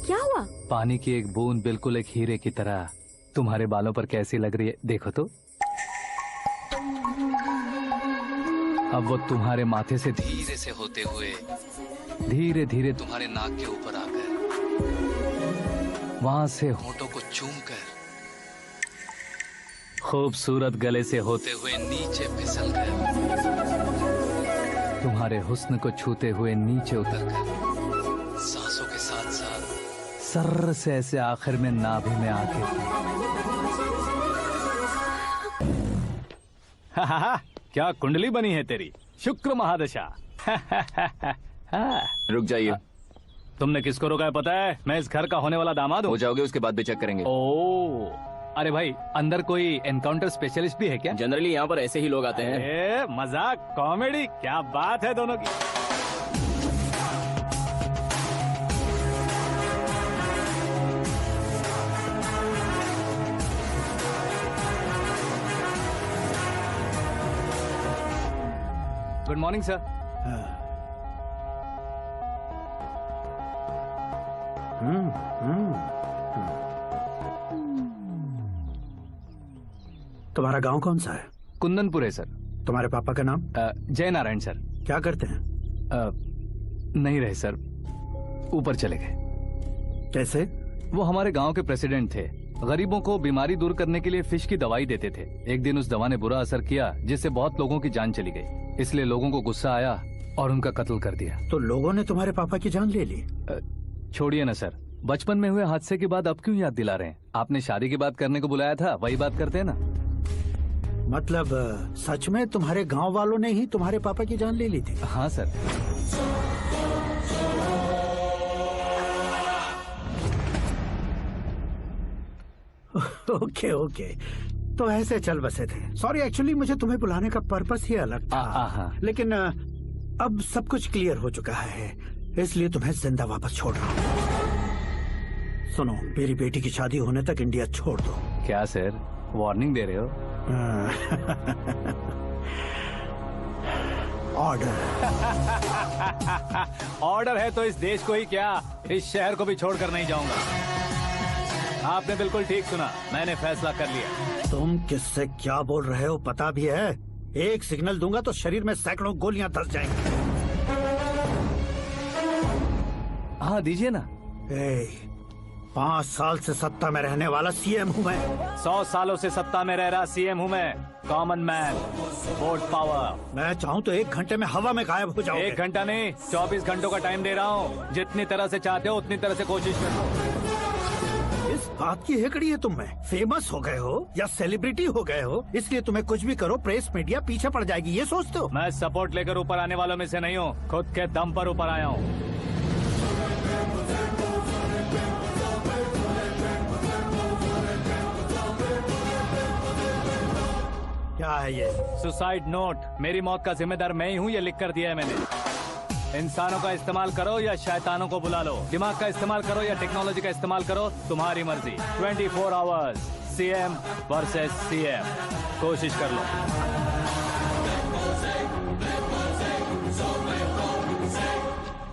क्या हुआ? पानी की एक बूंद बिल्कुल एक हीरे की तरह तुम्हारे बालों पर कैसी लग रही है, देखो तो। अब वो तुम्हारे माथे से धीरे से होते हुए धीरे धीरे तुम्हारे नाक के ऊपर आकर वहां से होठों को चूमकर खूबसूरत गले से होते हुए नीचे फिसलकर तुम्हारे हुस्न को छूते हुए नीचे उतरकर सांसों के साथ साथ सर्र से ऐसे आखिर में नाभि में आके क्या कुंडली बनी है तेरी, शुक्र महादशा। रुक जाइए। तुमने किसको रोका है पता है? मैं इस घर का होने वाला दामाद हूँ। हो जाओगे उसके बाद भी चेक करेंगे। ओ, अरे भाई अंदर कोई एनकाउंटर स्पेशलिस्ट भी है क्या? जनरली यहाँ पर ऐसे ही लोग आते हैं। मजाक कॉमेडी, क्या बात है दोनों की। Good morning sir. तुम्हारा गांव कौन सा है? कुंदनपुर है सर। तुम्हारे पापा का नाम? जय नारायण सर। क्या करते हैं? नहीं रहे सर, ऊपर चले गए। कैसे? वो हमारे गांव के प्रेसिडेंट थे। गरीबों को बीमारी दूर करने के लिए फिश की दवाई देते थे। एक दिन उस दवा ने बुरा असर किया जिससे बहुत लोगों की जान चली गई। इसलिए लोगों को गुस्सा आया और उनका कत्ल कर दिया। तो लोगों ने तुम्हारे पापा की जान ले ली? छोड़िए ना सर, बचपन में हुए हादसे के बाद अब क्यों याद दिला रहे हैं? आपने शादी की बात करने को बुलाया था, वही बात करते हैं ना। मतलब सच में तुम्हारे गांव वालों ने ही तुम्हारे पापा की जान ले ली थी? हाँ सर। ओके ओके, तो ऐसे चल बसे थे। सॉरी, एक्चुअली मुझे तुम्हें बुलाने का पर्पस ही अलग था। लेकिन अब सब कुछ क्लियर हो चुका है, इसलिए तुम्हें जिंदा वापस छोड़ रहा हूँ। सुनो, मेरी बेटी की शादी होने तक इंडिया छोड़ दो। क्या सर, वार्निंग दे रहे हो? ऑर्डर। ऑर्डर है तो इस देश को ही क्या, इस शहर को भी छोड़कर नहीं जाऊंगा। आपने बिल्कुल ठीक सुना, मैंने फैसला कर लिया। तुम किससे क्या बोल रहे हो पता भी है? एक सिग्नल दूंगा तो शरीर में सैकड़ों गोलियां धस जाएंगी। हाँ दीजिए ना। 5 साल से सत्ता में रहने वाला सीएम हूँ मैं। 100 सालों से सत्ता में रह रहा सीएम हूँ मैं। Common man, vote power. मैं चाहूँ तो 1 घंटे में हवा में गायब हो जाऊँ। 1 घंटा नहीं, 24 घंटों का टाइम दे रहा हूँ। जितनी तरह से चाहते हो उतनी तरह से कोशिश करो। इस बात की हेकड़ी है तुम में। फेमस हो गए हो या सेलिब्रिटी हो गए हो, इसलिए तुम्हें कुछ भी करो प्रेस मीडिया पीछे पड़ जाएगी, ये सोचते हो? मैं सपोर्ट लेकर ऊपर आने वालों में से नहीं हूँ, खुद के दम पर ऊपर आया हूँ। क्या है ये? Suicide note. मेरी मौत का जिम्मेदार मैं ही हूँ, ये लिख कर दिया है मैंने। इंसानों का इस्तेमाल करो या शैतानों को बुला लो, दिमाग का इस्तेमाल करो या टेक्नोलॉजी का इस्तेमाल करो, तुम्हारी मर्जी। 24 आवर्स, सीएम वर्सेस सीएम, कोशिश कर लो।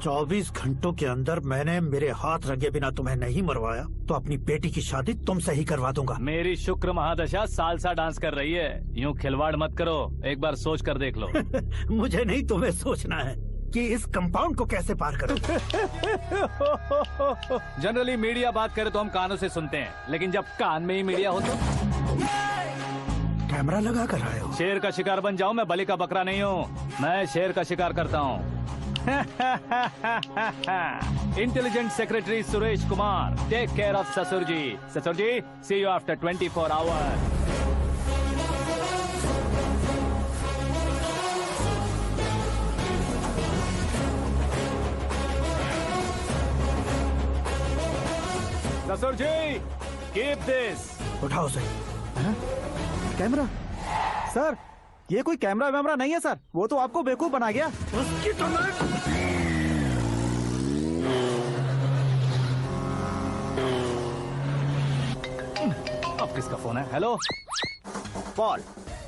24 घंटों के अंदर मैंने मेरे हाथ रंगे बिना तुम्हें नहीं मरवाया तो अपनी बेटी की शादी तुमसे ही करवा दूंगा। मेरी शुक्र महादशा सालसा डांस कर रही है, यूँ खिलवाड़ मत करो, एक बार सोच कर देख लो। मुझे नहीं, तुम्हें सोचना है कि इस कंपाउंड को कैसे पार करो। जनरली मीडिया बात करे तो हम कानों से सुनते हैं, लेकिन जब कान में ही मीडिया हो तो कैमरा लगा कर आए हो। शेर का शिकार बन जाऊं, मैं बलि का बकरा नहीं हूँ, मैं शेर का शिकार करता हूँ। Intelligent secretary Suresh Kumar, take care of ससुर जी। ससुर जी, सी यू आफ्टर 24 आवर्स। ससुर जी, कीप दिस। उठाओ सही। कैमरा? सर, ये कोई कैमरा वैमरा नहीं है सर, वो तो आपको बेवकूफ बना गया। उसकी तो अब किसका फोन है? हेलो पॉल,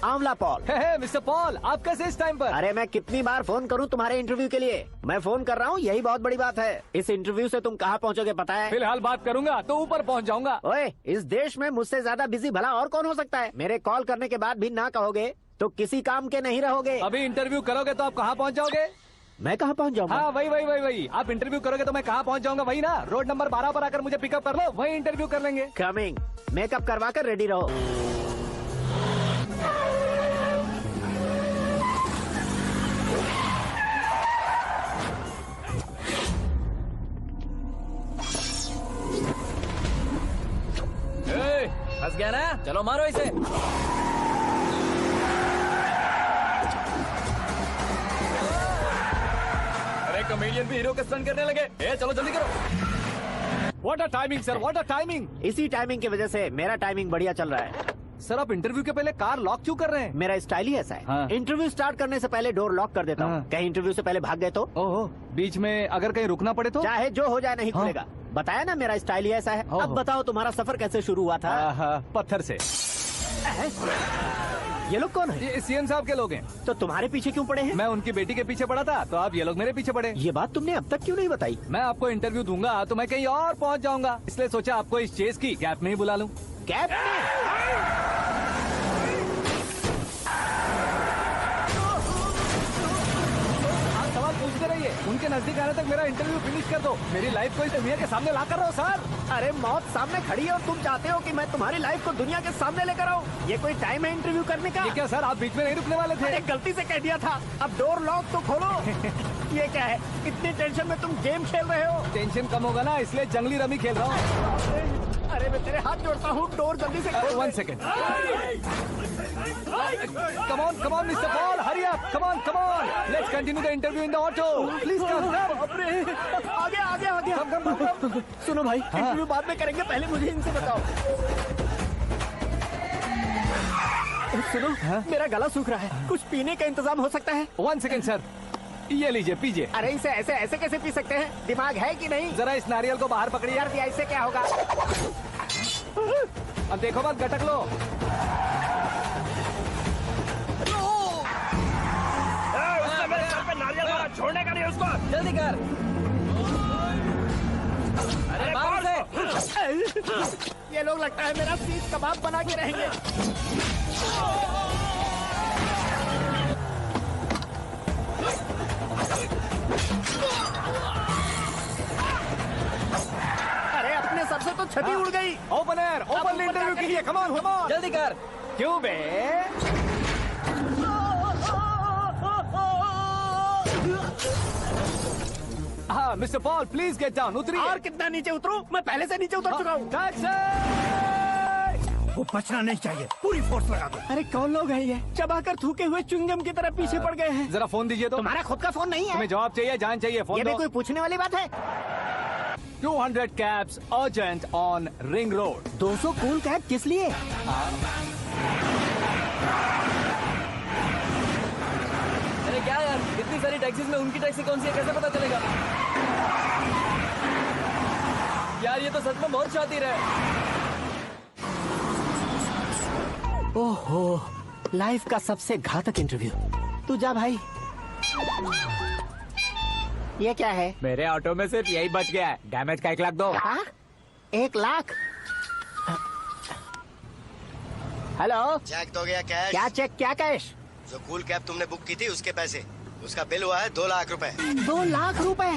आंवला पॉल। मिस्टर पॉल, आप कैसे इस टाइम पर? अरे मैं कितनी बार फोन करूं तुम्हारे इंटरव्यू के लिए? मैं फोन कर रहा हूं, यही बहुत बड़ी बात है। इस इंटरव्यू से तुम कहां पहुंचोगे पता है? फिलहाल बात करूंगा तो ऊपर पहुंच जाऊंगा। ओए, इस देश में मुझसे ज्यादा बिजी भला और कौन हो सकता है? मेरे कॉल करने के बाद भी ना कहोगे तो किसी काम के नहीं रहोगे। अभी इंटरव्यू करोगे तो आप कहाँ पहुँच जाओगे? मैं कहां पहुंच जाऊंगा? हाँ, वही। आप इंटरव्यू करोगे तो मैं कहाँ पहुँच जाऊंगा? वही ना, रोड नंबर 12 पर आकर मुझे पिकअप कर लो, वही इंटरव्यू कर लेंगे। कमिंग। मेकअप करवा कर रेडी रहो। फंस गया ना, चलो मारो इसे। अरे कॉमेडियन भी हीरो के स्टंट करने लगे। चलो जल्दी करो। What a timing sir, what a timing. इसी टाइमिंग की वजह से मेरा टाइमिंग बढ़िया चल रहा है। सर आप इंटरव्यू के पहले कार लॉक क्यों कर रहे हैं? मेरा स्टाइल ही ऐसा है। हाँ। इंटरव्यू स्टार्ट करने से पहले डोर लॉक कर देता हूँ। हाँ। कहीं इंटरव्यू से पहले भाग गए तो? ओहो, बीच में अगर कहीं रुकना पड़े तो? चाहे जो हो जाए नहीं हाँ। खुलेगा। बताया ना मेरा स्टाइल ही ऐसा है। ओहो। अब बताओ तुम्हारा सफर कैसे शुरू हुआ था? पत्थर से। ये लोग कौन है? ये सीएम साहब के लोग हैं। तो तुम्हारे पीछे क्यों पड़े हैं? मैं उनकी बेटी के पीछे पड़ा था तो आप ये लोग मेरे पीछे पड़े। ये बात तुमने अब तक क्यों नहीं बताई? मैं आपको इंटरव्यू दूंगा तो मैं कहीं और पहुंच जाऊंगा, इसलिए सोचा आपको इस चेस की कैप में ही बुला लूं। कैब में? आप सवाल पूछते रहिए, उनके नजदीक आने तक मेरा इंटरव्यू फिनिश कर दो। मेरी लाइफ को इस दुनिया के सामने ला कर रहा हूँ सर। अरे मौत सामने खड़ी है और तुम चाहते हो कि मैं तुम्हारी लाइफ को दुनिया के सामने लेकर आऊं? ये कोई टाइम है इंटरव्यू करने का? ये क्या सर, आप बीच में नहीं रुकने वाले थे? अरे गलती से कह दिया था। अब डोर लॉक तो खोलो। ये क्या है? इतनी टेंशन में तुम गेम खेल रहे हो? टेंशन कम होगा ना, इसलिए जंगली रमी खेल रहा हूँ। अरे मैं तेरे हाथ जोड़ता हूँ, डोर जल्दी से खोल। 1 second. Come on, Mr. Paul, hurry up. Come on. Let's continue the interview in the auto. Please come. आगे। Come. सुनो भाई, इंटरव्यू बाद में करेंगे, पहले मुझे इनसे बताओ। सुनो, मेरा गला सूख रहा है, कुछ पीने का इंतजाम हो सकता है? 1 सेकेंड सर, ये लीजिए पीजिए। अरे इसे ऐसे कैसे पी सकते हैं? दिमाग है कि नहीं? जरा इस नारियल को बाहर पकड़िए। यार दिया, इससे क्या होगा? अब देखो मत, गटक लो। नारियल मारा, छोड़ने का नहीं उसको। जल्दी कर। अरे बाहर से। ये लोग लगता है मेरा सीख कबाब बना के रहेंगे। अरे अपने सबसे तो छठी उड़ गई। ओपन एयर, ओपन इंटरव्यू कीजिए। Come on. जल्दी कर। क्यों बे? हाँ mister Paul, please get down. उतरिए। और कितना नीचे उतरूं? मैं पहले से नीचे उतर चुका हूँ। टैक्सी! वो बचना नहीं चाहिए, पूरी फोर्स लगा दो। अरे कौन लोग हैं ये? चबाकर थूके हुए च्युइंगम की तरह पीछे पड़ गए हैं। जरा फोन दीजिए तो। तुम्हारा खुद का फोन नहीं है? तुम्हें जवाब चाहिए, जान चाहिए, फोन ये भी दो। कोई पूछने वाली बात है? 200 cabs urgent on Ring Road. 200 cool cab किस लिए? अरे क्या यार, इतनी सारी टैक्सीज में उनकी टैक्सी कौन सी है, कैसे पता चलेगा? यार ये तो सच में बहुत शातिर है। ओहो, लाइफ का सबसे घातक इंटरव्यू। तू जा भाई। ये क्या है? मेरे ऑटो में सिर्फ यही बच गया है, डैमेज का 1 लाख दो। हाँ? 1 लाख? हेलो, चेक तो गया कैश। क्या चेक, क्या कैश? जो कूल कैब तुमने बुक की थी उसके पैसे, उसका बिल हुआ है 2 लाख रुपए। 2 लाख रुपए?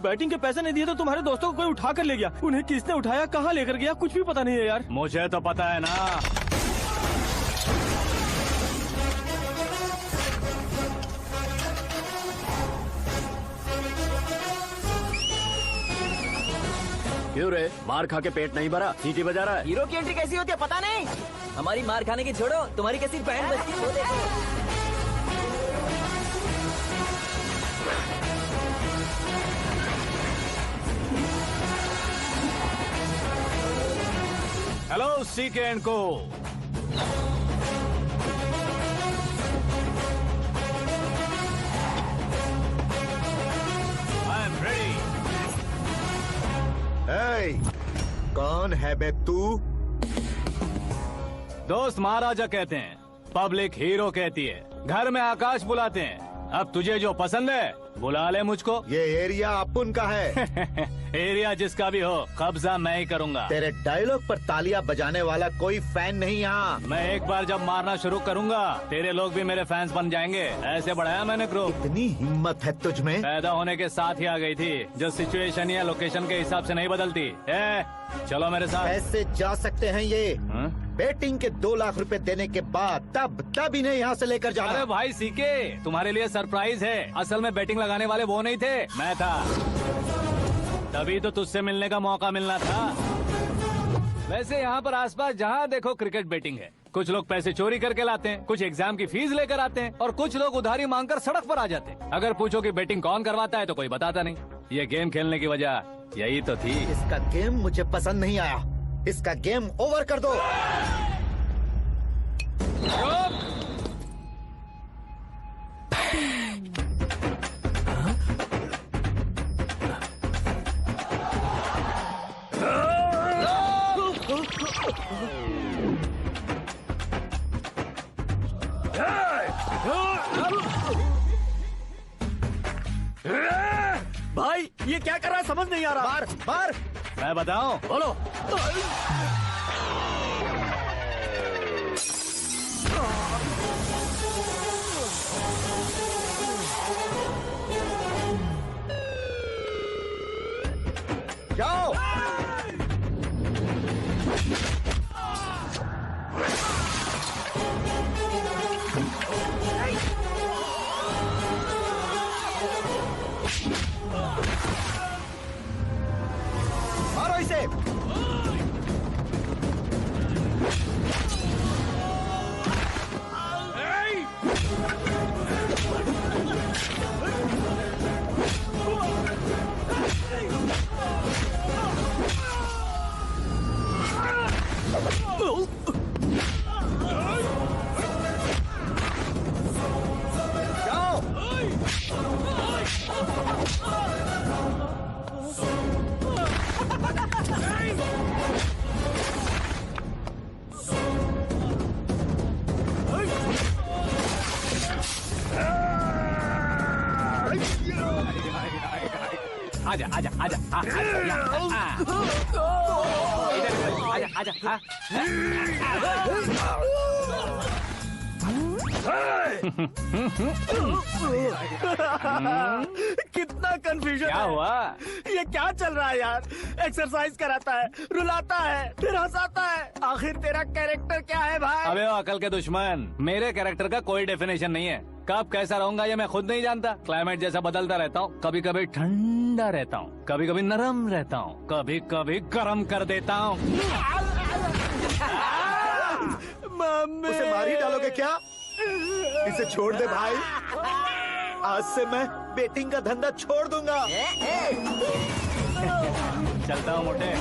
बैटिंग के पैसे नहीं दिए तो तुम्हारे दोस्तों को कोई उठा कर ले गया। उन्हें किसने उठाया, कहाँ लेकर गया, कुछ भी पता नहीं है यार। मुझे तो पता है ना। क्यों रे, मार खा के पेट नहीं भरा, सीटी बजा रहा है? हीरो की एंट्री कैसी होती है पता नहीं? हमारी मार खाने की छोड़ो, तुम्हारी कैसी बैंड बजती है वो देखो। चलो सीके एंड को। I am ready. कौन है बे तू? दोस्त महाराजा कहते हैं, पब्लिक हीरो कहती है, घर में आकाश बुलाते हैं। अब तुझे जो पसंद है बुला ले मुझको। ये एरिया अपुन का है। एरिया जिसका भी हो, कब्जा मैं ही करूंगा। तेरे डायलॉग पर तालियां बजाने वाला कोई फैन नहीं यहाँ। मैं एक बार जब मारना शुरू करूंगा, तेरे लोग भी मेरे फैंस बन जाएंगे। ऐसे बढ़ाया मैंने ग्रुप। इतनी हिम्मत है तुझ में? पैदा होने के साथ ही आ गई थी, जो सिचुएशन या लोकेशन के हिसाब से नहीं बदलती। चलो मेरे साथ। कैसे जा सकते हैं ये? हाँ? बेटिंग के 2 लाख रुपए देने के बाद तब इन्हें यहाँ से लेकर जाना। अरे भाई सीके, तुम्हारे लिए सरप्राइज है। असल में बैटिंग लगाने वाले वो नहीं थे, मैं था। तभी तो तुझसे मिलने का मौका मिलना था। वैसे यहाँ पर आसपास जहाँ देखो क्रिकेट बैटिंग है। कुछ लोग पैसे चोरी करके लाते हैं, कुछ एग्जाम की फीस लेकर आते हैं, और कुछ लोग उधारी मांगकर सड़क पर आ जाते हैं। अगर पूछो कि बैटिंग कौन करवाता है तो कोई बताता नहीं। ये गेम खेलने की वजह यही तो थी। इसका गेम मुझे पसंद नहीं आया। इसका गेम ओवर कर दो। भाई ये क्या कर रहा है समझ नहीं आ रहा। मार मार। मैं बताऊं? बोलो। जाओ। मारो इसे। आजा आजा आजा इधर आजा कितना कंफ्यूजन। क्या हुआ? ये क्या चल रहा है यार? एक्सरसाइज कराता है, रुलाता है, फिर हंसाता है। आखिर तेरा कैरेक्टर क्या है भाई? अबे ओ अकल के दुश्मन, मेरे कैरेक्टर का कोई डेफिनेशन नहीं है। कब कैसा रहूंगा ये मैं खुद नहीं जानता। क्लाइमेट जैसा बदलता रहता हूँ। कभी कभी ठंडा रहता हूँ, कभी कभी नरम रहता हूँ, कभी कभी गर्म कर देता हूँ। मम्मी। उसे मार ही डालोगे क्या? इसे छोड़ दे भाई। आज से मैं बेटिंग का धंधा छोड़ दूंगा। चलता हूँ मोटे।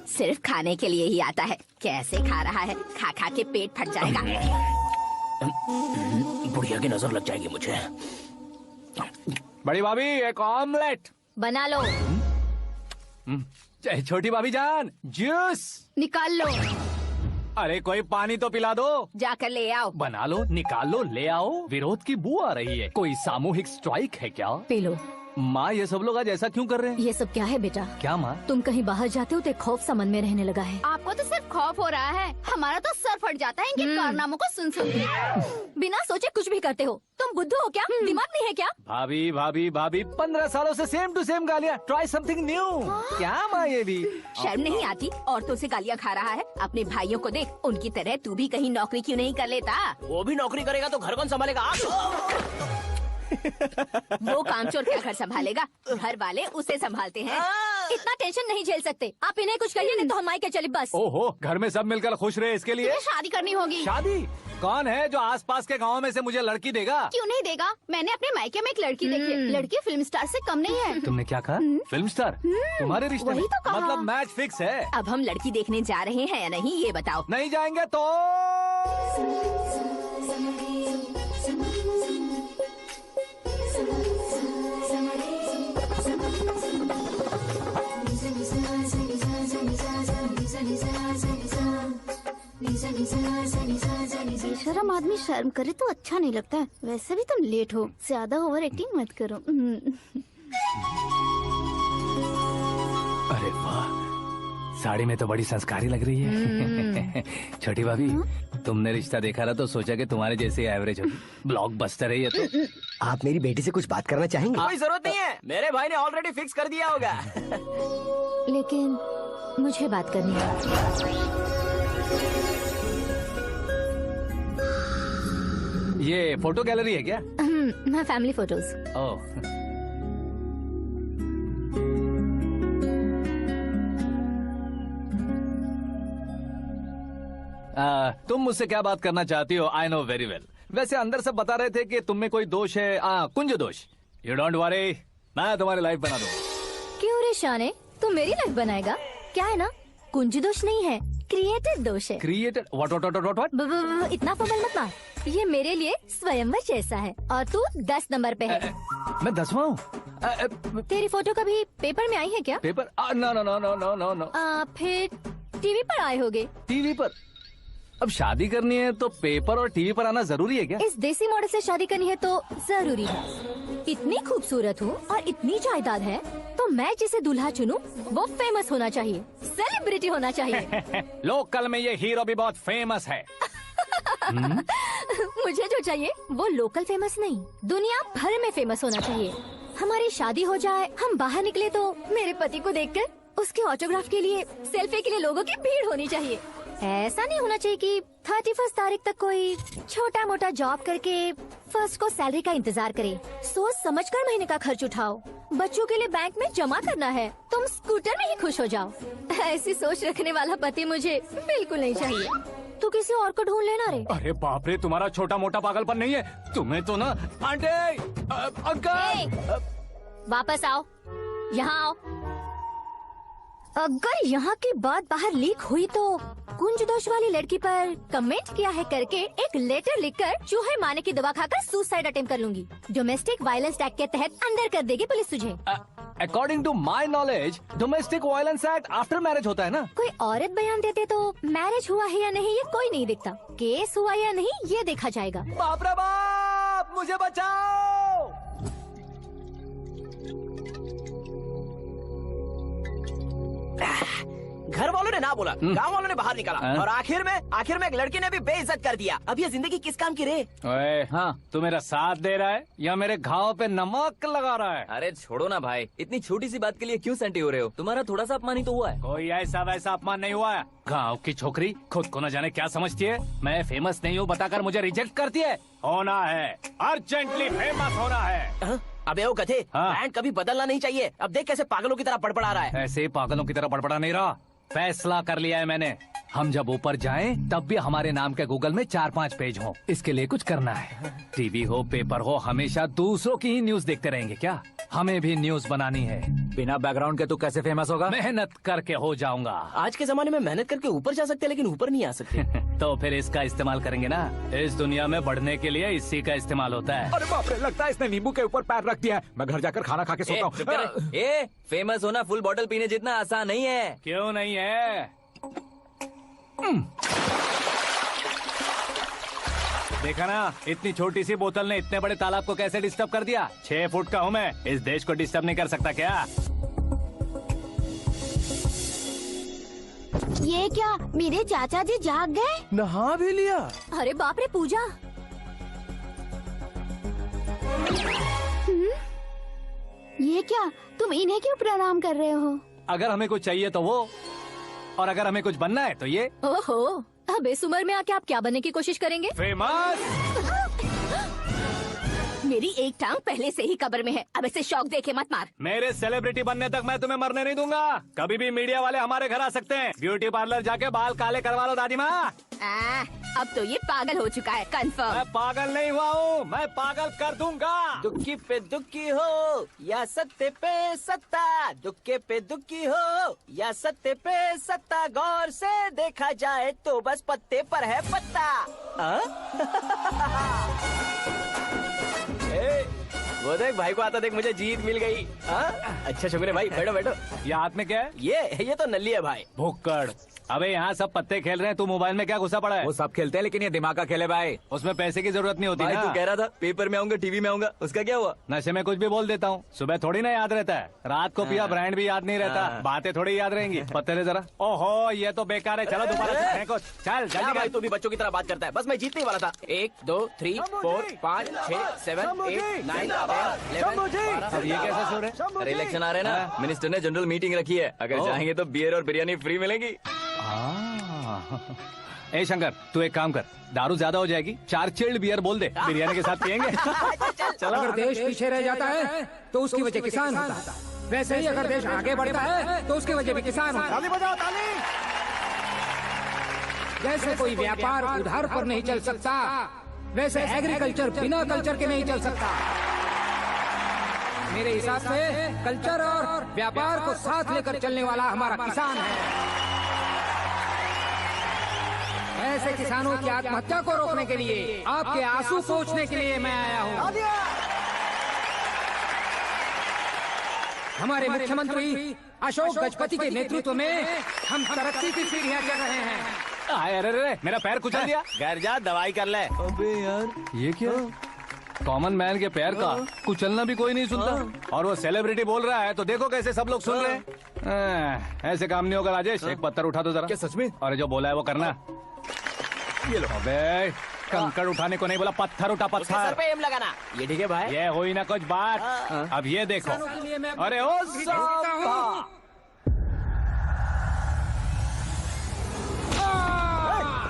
सिर्फ खाने के लिए ही आता है। कैसे खा रहा है, खा खा के पेट फट जाएगा। बुढ़िया की नजर लग जाएगी मुझे। बड़ी भाभी एक ऑमलेट। बना लो। छोटी भाभी जान जूस निकाल लो। अरे कोई पानी तो पिला दो। जाकर ले आओ। बना लो, निकाल लो, ले आओ। विरोध की बू आ रही है। कोई सामूहिक स्ट्राइक है क्या? P low. माँ ये सब लोग आज ऐसा क्यों कर रहे हैं? ये सब क्या है बेटा? क्या माँ? तुम कहीं बाहर जाते हो तो एक खौफ सा मन में रहने लगा है। आपको तो सिर्फ खौफ हो रहा है, हमारा तो सर फट जाता है इनके कारनामों को सुन सुन के। बिना सोचे कुछ भी करते हो। तुम बुद्धू हो क्या? दिमाग नहीं है क्या? भाभी भाभी भाभी 15 सालों से सेम टू सेम गालियाँ। Try something new. क्या माँ ये भी? शर्म नहीं आती? औरतों से गालियाँ खा रहा है। अपने भाइयों को देख, उनकी तरह तू भी कहीं नौकरी क्यों नहीं कर लेता? वो भी नौकरी करेगा तो घर कौन संभालेगा? वो कामचोर क्या घर संभालेगा? घर वाले उसे संभालते हैं। इतना टेंशन नहीं झेल सकते आप। इन्हें कुछ कहिए नहीं तो हम मायके चले बस। ओहो, घर में सब मिलकर खुश रहे इसके लिए तुझे शादी करनी होगी। शादी? कौन है जो आसपास के गाँव में से मुझे लड़की देगा? क्यों नहीं देगा? मैंने अपने मायके में एक लड़की देखी है। लड़की फिल्म स्टार से कम नहीं है। तुमने क्या कहा? Film star? तुम्हारे रिश्ते में? वही तो कहा। मतलब मैच फिक्स है? अब हम लड़की देखने जा रहे हैं या नहीं ये बताओ। नहीं जाएंगे तो बेशरम आदमी शर्म करे तो अच्छा नहीं लगता है। वैसे भी तुम लेट हो, ज्यादा ओवर एक्टिंग मत करो। अरे वाह, साड़ी में तो बड़ी संस्कारी लग रही है। छोटी भाभी, तुमने रिश्ता देखा ना तो सोचा कि तुम्हारे जैसे एवरेज होगी। ब्लॉकबस्टर है ये तो। आप मेरी बेटी से कुछ बात करना चाहेंगे? कोई जरूरत नहीं है, मेरे भाई ने ऑलरेडी फिक्स कर दिया होगा। लेकिन मुझे बात करनी है। ये फोटो गैलरी है क्या? मैं फैमिली फोटोज। ओह, तुम मुझसे क्या बात करना चाहती हो? I know very well. वैसे अंदर सब बता रहे थे कि तुम में कोई दोष है, कुंज दोष। यू डोंट वरी, मैं तुम्हारी लाइफ बना दूंगा। क्यों रे शाने, तू मेरी लाइफ बनाएगा? क्या है ना, कुंज दोष नहीं है, क्रिएटेड दोष है। क्रिएटेड? व्हाट? इतना फबल मत मार। ये मेरे लिए स्वयंवर जैसा है और तू 10 नंबर पे है। मैं 10वां हूँ? तेरी फोटो कभी पेपर में आई है क्या? Paper? No no no no no no no. फिर टीवी पर आए होगे। टीवी पर? अब शादी करनी है तो पेपर और टीवी पर आना जरूरी है क्या? इस देसी मॉडल से शादी करनी है तो जरूरी है। इतनी खूबसूरत हूँ और इतनी जायदाद है तो मैं जिसे दूल्हा चुनूं वो फेमस होना चाहिए, सेलिब्रिटी होना चाहिए। लोकल में ये हीरो भी बहुत फेमस है। मुझे जो चाहिए वो लोकल फेमस नहीं, दुनिया भर में फेमस होना चाहिए। हमारी शादी हो जाए, हम बाहर निकले तो मेरे पति को देखकर उसके ऑटोग्राफ के लिए, सेल्फी के लिए लोगों की भीड़ होनी चाहिए। ऐसा नहीं होना चाहिए कि 31 तारीख तक कोई छोटा मोटा जॉब करके फर्स्ट को सैलरी का इंतजार करे। सोच समझकर महीने का खर्च उठाओ। बच्चों के लिए बैंक में जमा करना है, तुम स्कूटर में ही खुश हो जाओ। ऐसी सोच रखने वाला पति मुझे बिल्कुल नहीं चाहिए। तू किसी और को ढूंढ लेना रे। अरे बाप रे, तुम्हारा छोटा मोटा पागलपन नहीं है? तुम्हें तो ना आंटी, अंकल, वापस आओ, यहाँ आओ। अगर यहाँ की बात बाहर लीक हुई तो कुंज दोष वाली लड़की पर कमेंट किया है करके एक लेटर लिखकर चूहे मारने की दवा खाकर सुसाइड अटेम्प्ट कर लूंगी। डोमेस्टिक वायलेंस एक्ट के तहत अंदर कर देगी पुलिस तुझे। According to my knowledge domestic violence act after marriage होता है ना? कोई औरत बयान देते तो मैरिज हुआ है या नहीं ये कोई नहीं देखता, केस हुआ या नहीं ये देखा जाएगा। बाप रे बाप, मुझे बचाओ। घर वालों ने ना बोला, गांव वालों ने बाहर निकाला और आखिर में एक लड़की ने भी बेइज्जत कर दिया। अब ये जिंदगी किस काम की रे? ओए, हाँ, तू मेरा साथ दे रहा है या मेरे घाव पे नमक लगा रहा है? अरे छोड़ो ना भाई, इतनी छोटी सी बात के लिए क्यों सेंटी हो रहे हो? तुम्हारा थोड़ा सा अपमान ही तो हुआ है। कोई ऐसा वैसा अपमान नहीं हुआ है। गाँव की छोकरी खुद को न जाने क्या समझती है। मैं फेमस नहीं हूँ बताकर मुझे रिजेक्ट करती है। होना है, अर्जेंटली फेमस होना है। अबे ओ गधे, हाँ। ब्रांड कभी बदलना नहीं चाहिए। अब देख कैसे पागलों की तरह बड़बड़ा रहा है। ऐसे पागलों की तरह बड़बड़ा नहीं रहा, फैसला कर लिया है मैंने। हम जब ऊपर जाएं तब भी हमारे नाम के गूगल में 4-5 पेज हो। इसके लिए कुछ करना है। टीवी हो, पेपर हो, हमेशा दूसरों की ही न्यूज देखते रहेंगे क्या? हमें भी न्यूज बनानी है। बिना बैकग्राउंड के तू कैसे फेमस होगा? मेहनत करके हो जाऊंगा। आज के जमाने में मेहनत करके ऊपर जा सकते हैं लेकिन ऊपर नहीं आ सकते। तो फिर इसका इस्तेमाल करेंगे ना। इस दुनिया में बढ़ने के लिए इसी का इस्तेमाल होता है। अरे बाप रे, लगता है इसने नींबू के ऊपर पैर रख दिया है। मैं घर जाकर खाना खा के सोता हूँ। फेमस होना फुल बॉटल पीने जितना आसान नहीं है। क्यों नहीं है? देखा ना, इतनी छोटी सी बोतल ने इतने बड़े तालाब को कैसे डिस्टर्ब कर दिया। 6 फुट का हूँ मैं, इस देश को डिस्टर्ब नहीं कर सकता क्या? ये क्या, मेरे चाचा जी जाग गए? नहा भी लिया? अरे बाप रे पूजा। ये क्या, तुम इन्हें क्यों प्रणाम कर रहे हो? अगर हमें कुछ चाहिए तो वो, और अगर हमें कुछ बनना है तो ये। ओहो, अब इस उम्र में आके आप क्या बनने की कोशिश करेंगे? फेमस। मेरी एक टांग पहले से ही कब्र में है, अब ऐसे शौक देखे मत मार। मेरे सेलिब्रिटी बनने तक मैं तुम्हें मरने नहीं दूंगा। कभी भी मीडिया वाले हमारे घर आ सकते हैं। ब्यूटी पार्लर जाके बाल काले करवा लो दादी माँ। अब तो ये पागल हो चुका है कंफर्म। मैं पागल नहीं हुआ हूँ, मैं पागल कर दूंगा। दुक्की पे दुक्की हो या सत्ते पे सत्ता, दुक्के पे दुक्की हो या सत्ते पे सत्ता, गौर से देखा जाए तो बस पत्ते पर है पत्ता। वो देख भाई को आता देख, मुझे जीत मिल गई। अच्छा शुक्र है भाई, बैठो बैठो। ये हाथ में क्या है? ये तो नल्ली है भाई। भुक्कड़। अबे यहाँ सब पत्ते खेल रहे हैं, तू मोबाइल में क्या घुसा पड़ा है? वो सब खेलते हैं लेकिन ये दिमाग का खेल है भाई। उसमें पैसे की जरूरत नहीं होती भाई ना। तू कह रहा था पेपर में आऊंगा, टीवी में आऊंगा, उसका क्या हुआ? नशे में कुछ भी बोल देता हूँ, सुबह थोड़ी ना याद रहता है। रात को पिया ब्रांड भी याद नहीं रहता, बातें थोड़ी याद रहेंगी। पत्ते ले जरा। ओहो ये तो बेकार है, चलो दोबारा से फेंको। चल क्या जल्दी भाई कर। तू भी बच्चों की तरह बात करता है। बस मैं जीतने ही वाला था। 1 2 3 4 5 6 7 8 9 10 अब ये कैसे सो रहे? अरे इलेक्शन आ रहे हैं ना, मिनिस्टर ने जनरल मीटिंग रखी है, अगर जाएंगे तो बियर और बिरयानी फ्री मिलेगी। ए शंकर तू एक काम कर, दारू ज्यादा हो जाएगी, 4 चिल्ड बियर बोल दे, बिरयानी के साथ पियेंगे। चलो अगर देश पीछे रह जाता है तो उसकी वजह किसान होता है, वैसे ही अगर देश आगे बढ़ता है तो उसकी वजह भी किसान होता है। ताली बजाओ ताली। जैसे कोई व्यापार उधार पर नहीं चल सकता, वैसे एग्रीकल्चर बिना कल्चर के नहीं चल सकता। मेरे हिसाब से कल्चर और व्यापार को साथ लेकर चलने वाला हमारा किसान है। ऐसे किसानों की आत्महत्या को रोकने के लिए, आपके आंसू पोंछने के लिए मैं आया हूँ। हमारे मुख्यमंत्री अशोक गजपति के नेतृत्व में हम तरक्की की सीढ़ियाँ चढ़ रहे हैं। अरे मेरा पैर कुचल दिया। घर जा दवाई कर ले। अबे यार ये क्या? कॉमन मैन के पैर का कुचलना भी कोई नहीं सुनता, और वो सेलिब्रिटी बोल रहा है तो देखो कैसे सब लोग सुन रहे हैं। ऐसे काम नहीं होगा राजेश, एक पत्थर उठा दो जरा। क्या सच में? और जो बोला है वो करना। ये लो। अबे कंकड़ उठाने को नहीं बोला, पत्थर उठा उसके सर पत्थर। पे एम लगाना। ये ठीक है भाई। ये हुई ना कुछ बात। अब ये देखो। अरे ओ साहब,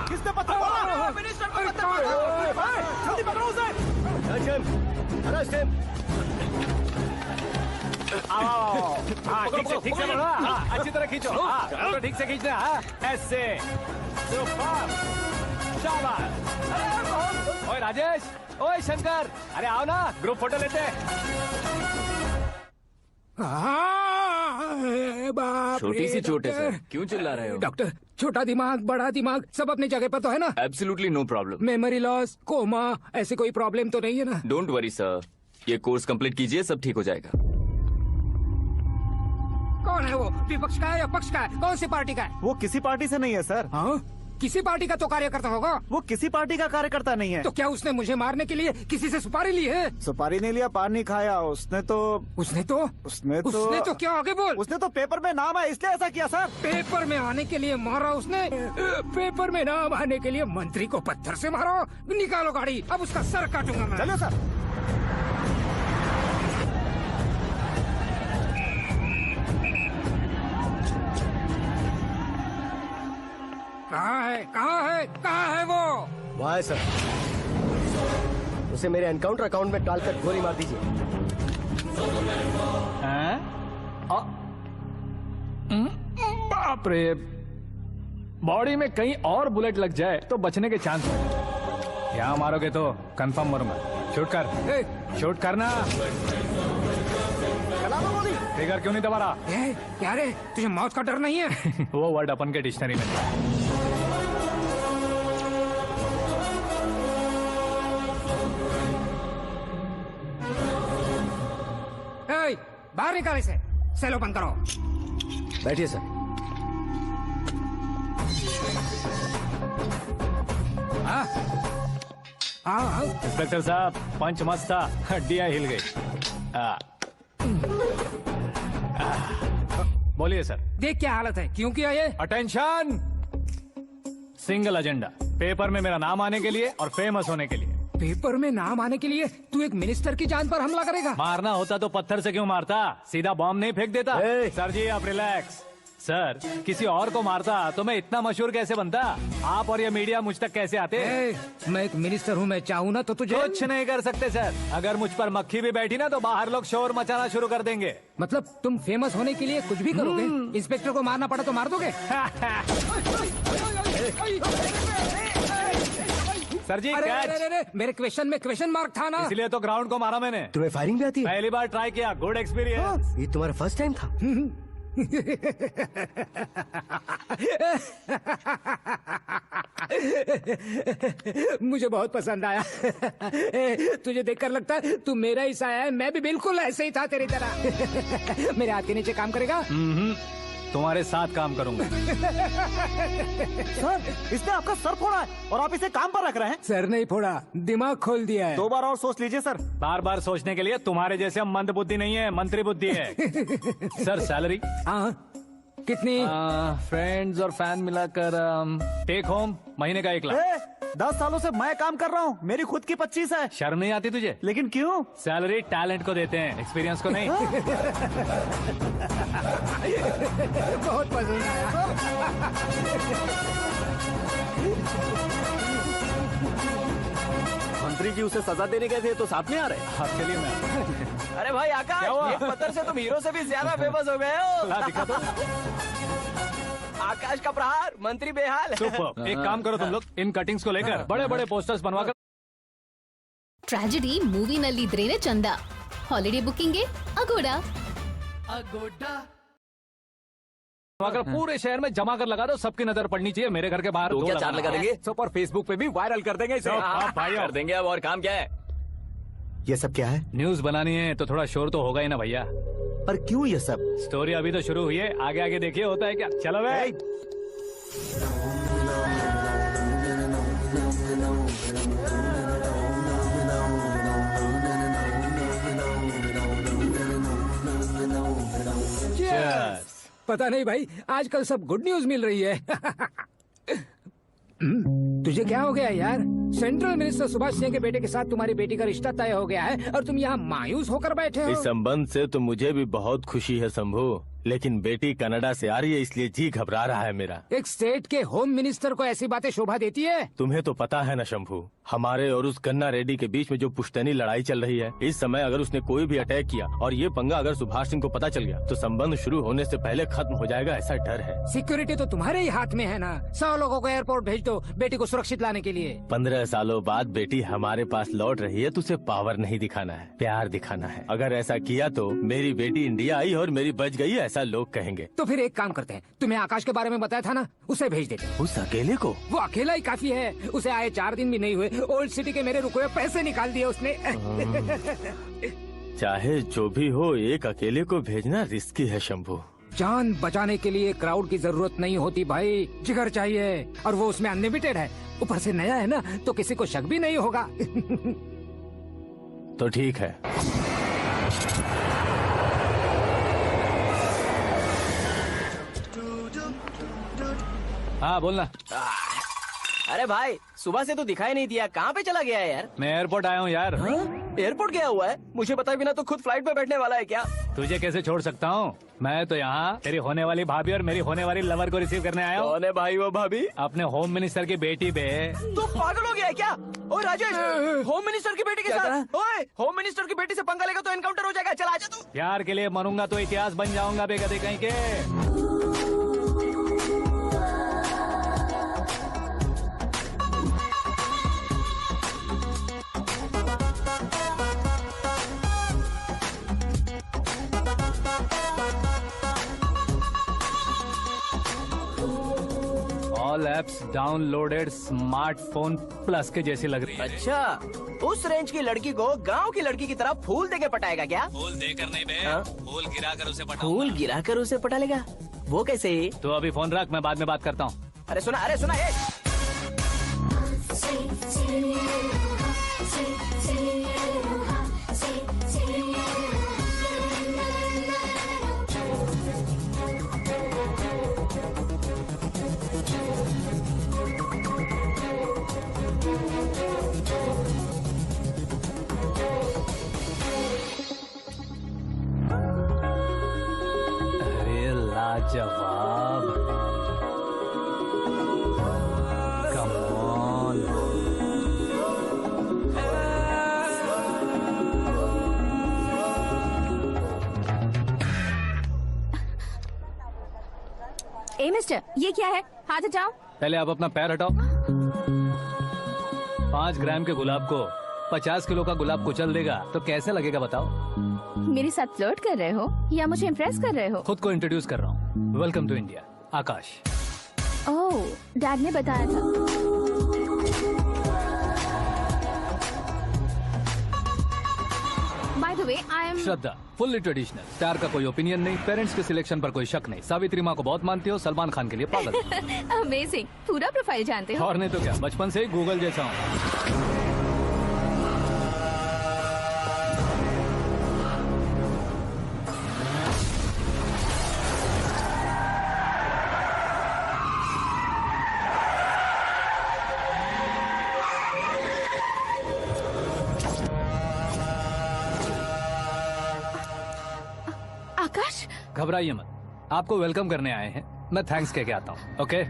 किसने पत्थर मारा? मिनिस्टर को पत्थर मारो। जल्दी पकड़ो उसे। आओ। हाँ ठीक से पकड़ो। हाँ अच्छी तरह खींचो। हाँ तो ठीक से खींचना। हाँ ऐसे। सुपर। शाबाश। ओए राजेश, ओए शंकर, अरे आओ ना, ग्रुप फोटो लेते हैं। छोटी सी चोट है सर, क्यों चिल्ला रहे हो? डॉक्टर, छोटा दिमाग बड़ा दिमाग सब अपनी जगह पर तो है ना? Absolutely no problem. Memory loss, coma, ऐसी कोई प्रॉब्लम तो नहीं है ना? डोंट वरी सर, ये कोर्स कंप्लीट कीजिए, सब ठीक हो जाएगा। कौन है वो? विपक्ष का है या पक्ष का है? कौन सी पार्टी का है? वो किसी पार्टी से नहीं है सर। हाँ? किसी पार्टी का तो कार्यकर्ता होगा। वो किसी पार्टी का कार्यकर्ता नहीं है। तो क्या उसने मुझे मारने के लिए किसी से सुपारी ली है? सुपारी नहीं लिया, पान नहीं खाया। उसने तो क्या आगे बोल? उसने तो पेपर में नाम है इसलिए ऐसा किया सर। पेपर में आने के लिए मारा उसने? पेपर में नाम आने के लिए मंत्री को पत्थर से मारो? निकालो गाड़ी, अब उसका सर काटूंगा मैं। चलो सर। कहाँ है वो? वहाँ है सर। उसे मेरे एनकाउंटर अकाउंट में डालकर गोली मार दीजिए। बाप रे, बॉडी में कहीं और बुलेट लग जाए तो बचने के चांस है। यहाँ मारोगे तो कंफर्म मरूंगा। शूट कर, शूट करना। फिगर क्यों नहीं दबा रहा? क्या रे, तुझे मौत का डर नहीं है? वो वर्ड अपन के डिक्शनरी में नहीं। बाहर निकाल इसे, सेलो बंद करो। बैठिए सर। हाँ इंस्पेक्टर साहब, पंच मस्त था, हड्डियां हिल गई। बोलिए सर। देख क्या हालत है, क्यों किया ये? अटेंशन, सिंगल एजेंडा, पेपर में मेरा नाम आने के लिए और फेमस होने के लिए। पेपर में नाम आने के लिए तू एक मिनिस्टर की जान पर हमला करेगा? मारना होता तो पत्थर से क्यों मारता, सीधा बॉम्ब नहीं फेंक देता। सर जी आप रिलैक्स। सर किसी और को मारता तो मैं इतना मशहूर कैसे बनता? आप और ये मीडिया मुझ तक कैसे आते? मैं एक मिनिस्टर हूँ, मैं चाहूँ ना तो तुझे कुछ नहीं कर सकते सर। अगर मुझ पर मक्खी भी बैठी ना तो बाहर लोग शोर मचाना शुरू कर देंगे। मतलब तुम फेमस होने के लिए कुछ भी करोगे? इंस्पेक्टर को मारना पड़ा तो मार दोगे? सर जी अरे, कैच। अरे, अरे, मेरे क्वेश्चन में क्वेश्चन मार्क था ना। इसलिए तो ग्राउंड को मारा मैंने। तुम्हें फायरिंग भी आती है? पहली बार ट्राई किया, गुड एक्सपीरियंस। ये तुम्हारा फर्स्ट टाइम था? मुझे बहुत पसंद आया। तुझे देखकर लगता है तू मेरा ही साया है। मैं भी बिल्कुल ऐसे ही था तेरी तरह। मेरे हाथ के नीचे काम करेगा? तुम्हारे साथ काम करूंगा। सर, इसने आपका सर फोड़ा है और आप इसे काम पर रख रहे हैं। सर नहीं फोड़ा, दिमाग खोल दिया है। 2 बार और सोच लीजिए सर। बार बार सोचने के लिए तुम्हारे जैसे मंद बुद्धि नहीं है, मंत्री बुद्धि है। Sir salary? हाँ, कितनी? फ्रेंड्स और फैन मिलाकर टेक होम महीने का 1 लाख। 10 सालों से मैं काम कर रहा हूँ, मेरी खुद की 25 है। शर्म नहीं आती तुझे? लेकिन क्यों? सैलरी टैलेंट को देते हैं, एक्सपीरियंस को नहीं। बहुत पसंद आया। मंत्री जी उसे सजा देने गए थे तो साथ में आ रहे। हाँ चलिए मैं। अरे भाई आकाश, क्या हुआ? एक पत्थर से तुम हीरो से भी ज्यादा फेमस हो गए हो। ला दिखा दो। आकाश का प्रहार, मंत्री बेहाल। सुपर। एक काम करो तुम लोग, इन कटिंग्स को लेकर बड़े बड़े पोस्टर्स बनवाकर ट्रेजेडी मूवी नल्ली चंदा हॉलिडे बुकिंग अगोड़ा बनवाकर पूरे शहर में जमा कर लगा दो। सबकी नजर पड़नी चाहिए मेरे घर के बाहर। तो क्या 4 लगा देंगे? सब और फेसबुक पे भी वायरल कर देंगे इसे। कर देंगे अब। और काम क्या है? ये सब क्या है? न्यूज बनानी है तो थोड़ा शोर तो होगा ही ना भैया। पर क्यों ये सब? स्टोरी अभी तो शुरू हुई है, आगे आगे देखिए होता है क्या। चलो भाई। पता नहीं भाई, आजकल सब गुड न्यूज मिल रही है। तुझे क्या हो गया यार? सेंट्रल मिनिस्टर सुभाष सिंह के बेटे के साथ तुम्हारी बेटी का रिश्ता तय हो गया है और तुम यहाँ मायूस होकर बैठे हो। इस संबंध से तो मुझे भी बहुत खुशी है शंभू, लेकिन बेटी कनाडा से आ रही है इसलिए जी घबरा रहा है मेरा। एक स्टेट के होम मिनिस्टर को ऐसी बातें शोभा देती है? तुम्हें तो पता है ना शंभू, हमारे और उस गन्ना रेड्डी के बीच में जो पुश्तैनी लड़ाई चल रही है, इस समय अगर उसने कोई भी अटैक किया और ये पंगा अगर सुभाष सिंह को पता चल गया तो संबंध शुरू होने से पहले खत्म हो जाएगा, ऐसा डर है। सिक्योरिटी तो तुम्हारे ही हाथ में है ना। 100 लोगों को एयरपोर्ट भेज दो बेटी को सुरक्षित लाने के लिए। 15 सालों बाद बेटी हमारे पास लौट रही है तो उसे पावर नहीं दिखाना है, प्यार दिखाना है। अगर ऐसा किया तो मेरी बेटी इंडिया आई और मेरी बच गई, ऐसा लोग कहेंगे। तो फिर एक काम करते हैं, तुम्हें आकाश के बारे में बताया था ना, उसे भेज देते हैं। उस अकेले को? वो अकेला ही काफी है। उसे आए 4 दिन भी नहीं हुए, ओल्ड सिटी के मेरे रुके हुए पैसे निकाल दिए उसने। चाहे जो भी हो, एक अकेले को भेजना रिस्की है शंभू। जान बचाने के लिए क्राउड की जरूरत नहीं होती भाई, जिगर चाहिए, और वो उसमें अनलिमिटेड है। ऊपर से नया है ना, तो किसी को शक भी नहीं होगा। तो ठीक है। हाँ बोलना। अरे भाई, सुबह से तो दिखाई नहीं दिया, कहाँ पे चला गया है यार? मैं एयरपोर्ट आया हूँ यार। एयरपोर्ट गया हुआ है? मुझे बताए बिना तो खुद फ्लाइट पे बैठने वाला है क्या? तुझे कैसे छोड़ सकता हूँ? मैं तो यहाँ तेरी होने वाली भाभी और मेरी होने वाली लवर को रिसीव करने आया हूँ। कौन है भाई वो भाभी? अपने होम मिनिस्टर की बेटी पे। तू पागल हो गया है क्या? ओए राजेश, होम मिनिस्टर की बेटी के साथ? ओए, होम मिनिस्टर की बेटी से पंगा लेगा तो एनकाउंटर हो जाएगा। चल आजा तू। प्यार के लिए मरूंगा तो इतिहास बन जाऊंगा बेगदे कहीं के। All apps downloaded smartphone plus के जैसी लग रही है। अच्छा, उस रेंज की लड़की को गांव की लड़की की तरह फूल देके पटाएगा क्या? फूल देकर नहीं बे, हाँ? फूल गिराकर उसे पटा। फूल गिराकर उसे पटा लेगा? वो कैसे? तो अभी फोन रख, मैं बाद में बात करता हूँ। अरे सुना ये। अरे लाजवाब, कम ऑन। ए मिस्टर, ये क्या है? हाथ हटाओ। पहले आप अपना पैर हटाओ। 5 ग्राम के गुलाब को 50 किलो का गुलाब कुचल देगा तो कैसे लगेगा बताओ? मेरे साथ फ्लर्ट कर रहे हो या मुझे इम्प्रेस कर रहे हो? खुद को इंट्रोड्यूस कर रहा हूँ। Welcome to India, Akash. Oh, dad ने बताया था। By the way, I am Shraddha, fully traditional. Star का कोई ओपिनियन नहीं, पेरेंट्स के सिलेक्शन पर कोई शक नहीं। सावित्री माँ को बहुत मानती हो, सलमान खान के लिए पागल। अमेजिंग, पूरा प्रोफाइल जानते हो। और नहीं तो क्या, बचपन से ही गूगल जैसा हूँ। आकाश, घबराइए मत, आपको वेलकम करने आए हैं। मैं थैंक्स कह के आता हूँ। ओके?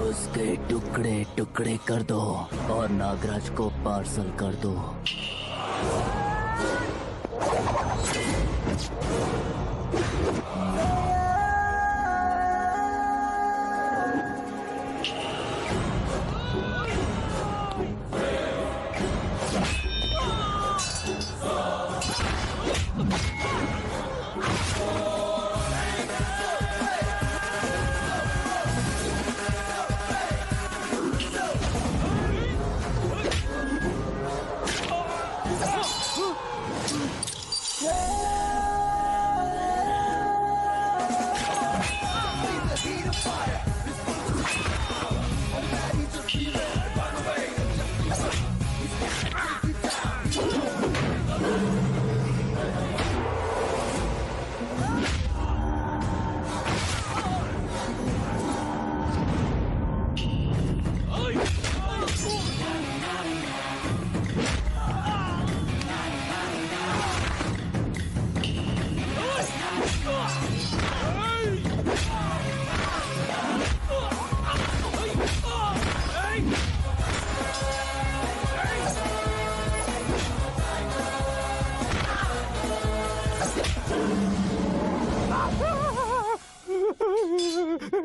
उसके टुकड़े टुकड़े कर दो और नागराज को पार्सल कर दो।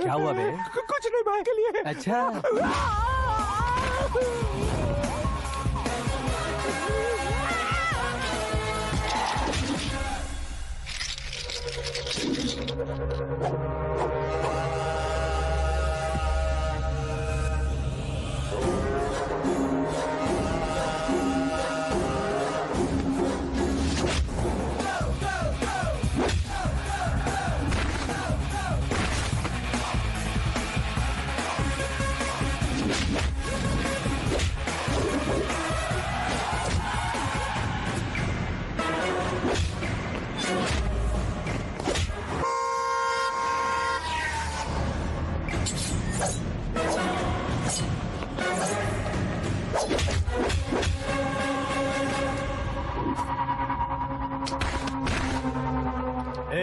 क्या हुआ बे? कुछ नहीं, भाई के लिए। अच्छा,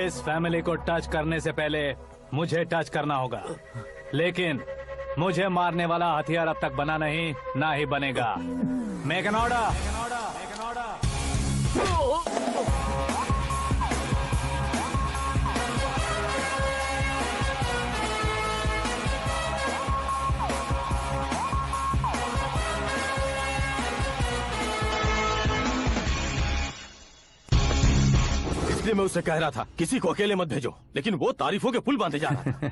इस फैमिली को टच करने से पहले मुझे टच करना होगा, लेकिन मुझे मारने वाला हथियार अब तक बना नहीं, ना ही बनेगा। Make an order. इसलिए मैं उससे कह रहा था किसी को अकेले मत भेजो, लेकिन वो तारीफों के पुल बांधे जा रहा था।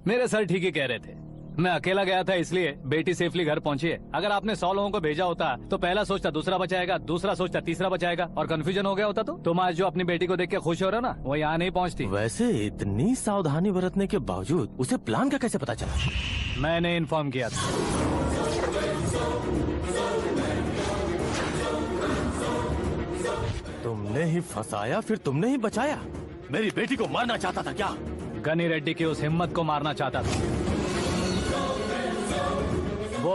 मेरे सर ठीक ही कह रहे थे। मैं अकेला गया था इसलिए बेटी सेफली घर पहुंची है। अगर आपने 100 लोगों को भेजा होता तो पहला सोचता दूसरा बचाएगा, दूसरा सोचता तीसरा बचाएगा, और कंफ्यूजन हो गया होता तो तुम आज जो अपनी बेटी को देख के खुश हो रहे हो ना, वो यहाँ नहीं पहुँचती। वैसे इतनी सावधानी बरतने के बावजूद उसे प्लान का कैसे पता चला? मैंने इन्फॉर्म किया था। तुमने ही फंसाया, फिर तुमने ही बचाया। मेरी बेटी को मारना चाहता था क्या? गनी रेड्डी की उस हिम्मत को मारना चाहता था। वो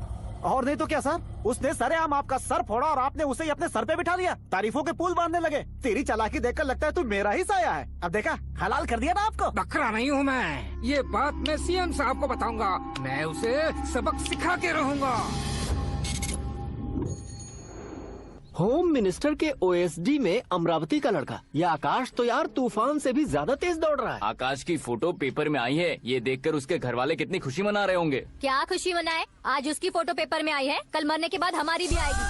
और नहीं तो क्या सर, उसने सरेआम आपका सर फोड़ा और आपने उसे ही अपने सर पे बिठा लिया। तारीफों के पुल बांधने लगे। तेरी चालाकी देखकर लगता है तू मेरा ही साया है। अब देखा, हलाल कर दिया ना आपको। बकरा नहीं हूँ मैं, ये बात मैं सीएम साहब को बताऊंगा। मैं उसे सबक सिखा के रहूंगा। होम मिनिस्टर के ओएसडी में अमरावती का लड़का, ये आकाश तो यार तूफान से भी ज्यादा तेज दौड़ रहा है। आकाश की फोटो पेपर में आई है, ये देखकर उसके घर वाले कितनी खुशी मना रहे होंगे। क्या खुशी मनाए? आज उसकी फोटो पेपर में आई है, कल मरने के बाद हमारी भी आएगी।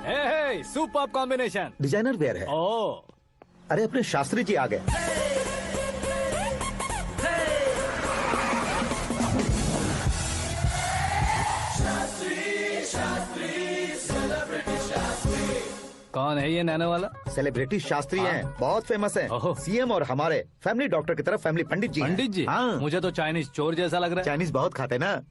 हे, सुपर कॉम्बिनेशन। डिजाइनर वेयर है। ओह, अरे अपने शास्त्री जी आ गए। कौन है ये नैनो वाला? सेलिब्रिटी शास्त्री हैं, बहुत फेमस हैं। सीएम और हमारे फैमिली डॉक्टर की तरफ फैमिली पंडित जी हैं। पंडित जी? हाँ। मुझे तो चाइनीज चोर जैसा लग रहा है। चाइनीज बहुत खाते ना।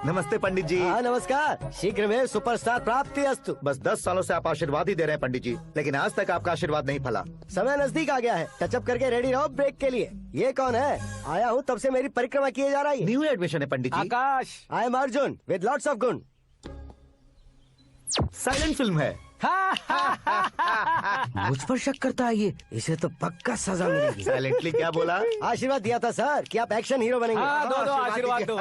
नमस्ते पंडित जी। हाँ नमस्कार, शीघ्र में सुपरस्टार प्राप्ति अस्तु। बस 10 सालों से आप आशीर्वाद ही दे रहे हैं पंडित जी, लेकिन आज तक आपका आशीर्वाद नहीं फला। समय नजदीक आ गया है, टचअप करके रेडी रहो ब्रेक के लिए। ये कौन है? आया हूँ तब से मेरी परिक्रमा किए जा रही है। न्यू एडमिशन है pandit ji. Aakash. I am Arjun with lots of गुण। साइलेंट फिल्म है। मुझ पर शक करता है ये, इसे तो पक्का सजा मिलेगी। साइलेंटली क्या बोला? आशीर्वाद दिया था सर कि आप एक्शन हीरो बनेंगे। हाँ, दो आशीर्वाद दो।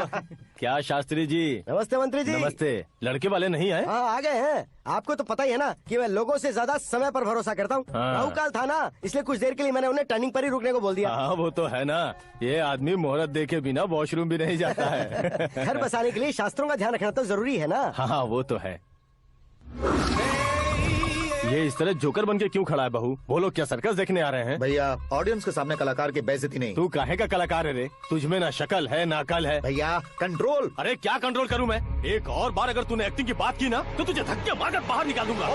क्या शास्त्री जी? नमस्ते मंत्री जी। नमस्ते। लड़के वाले नहीं आए? हाँ आ गए हैं। आपको तो पता ही है ना कि मैं लोगों से ज्यादा समय पर भरोसा करता हूँ। हाँ। राहु काल था ना, इसलिए कुछ देर के लिए मैंने उन्हें टर्निंग पर ही रुकने को बोल दिया। हाँ वो तो है ना, ये आदमी मुहूर्त देखे बिना वॉशरूम भी नहीं जाता है। घर बसाने के लिए शास्त्रों का ध्यान रखना तो जरूरी है ना। हाँ वो तो है। ये इस तरह जोकर बन के क्यों खड़ा है बहू? वो लोग क्या सर्कस देखने आ रहे हैं? भैया ऑडियंस के सामने कलाकार की बेइज्जती नहीं। तू काहे का कलाकार है रे? तुझमें ना शक्ल है ना अकल है। भैया कंट्रोल। अरे क्या कंट्रोल करूं मैं? एक और बार अगर तूने एक्टिंग की बात की ना तो तुझे धक्के मारकर बाहर निकाल दूंगा।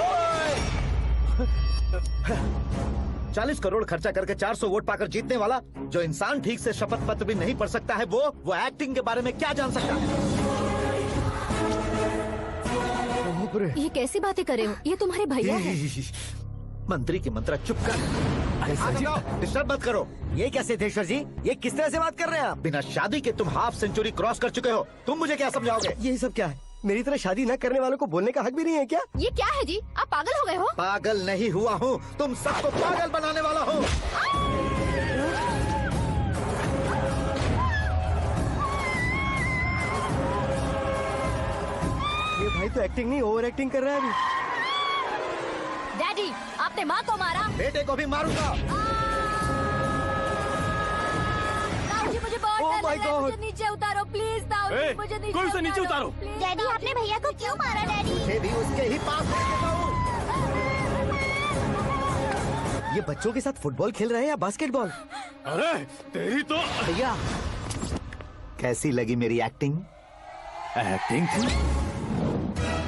40 करोड़ खर्चा करके 400 वोट पाकर जीतने वाला, जो इंसान ठीक से शपथ पत्र भी नहीं पढ़ सकता है, वो एक्टिंग के बारे में क्या जान सकता है? ये कैसी बातें करे हो? ये तुम्हारे भैया हैं। मंत्री की मंत्रा चुप कर। डिस्टर्ब मत करो। ये क्या सिद्धेश्वर जी, ये किस तरह से बात कर रहे हैं आप? बिना शादी के तुम हाफ सेंचुरी क्रॉस कर चुके हो, तुम मुझे क्या समझाओगे? ये सब क्या है? मेरी तरह शादी न करने वालों को बोलने का हक भी नहीं है क्या? ये क्या है जी? आप पागल हो गए हो? पागल नहीं हुआ हूँ, तुम सबको पागल बनाने वाला हूँ। ये भाई तो एक्टिंग नहीं ओवर एक्टिंग कर रहा है अभी। डैडी, आपने माँ को मारा। बेटे को भी मारूंगा। ताऊजी मुझे बहुत Oh डर my लग रहा है, God. मुझे नीचे उतारो प्लीज। ताऊजी मुझे नीचे उतारो। Please, डैडी आपने भैया को क्यों मारा डैडी? मुझे भी उसके ही पास लेके जाऊं। ये बच्चों के साथ फुटबॉल खेल रहे हैं या बास्केटबॉल? अरे तेरी तो भैया कैसी लगी मेरी एक्टिंग? एक्टिंग थी?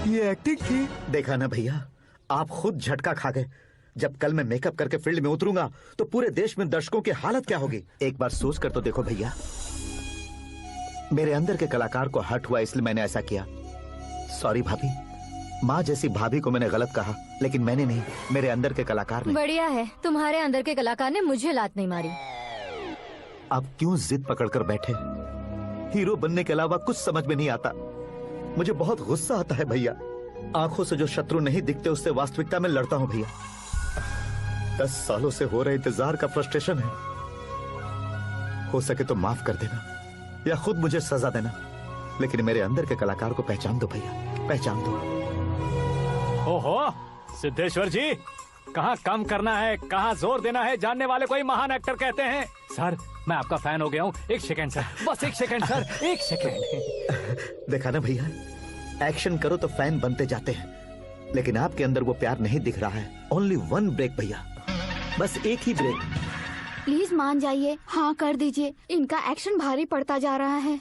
ये एक्टिंग थी? देखा ना भैया, आप खुद झटका खा गए। जब कल मैं मेकअप करके फील्ड में उतरूंगा तो पूरे देश में दर्शकों की हालत क्या होगी? एक बार सोच कर तो देखो भैया। मेरे अंदर के कलाकार को हर्ट हुआ इसलिए मैंने ऐसा किया। सॉरी भाभी। माँ जैसी भाभी को मैंने गलत कहा, लेकिन मैंने नहीं, मेरे अंदर के कलाकार ने। बढ़िया है, तुम्हारे अंदर के कलाकार ने मुझे लात नहीं मारी। आप क्यों जिद पकड़कर बैठे? हीरो बनने के अलावा कुछ समझ में नहीं आता। मुझे बहुत गुस्सा आता है भैया। आंखों से जो शत्रु नहीं दिखते उससे वास्तविकता में लड़ता हूँ भैया। 10 सालों से हो रहे इंतजार का फ्रस्ट्रेशन है। हो सके तो माफ कर देना या खुद मुझे सजा देना, लेकिन मेरे अंदर के कलाकार को पहचान दो भैया, पहचान दो। ओहो सिद्धेश्वर जी, कहाँ कम करना है, कहाँ जोर देना है, जानने वाले को ही महान एक्टर कहते हैं। सर मैं आपका फैन हो गया हूँ। एक सेकंड सर, बस एक सेकंड सर, एक सेकंड। देखा ना भैया, एक्शन करो तो फैन बनते जाते हैं, लेकिन आपके अंदर वो प्यार नहीं दिख रहा है। ओनली वन ब्रेक भैया, बस एक ही ब्रेक। प्लीज मान जाइए, हाँ कर दीजिए। इनका एक्शन भारी पड़ता जा रहा है।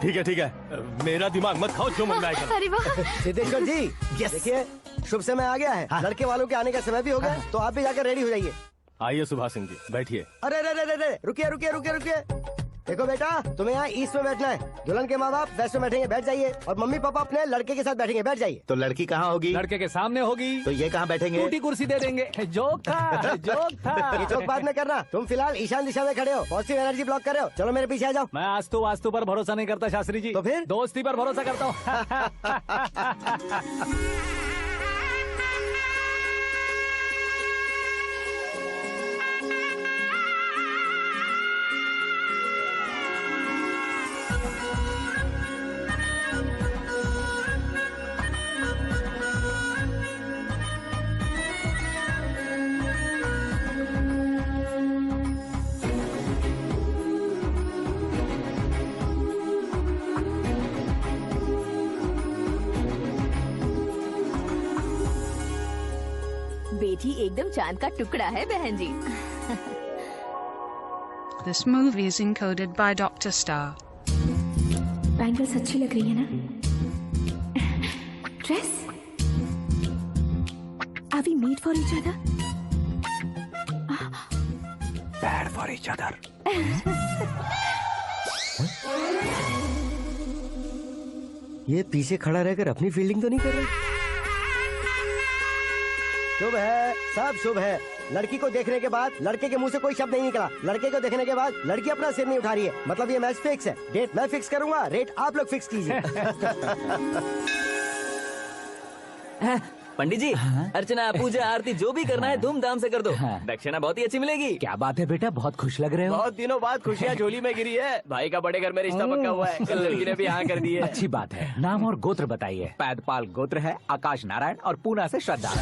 ठीक है, मेरा दिमाग मत खाओ, जो मन में आएगा। अरे वाह सिद्धेश्वर जी, देखिए शुभ समय आ गया है। हाँ। लड़के वालों के आने का समय भी हो गया, तो आप भी जाकर रेडी हो जाइए। आइए सुभाष सिंह जी, बैठिए। अरे रुकिए। देखो बेटा, तुम्हें यहाँ ईस्ट में बैठना है। दुल्हन के माँ बाप वेस्ट में बैठेंगे, बैठ जाइए। और मम्मी पापा अपने लड़के के साथ बैठेंगे, बैठ जाइए। तो लड़की कहाँ होगी? लड़के के सामने होगी। तो ये कहाँ बैठेंगे? टूटी कुर्सी दे देंगे। जोक था, जोक था। ये जोक बाद में करना। तुम फिलहाल ईशान दिशा में खड़े हो, पॉजिटिव एनर्जी ब्लॉक कर रहे हो। चलो मेरे पीछे आ जाओ। मैं वास्तु पर भरोसा नहीं करता शास्त्री जी। तो फिर? दोस्ती पर भरोसा करता हूँ। बेटी एकदम चांद का टुकड़ा है बहन जी। This movie is encoded by Dr. Star. Bangles अच्छी लग रही है ना? Dress? Are we made for each other? Bad for each other. ये पीछे खड़ा रहकर अपनी फील्डिंग तो नहीं कर रहा? शुभ है, सब शुभ है। लड़की को देखने के बाद लड़के के मुंह से कोई शब्द नहीं निकला। लड़के को देखने के बाद लड़की अपना सिर नहीं उठा रही है। मतलब ये मैच फिक्स है। डेट मैं फिक्स करूंगा, रेट आप लोग फिक्स कीजिए। पंडित जी, अर्चना, पूजा, आरती जो भी करना है धूमधाम से कर दो। दक्षिणा बहुत ही अच्छी मिलेगी। क्या बात है बेटा, बहुत खुश लग रहे हो। बहुत दिनों बाद खुशियाँ झोली में गिरी है। भाई का बड़े घर में रिश्ता पक्का हुआ है। कल लड़की ने भी हाँ कर दी है। अच्छी बात है। नाम और गोत्र बताइए। पैदपाल गोत्र है, आकाश नारायण और पूना से श्रद्धा।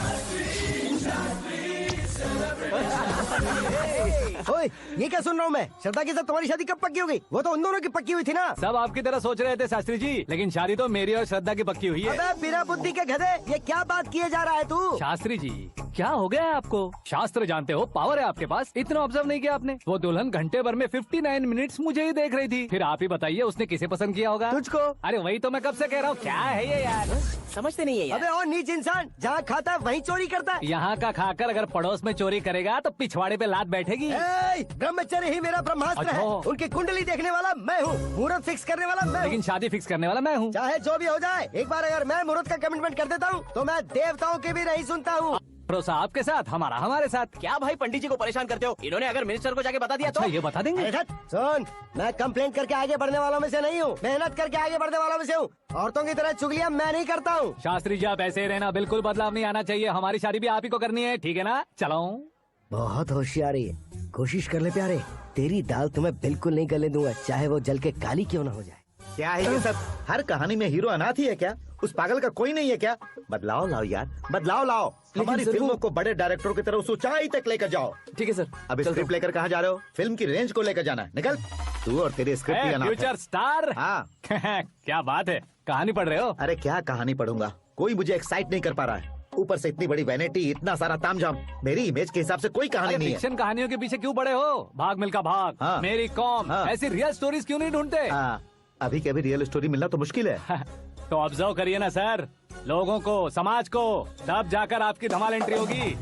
ओए, ये क्या सुन रहा हूँ मैं? श्रद्धा के साथ तुम्हारी शादी कब पक्की हो गई? वो तो उन दोनों की पक्की हुई थी ना। सब आपकी तरह सोच रहे थे शास्त्री जी, लेकिन शादी तो मेरी और श्रद्धा की पक्की हुई है। अबे बिना बुद्धि के गधे, ये क्या बात किए जा रहा है तू? शास्त्री जी, क्या हो गया है आपको? शास्त्र जानते हो, पावर है आपके पास। इतना ऑब्जर्व नहीं किया आपने? वो दुल्हन घंटे भर में 59 मिनट्स मुझे ही देख रही थी। फिर आप ही बताइए उसने किसे पसंद किया होगा? तुझको। अरे वही तो मैं कब से कह रहा हूँ। क्या है ये यार, समझते नहीं है यार। अबे और नीच इंसान, जहाँ खाता है वहीं चोरी करता है। यहाँ का खाकर अगर पड़ोस में चोरी करेगा तो पिछवाड़े पे लात बैठेगी। ब्रह्मचर्य ही मेरा ब्रह्मास्त्र है। उनकी कुंडली देखने वाला मैं हूँ, मुहूर्त फिक्स करने वाला मैं हूँ। लेकिन शादी फिक्स करने वाला मैं हूँ। चाहे जो भी हो जाए, एक बार अगर मैं मुहूर्त का कमिटमेंट कर देता हूँ तो मैं देवताओं की भी नहीं सुनता हूँ। भरोसा आपके साथ, हमारा हमारे साथ। क्या भाई पंडित जी को परेशान करते हो? इन्होंने अगर मिनिस्टर को जाके बता दिया तो? ये बता देंगे। सुन, मैं कंप्लेंट करके आगे बढ़ने वालों में से नहीं हूँ, मेहनत करके आगे बढ़ने वालों में से हूँ। औरतों की तरह चुगलियाँ मैं नहीं करता हूँ। शास्त्री जी आप ऐसे ही रहना, बिल्कुल बदलाव नहीं आना चाहिए। हमारी शादी भी आप ही को करनी है, ठीक है ना? चलो। बहुत होशियारी है, कोशिश कर ले प्यारे। तेरी दाल तुम्हें बिल्कुल नहीं गलने दूंगा, चाहे वो जल के काली क्यों न हो जाए। क्या है ये सब? हर कहानी में हीरो अनाथ ही है क्या? उस पागल का कोई नहीं है क्या? बदलाव लाओ यार, बदलाव लाओ। हमारी फिल्मों को बड़े डायरेक्टरों की तरह उस ऊंचाई तक लेकर जाओ। ठीक है सर। अब स्क्रिप्ट लेकर कहाँ जा रहे हो? फिल्म की रेंज को लेकर जाना है। निकल तू और तेरी स्क्रिप्ट ही अनाथ है। Future star. हाँ क्या बात है, कहानी पढ़ रहे हो? अरे क्या कहानी पढ़ूंगा, कोई मुझे एक्साइट नहीं कर पा रहा है। ऊपर से इतनी बड़ी वैनिटी, इतना सारा तामझाम। मेरी इमेज के हिसाब से कोई कहानी नहीं है। फिक्शन कहानियों के पीछे क्यों पड़े हो? भाग मिल्खा भाग, हाँ। मेरी कॉम, हाँ। ऐसी रियल स्टोरीज क्यों नहीं ढूंढते? हाँ, अभी के अभी रियल स्टोरी मिलना तो मुश्किल है। तो ऑब्जर्व करिए ना सर, लोगों को, समाज को, तब जाकर आपकी धमाल एंट्री होगी।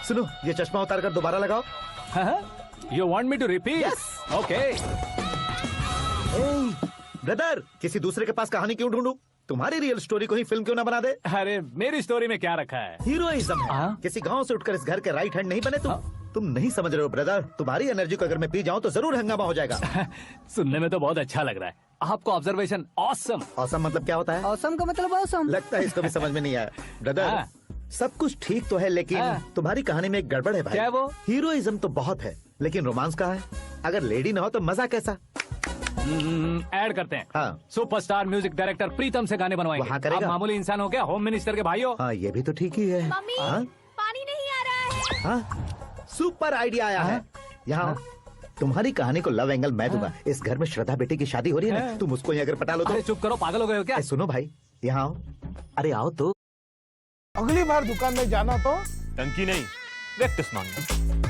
सुनो, ये चश्मा उतार कर दोबारा लगाओ। You want me to repeat? Okay. Brother, किसी दूसरे के पास कहानी क्यों ढूंढूं? तुम्हारी रियल स्टोरी को ही फिल्म क्यों ना बना दे? अरे मेरी स्टोरी में क्या रखा है? हीरोइज्म है। किसी गांव से उठकर इस घर के राइट हैंड नहीं बने तुम नहीं समझ रहे हो ब्रदर। तुम्हारी एनर्जी को अगर मैं पी जाऊं तो जरूर हंगामा हो जाएगा। सुनने में तो बहुत अच्छा लग रहा है। आपको ऑब्जर्वेशन ऑसम। ऑसम मतलब क्या होता है? ऑसम का मतलब ऑसम। लगता है इसको भी समझ में नहीं आया। ब्रदर, सब कुछ ठीक तो है लेकिन तुम्हारी कहानी में एक गड़बड़ है भाई। क्या वो? हीरोइज्म तो बहुत है लेकिन रोमांस कहाँ है? अगर लेडी ना हो तो मजा कैसा? ऐड करते हैं। हाँ। सुपरस्टार म्यूजिक डायरेक्टर प्रीतम से गाने बनवाएंगे। वहाँ करेगा? आप मामूली इंसान हो क्या? होम मिनिस्टर के भाई हो। हाँ, ये भी तो ठीक ही है। मम्मी, हाँ? पानी नहीं आ रहा है। हाँ? सुपर आइडिया आया है। यहाँ तुम्हारी कहानी को लव एंगल मैं दूंगा। इस घर में श्रद्धा बेटी की शादी हो रही है ना, तुम उसको ही अगर पटा लो तो। अरे चुप करो, पागल हो गए हो क्या? सुनो भाई, यहाँ आओ। अरे आओ तो। अगली बार दुकान में जाना तो टंकी नहीं, प्रैक्टिस मांगना।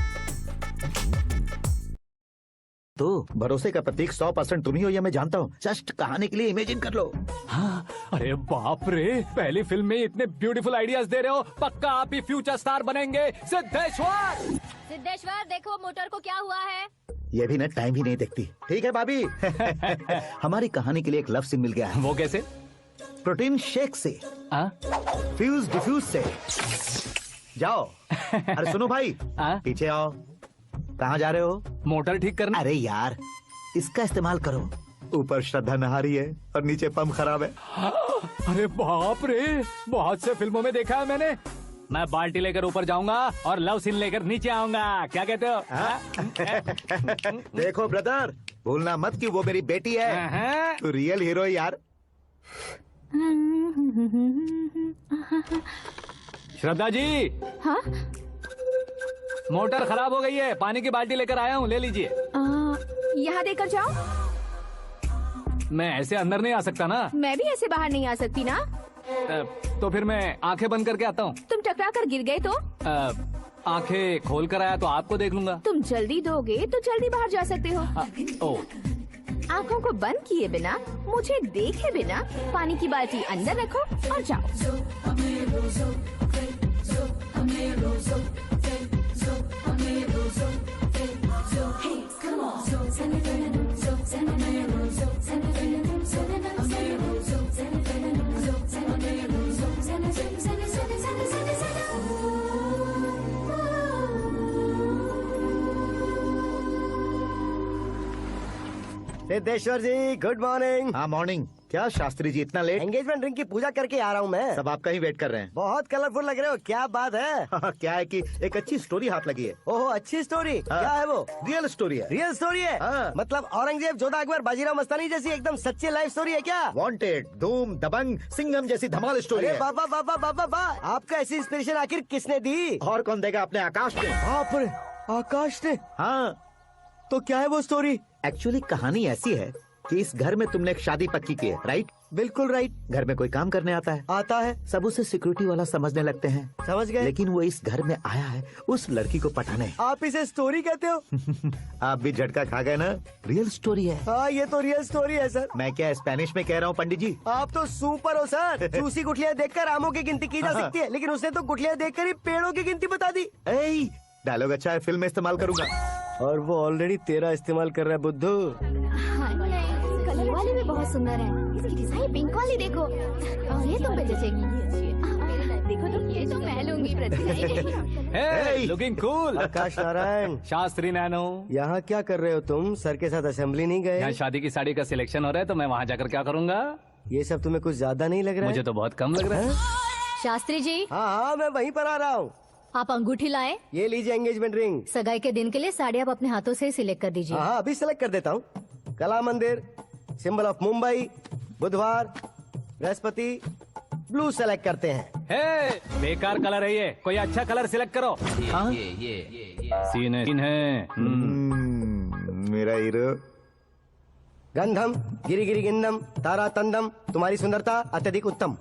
तो भरोसे का प्रतीक 100% तुम ही हो, ये मैं जानता हूँ। जस्ट कहानी के लिए इमेजिन कर लो। हाँ, अरे बाप रे, पहली फिल्म में इतने ब्यूटीफुल आइडियाज दे रहे हो। पक्का आप ही फ्यूचर स्टार बनेंगे। सिद्धेश्वर, सिद्धेश्वर देखो मोटर को क्या हुआ है। ये भी ना टाइम ही नहीं देखती। ठीक है भाभी। हमारी कहानी के लिए एक लव सीन मिल गया है। वो कैसे? प्रोटीन शेक से, फ्यूज डिफ्यूज से। जाओ। अरे सुनो भाई, पीछे आओ। कहाँ जा रहे हो? मोटर ठीक करना। अरे यार, इसका इस्तेमाल करो। ऊपर श्रद्धा नहा रही है और नीचे पंप खराब है। अरे बाप रे, बहुत से फिल्मों में देखा है मैंने। मैं बाल्टी लेकर ऊपर जाऊंगा और लव सीन लेकर नीचे आऊंगा। क्या कहते हो? देखो ब्रदर, भूलना मत कि वो मेरी बेटी है। तू रियल हीरो यार। श्रद्धा जी। हाँ? मोटर खराब हो गई है, पानी की बाल्टी लेकर आया हूँ, ले लीजिए। यहाँ देकर जाओ। मैं ऐसे अंदर नहीं आ सकता ना। मैं भी ऐसे बाहर नहीं आ सकती ना। तो फिर मैं आंखें बंद करके आता हूँ। तुम टकरा कर गिर गए तो? आंखें खोल कर आया तो आपको देख लूंगा। तुम जल्दी दोगे तो जल्दी बाहर जा सकते हो। ओ। आँखों को बंद किए बिना, मुझे देखे बिना पानी की बाल्टी अंदर रखो और जाओ। सिद्धेश्वर जी, गुड मॉर्निंग। हाँ मॉर्निंग। क्या शास्त्री जी इतना लेट? एंगेजमेंट रिंग की पूजा करके आ रहा हूँ मैं। सब आपका ही वेट कर रहे हैं। बहुत कलरफुल लग रहे हो, क्या बात है? क्या है कि एक अच्छी स्टोरी हाथ लगी है। ओहो, अच्छी स्टोरी। क्या है वो? रियल स्टोरी है। रियल स्टोरी है? मतलब औरंगजेब, जोधा अकबर, बाजीराव मस्तानी जैसी एकदम सच्ची लाइफ स्टोरी है क्या? वांटेड, धूम, दबंग, सिंघम जैसी धमाल स्टोरी है। बाबा बाबा बाबा बा, आपका ऐसी इंस्पिरेशन आखिर किसने दी? और कौन देगा? अपने आकाश ने। बाप रे, आकाश ने? हाँ। तो क्या है वो स्टोरी? एक्चुअली कहानी ऐसी है कि इस घर में तुमने एक शादी पक्की की है, राइट? बिल्कुल राइट। घर में कोई काम करने आता है? आता है। सब उसे सिक्योरिटी वाला समझने लगते हैं। समझ गए। लेकिन वो इस घर में आया है उस लड़की को पटाने। आप इसे स्टोरी कहते हो? आप भी झटका खा गए ना। रियल स्टोरी है। हाँ, ये तो रियल स्टोरी है सर। मैं क्या स्पेनिश में कह रहा हूँ पंडित जी? आप तो सुपर हो सर। चूसी गुठलियाँ देखकर आमों की गिनती की जा सकती है, लेकिन उसने तो गुठलियाँ देखकर ही पेड़ों की गिनती बता दी। डायलॉग अच्छा है, फिल्म में इस्तेमाल करूंगा। और वो ऑलरेडी तेरा इस्तेमाल कर रहा है बुद्धू। कलर वाली भी बहुत सुंदर है। इसकी डिजाइन पिंक वाली देखो, और ये तुम पे जचेगी। देखो तो, ये तो मैं लूंगी Hey, looking cool। आकाश नारायण। शास्त्री नैनो। यहाँ क्या कर रहे हो तुम? सर के साथ असेंबली नहीं गए? यहाँ शादी की साड़ी का सिलेक्शन हो रहा है, तो मैं वहाँ जाकर क्या करूँगा? ये सब तुम्हें कुछ ज्यादा नहीं लग रहा है? मुझे तो बहुत कम लग रहा है। शास्त्री जी। हाँ, मैं वहीं पर आ रहा हूँ। आप अंगूठी लाए। ये लीजिए एंगेजमेंट रिंग। सगाई के दिन के लिए साड़ी आप अपने हाथों से सिलेक्ट कर दीजिए। हाँ, अभी सिलेक्ट कर देता हूँ। कला मंदिर, सिंबल ऑफ मुंबई, बुधवार, बृहस्पति, ब्लू सेलेक्ट करते हैं। बेकार कलर है ये, कोई अच्छा कलर सिलेक्ट करो। ये सीन है। मेरा हीरो। गंधम, गिरी गिरी गिंदम, तारा तंदम, तुम्हारी सुंदरता अत्यधिक उत्तम।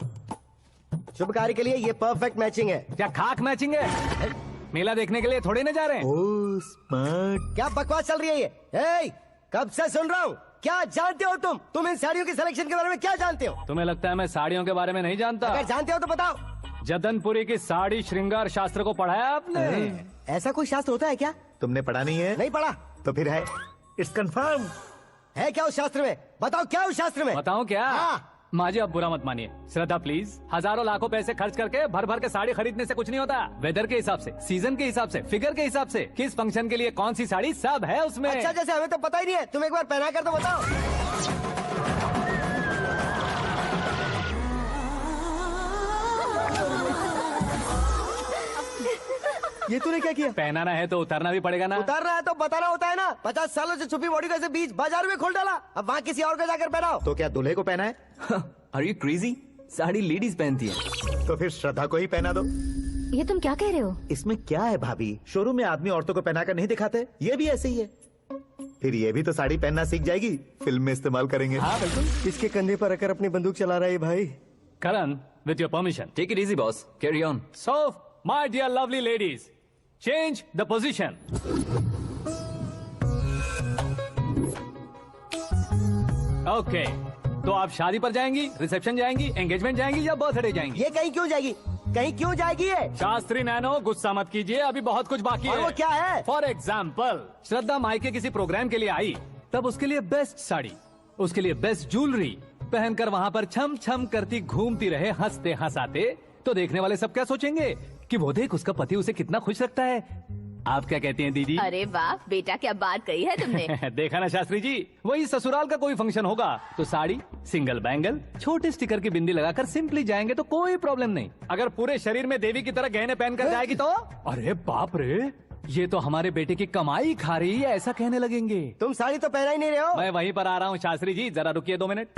शुभ कार्य के लिए ये परफेक्ट मैचिंग है। क्या खाक मैचिंग है? मेला देखने के लिए थोड़ी ना जा रहे हैं। Oh smart. क्या बकवास चल रही है ये? कब से सुन रहा हूँ। क्या जानते हो तुम इन साड़ियों की सिलेक्शन के बारे में क्या जानते हो? तुम्हें लगता है मैं साड़ियों के बारे में नहीं जानता? अगर जानते हो तो बताओ। जदनपुरी की साड़ी श्रृंगार शास्त्र को पढ़ाया आपने? ऐसा कोई शास्त्र होता है क्या? तुमने पढ़ा नहीं है? नहीं पढ़ा। तो फिर है। It's confirm. है क्या उस शास्त्र में? बताओ क्या उस शास्त्र में? बताऊं क्या? हाँ। माँ जी, अब बुरा मत मानिए। श्रद्धा प्लीज, हजारों लाखों पैसे खर्च करके भर भर के साड़ी खरीदने से कुछ नहीं होता। वेदर के हिसाब से, सीजन के हिसाब से, फिगर के हिसाब से, किस फंक्शन के लिए कौन सी साड़ी, सब है उसमें। अच्छा, जैसे हमें तो पता ही नहीं है। तुम एक बार पहना कर तो बताओ। ये तूने क्या किया? पहनाना है तो उतारना भी पड़ेगा ना। उतारना है तो बताना होता है ना। 50 सालों से छुपी बॉडी को ऐसे बीच बाजार में खोल डाला, अब वहाँ किसी और को जाकर पहनाओ। तो क्या दूल्हे को पहना है? Are you crazy? Sari ladies पहनती है। तो फिर श्रद्धा को ही पहना दो। ये तुम क्या कह रहे हो? इसमें क्या है भाभी? शोरूम में आदमी औरतों को पहनाकर नहीं दिखाते, ये भी ऐसे ही है। फिर ये भी तो साड़ी पहनना सीख जाएगी, फिल्म में इस्तेमाल करेंगे। हाँ बिल्कुल। इसके कंधे पर रखकर अपनी बंदूक चला रहा है भाई। करण, with your permission. Take it easy, boss. Carry on. So, my dear lovely ladies, change the position. Okay. तो आप शादी पर जाएंगी, रिसेप्शन जाएंगी, एंगेजमेंट जाएंगी या बर्थडे जाएंगी? ये कहीं क्यों जाएगी? कहीं क्यों जाएगी ये? शास्त्री नैनो गुस्सा मत कीजिए, अभी बहुत कुछ बाकी और है। वो क्या है? फॉर एग्जाम्पल, श्रद्धा मायके किसी प्रोग्राम के लिए आई, तब उसके लिए बेस्ट साड़ी, उसके लिए बेस्ट ज्वेलरी पहनकर वहाँ पर छम छम करती घूमती रहे हंसते हंसाते, तो देखने वाले सब क्या सोचेंगे कि वो देख उसका पति उसे कितना खुश रखता है। आप क्या कहती हैं दीदी? अरे वाह बेटा, क्या बात कही है तुमने। देखा ना शास्त्री जी, वही ससुराल का कोई फंक्शन होगा तो साड़ी, सिंगल बैंगल, छोटे स्टिकर की बिंदी लगाकर सिंपली जाएंगे तो कोई प्रॉब्लम नहीं। अगर पूरे शरीर में देवी की तरह गहने पहनकर जाएगी तो अरे बाप रे, ये तो हमारे बेटे की कमाई खा रही है, ऐसा कहने लगेंगे। तुम साड़ी तो पहना ही नहीं रहे हो। मैं वहीं पर आ रहा हूँ शास्त्री जी, जरा रुकिए 2 मिनट।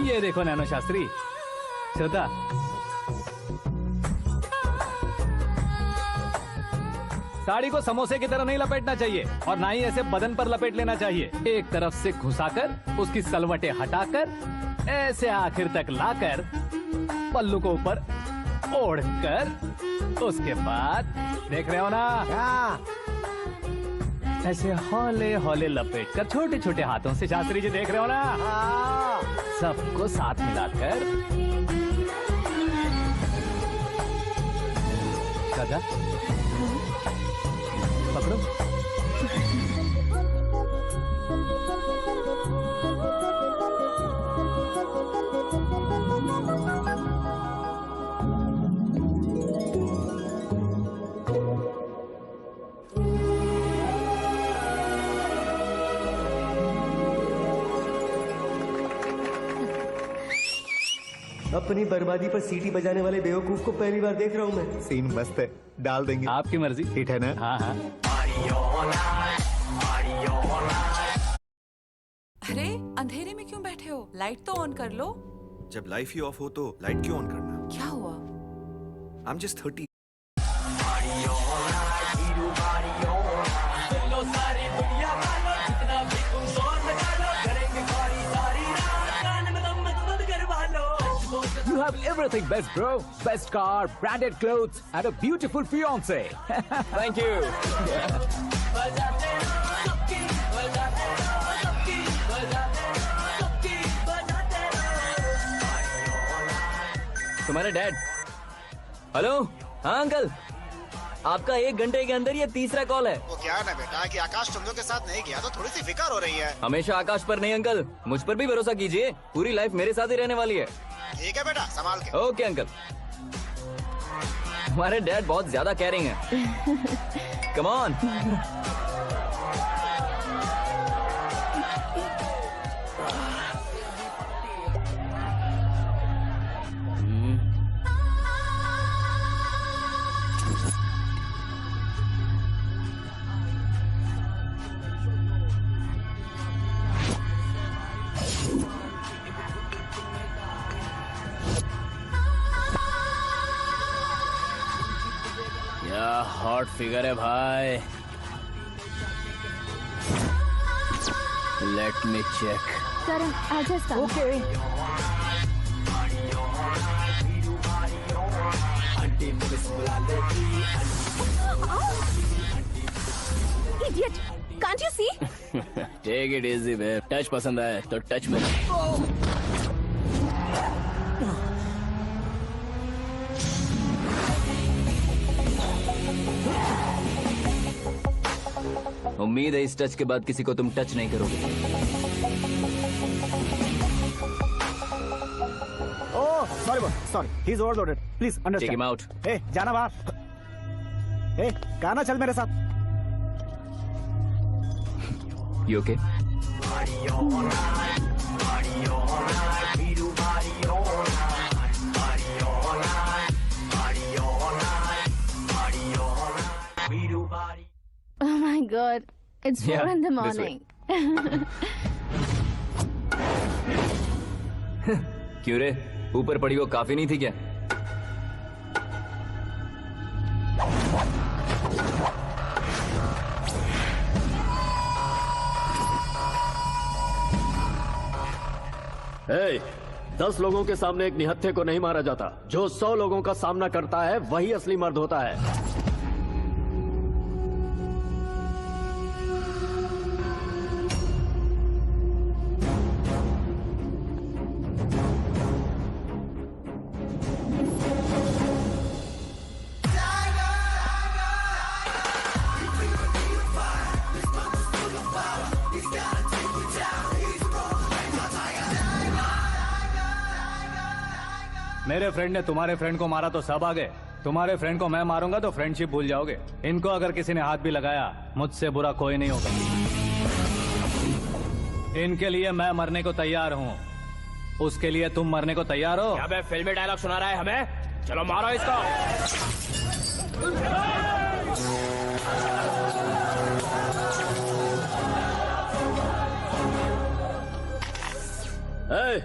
ये देखो नैनो शास्त्री, श्रद्धा साड़ी को समोसे की तरह नहीं लपेटना चाहिए और ना ही ऐसे बदन पर लपेट लेना चाहिए। एक तरफ से घुसाकर उसकी सलवटें हटाकर ऐसे आखिर तक लाकर पल्लू को ऊपर ओढ़कर, उसके बाद देख रहे हो ना, ऐसे हौले हौले लपेट कर छोटे छोटे हाथों से, शास्त्री जी देख रहे हो ना, सबको साथ मिलाकर दादा पकड़ो। अपनी बर्बादी पर सीटी बजाने वाले बेवकूफ को पहली बार देख रहा हूँ मैं। सीन मस्त है, डाल देंगे। आपकी मर्जी। हिट है ना? हाँ हाँ। अरे अंधेरे में क्यों बैठे हो? लाइट तो ऑन कर लो। जब लाइफ ही ऑफ हो तो लाइट क्यों ऑन करना? क्या हुआ? I'm just 30. You have everything best, bro. Best car, branded clothes, and a beautiful fiance. Thank you. तुम्हारे डैड। हेलो, हाँ अंकल, आपका 1 घंटे के अंदर ये तीसरा कॉल है। वो क्या है ना बेटा कि आकाश तुम लोग के साथ नहीं गया तो थोड़ी सी फिक्र हो रही है। हमेशा आकाश पर नहीं अंकल, मुझ पर भी भरोसा कीजिए, पूरी लाइफ मेरे साथ ही रहने वाली है। ठीक है बेटा, संभाल के। Okay uncle. हमारे डैड बहुत ज्यादा केयरिंग है। Come on. हॉट फिगर है भाई। Let me check. करण आजा साहब। Okay. Idiot! Can't you see? Take it easy babe। Touch पसंद आए तो टच में। उम्मीद है इस टच के बाद किसी को तुम टच नहीं करोगे। Oh sorry, he is overloaded, please understand. Take him out. ए जाना बाहर। ए गाना चल मेरे साथ। You okay? Oh my God, it's 4 in the this morning. क्यों रे, ऊपर पड़ी वो काफी नहीं थी क्या? Hey, 10 लोगों के सामने एक निहत्थे को नहीं मारा जाता। जो 100 लोगों का सामना करता है वही असली मर्द होता है। मेरे फ्रेंड ने तुम्हारे फ्रेंड को मारा तो सब आ गए, तुम्हारे फ्रेंड को मैं मारूंगा तो फ्रेंडशिप भूल जाओगे। इनको अगर किसी ने हाथ भी लगाया, मुझसे बुरा कोई नहीं होगा। इनके लिए मैं मरने को तैयार हूँ, उसके लिए तुम मरने को तैयार हो? क्या बे फिल्मी डायलॉग सुना रहा है हमें? चलो मारो इसको।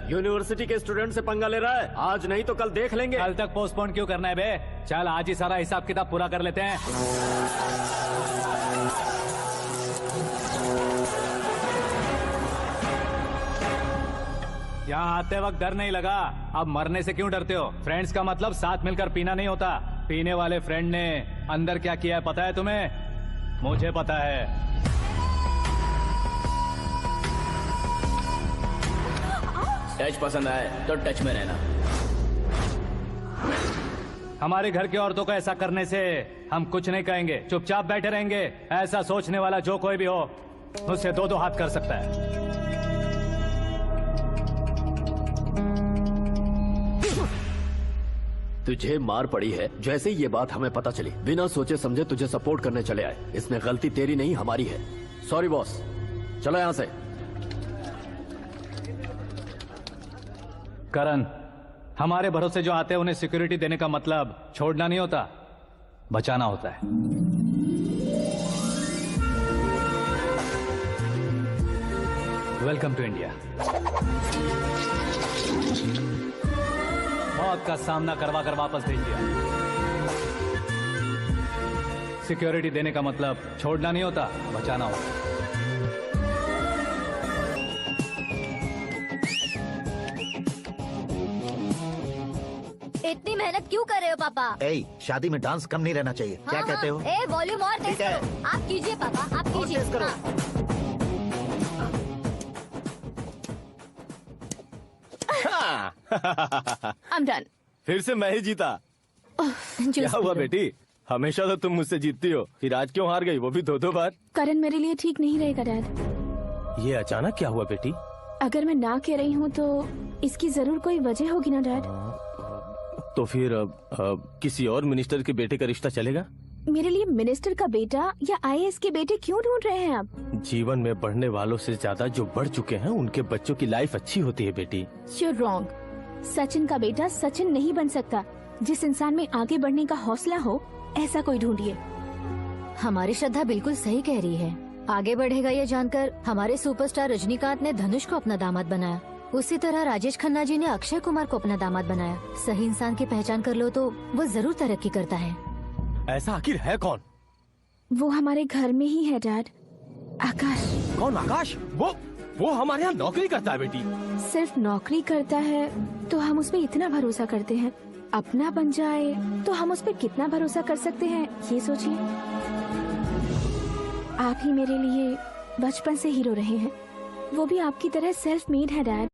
यूनिवर्सिटी के स्टूडेंट से पंगा ले रहा है, आज नहीं तो कल देख लेंगे। कल तक पोस्टपोन क्यों करना है बे? चल आज ही सारा हिसाब किताब पूरा कर लेते हैं। यहाँ आते वक्त डर नहीं लगा, अब मरने से क्यों डरते हो? फ्रेंड्स का मतलब साथ मिलकर पीना नहीं होता। पीने वाले फ्रेंड ने अंदर क्या किया है पता है तुम्हें? मुझे पता है। टच पसंद आए तो टच में रहना। हमारे घर की औरतों को ऐसा करने से हम कुछ नहीं कहेंगे, चुपचाप बैठे रहेंगे। ऐसा सोचने वाला जो कोई भी हो, उससे दो दो हाथ कर सकता है। तुझे मार पड़ी है, जैसे ये बात हमें पता चली बिना सोचे समझे तुझे सपोर्ट करने चले आए। इसमें गलती तेरी नहीं हमारी है। सॉरी बॉस, चलो यहाँ से। करण, हमारे भरोसे जो आते हैं उन्हें सिक्योरिटी देने का मतलब छोड़ना नहीं होता, बचाना होता है। Welcome to India. मौत का सामना करवा कर वापस भेज दिया। सिक्योरिटी देने का मतलब छोड़ना नहीं होता, बचाना होता है। इतनी मेहनत क्यों कर रहे हो पापा? ए, शादी में डांस कम नहीं रहना चाहिए। क्या कहते हो? ए, वॉल्यूम और तेज ठीक है। करो। आप कीजिए पापा, आप कीजिए। तेज करो। I'm done. फिर से मैं ही जीता। क्या हुआ बेटी? हमेशा तो तुम मुझसे जीतती हो, फिर आज क्यों हार गई, वो भी दो बार? करण मेरे लिए ठीक नहीं रहेगा डैड। ये अचानक क्या हुआ बेटी? अगर मैं ना कह रही हूँ तो इसकी जरूर कोई वजह होगी ना डैड। तो फिर किसी और मिनिस्टर के बेटे का रिश्ता चलेगा? मेरे लिए मिनिस्टर का बेटा या आईएएस के बेटे क्यों ढूंढ रहे हैं आप? जीवन में बढ़ने वालों से ज्यादा जो बढ़ चुके हैं उनके बच्चों की लाइफ अच्छी होती है बेटी। You're wrong. सचिन का बेटा सचिन नहीं बन सकता। जिस इंसान में आगे बढ़ने का हौसला हो, ऐसा कोई ढूंढिए। हमारी श्रद्धा बिल्कुल सही कह रही है। आगे बढ़ेगा ये जानकर हमारे सुपरस्टार रजनीकांत ने धनुष को अपना दामाद बनाया। उसी तरह राजेश खन्ना जी ने अक्षय कुमार को अपना दामाद बनाया। सही इंसान की पहचान कर लो तो वो जरूर तरक्की करता है। ऐसा आखिर है कौन? वो हमारे घर में ही है डैड, आकाश। कौन आकाश? वो हमारे यहाँ नौकरी करता है बेटी। सिर्फ नौकरी करता है तो हम उस पर इतना भरोसा करते हैं, अपना बन जाए तो हम उस पर कितना भरोसा कर सकते हैं, ये सोचिए। आप ही मेरे लिए बचपन से हीरो रहे हैं, वो भी आपकी तरह सेल्फ मेड है डैड।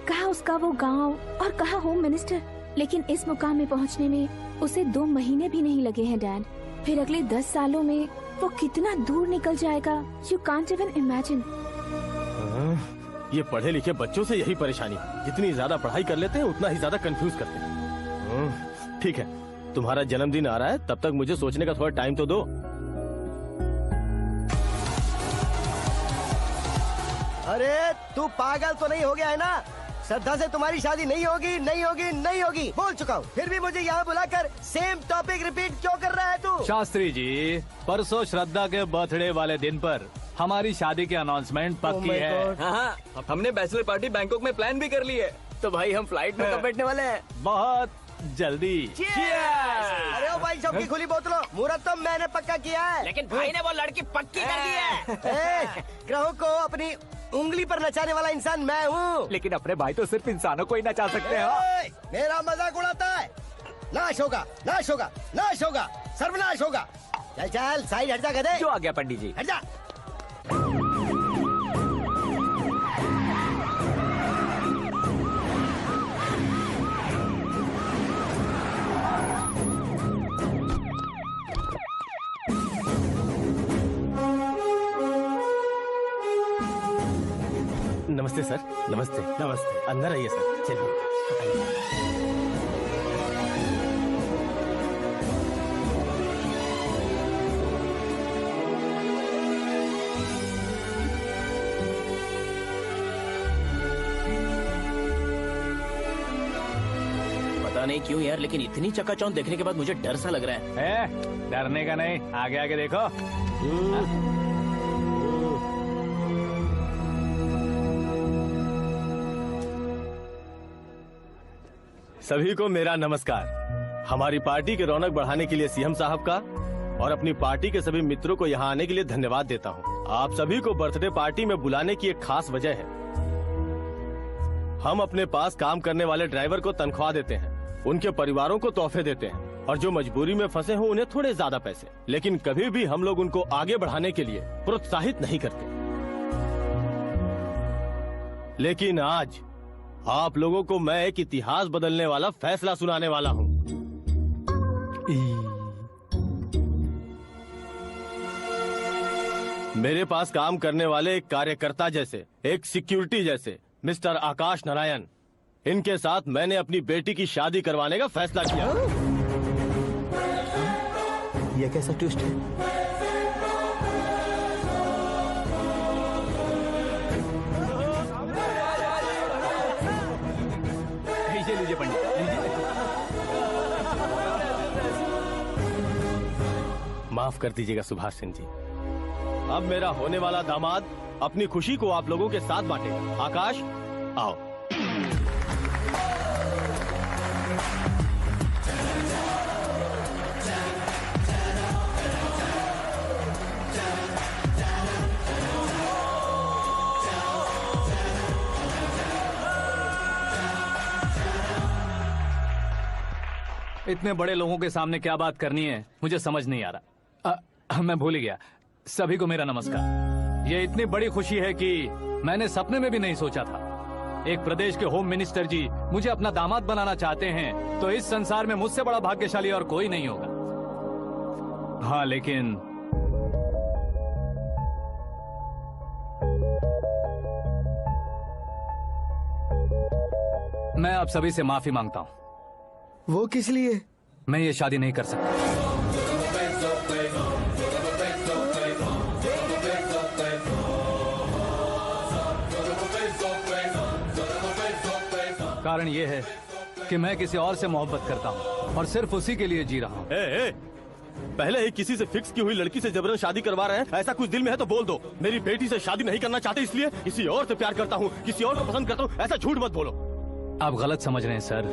कहाँ उसका वो गांव और कहाँ होम मिनिस्टर, लेकिन इस मुकाम में पहुँचने में उसे 2 महीने भी नहीं लगे हैं डैड। फिर अगले 10 सालों में वो कितना दूर निकल जाएगा, यू कांट इवन इमेजिन। ये पढ़े लिखे बच्चों से यही परेशानी, जितनी ज्यादा पढ़ाई कर लेते हैं उतना ही ज्यादा कंफ्यूज करते हैं। ठीक है, तुम्हारा जन्मदिन आ रहा है, तब तक मुझे सोचने का थोड़ा टाइम तो दो। अरे तू पागल तो नहीं हो गया है ना? श्रद्धा से तुम्हारी शादी नहीं होगी, नहीं होगी, नहीं होगी, बोल चुका हूँ। फिर भी मुझे यहाँ बुलाकर सेम टॉपिक रिपीट क्यों कर रहा है तू? शास्त्री जी, परसों श्रद्धा के बर्थडे वाले दिन पर हमारी शादी की अनाउंसमेंट पक्की है। हाँ, हमने बैचलर पार्टी बैंकॉक में प्लान भी कर ली है। तो भाई हम फ्लाइट में कब बैठने वाले हैं? बहुत जल्दी। अरे ओ भाई, सबकी खुली बोतलों, मुहूर्त तो मैंने पक्का किया है। लेकिन भाई ने वो लड़की पक्की कर दी है। ग्रहों को अपनी उंगली पर नचाने वाला इंसान मैं हूँ। लेकिन अपने भाई तो सिर्फ इंसानों को ही नचा सकते हैं। मेरा मजाक उड़ाता है? नाश होगा, नाश होगा, नाश होगा, सर्वनाश होगा। चल चल साइड हट जा गधे। जो आ गया पंडित जी। हट जा। नमस्ते सर। नमस्ते। नमस्ते। अंदर आइए सर। चलिए। पता नहीं क्यों यार, लेकिन इतनी चकाचौंध देखने के बाद मुझे डर सा लग रहा है। डरने का नहीं, आगे आगे देखो। सभी को मेरा नमस्कार। हमारी पार्टी की रौनक बढ़ाने के लिए सीएम साहब का और अपनी पार्टी के सभी मित्रों को यहाँ आने के लिए धन्यवाद देता हूँ। आप सभी को बर्थडे पार्टी में बुलाने की एक खास वजह है। हम अपने पास काम करने वाले ड्राइवर को तनख्वाह देते हैं, उनके परिवारों को तोहफे देते हैं और जो मजबूरी में फंसे हो उन्हें थोड़े ज्यादा पैसे, लेकिन कभी भी हम लोग उनको आगे बढ़ाने के लिए प्रोत्साहित नहीं करते। लेकिन आज आप लोगों को मैं एक इतिहास बदलने वाला फैसला सुनाने वाला हूँ। मेरे पास काम करने वाले एक कार्यकर्ता जैसे, एक सिक्योरिटी जैसे मिस्टर आकाश नारायण, इनके साथ मैंने अपनी बेटी की शादी करवाने का फैसला किया। ये कैसा ट्विस्ट है? ये लीजिए पंडित, माफ कर दीजिएगा सुभाष सिंह जी। अब मेरा होने वाला दामाद अपनी खुशी को आप लोगों के साथ बांटेगा। आकाश, आओ। इतने बड़े लोगों के सामने क्या बात करनी है मुझे समझ नहीं आ रहा। मैं भूल ही गया। सभी को मेरा नमस्कार। ये इतनी बड़ी खुशी है कि मैंने सपने में भी नहीं सोचा था। एक प्रदेश के होम मिनिस्टर जी मुझे अपना दामाद बनाना चाहते हैं तो इस संसार में मुझसे बड़ा भाग्यशाली और कोई नहीं होगा। हाँ, लेकिन मैं आप सभी से माफी मांगता हूँ। वो किस लिए? मैं ये शादी नहीं कर सकता। कारण ये है कि मैं किसी और से मोहब्बत करता हूँ और सिर्फ उसी के लिए जी रहा हूँ। पहले ही किसी से फिक्स की हुई लड़की से जबरन शादी करवा रहे हैं। ऐसा कुछ दिल में है तो बोल दो। मेरी बेटी से शादी नहीं करना चाहते इसलिए किसी और से प्यार करता हूँ, किसी और को पसंद करता हूँ, ऐसा झूठ मत बोलो। आप गलत समझ रहे हैं सर,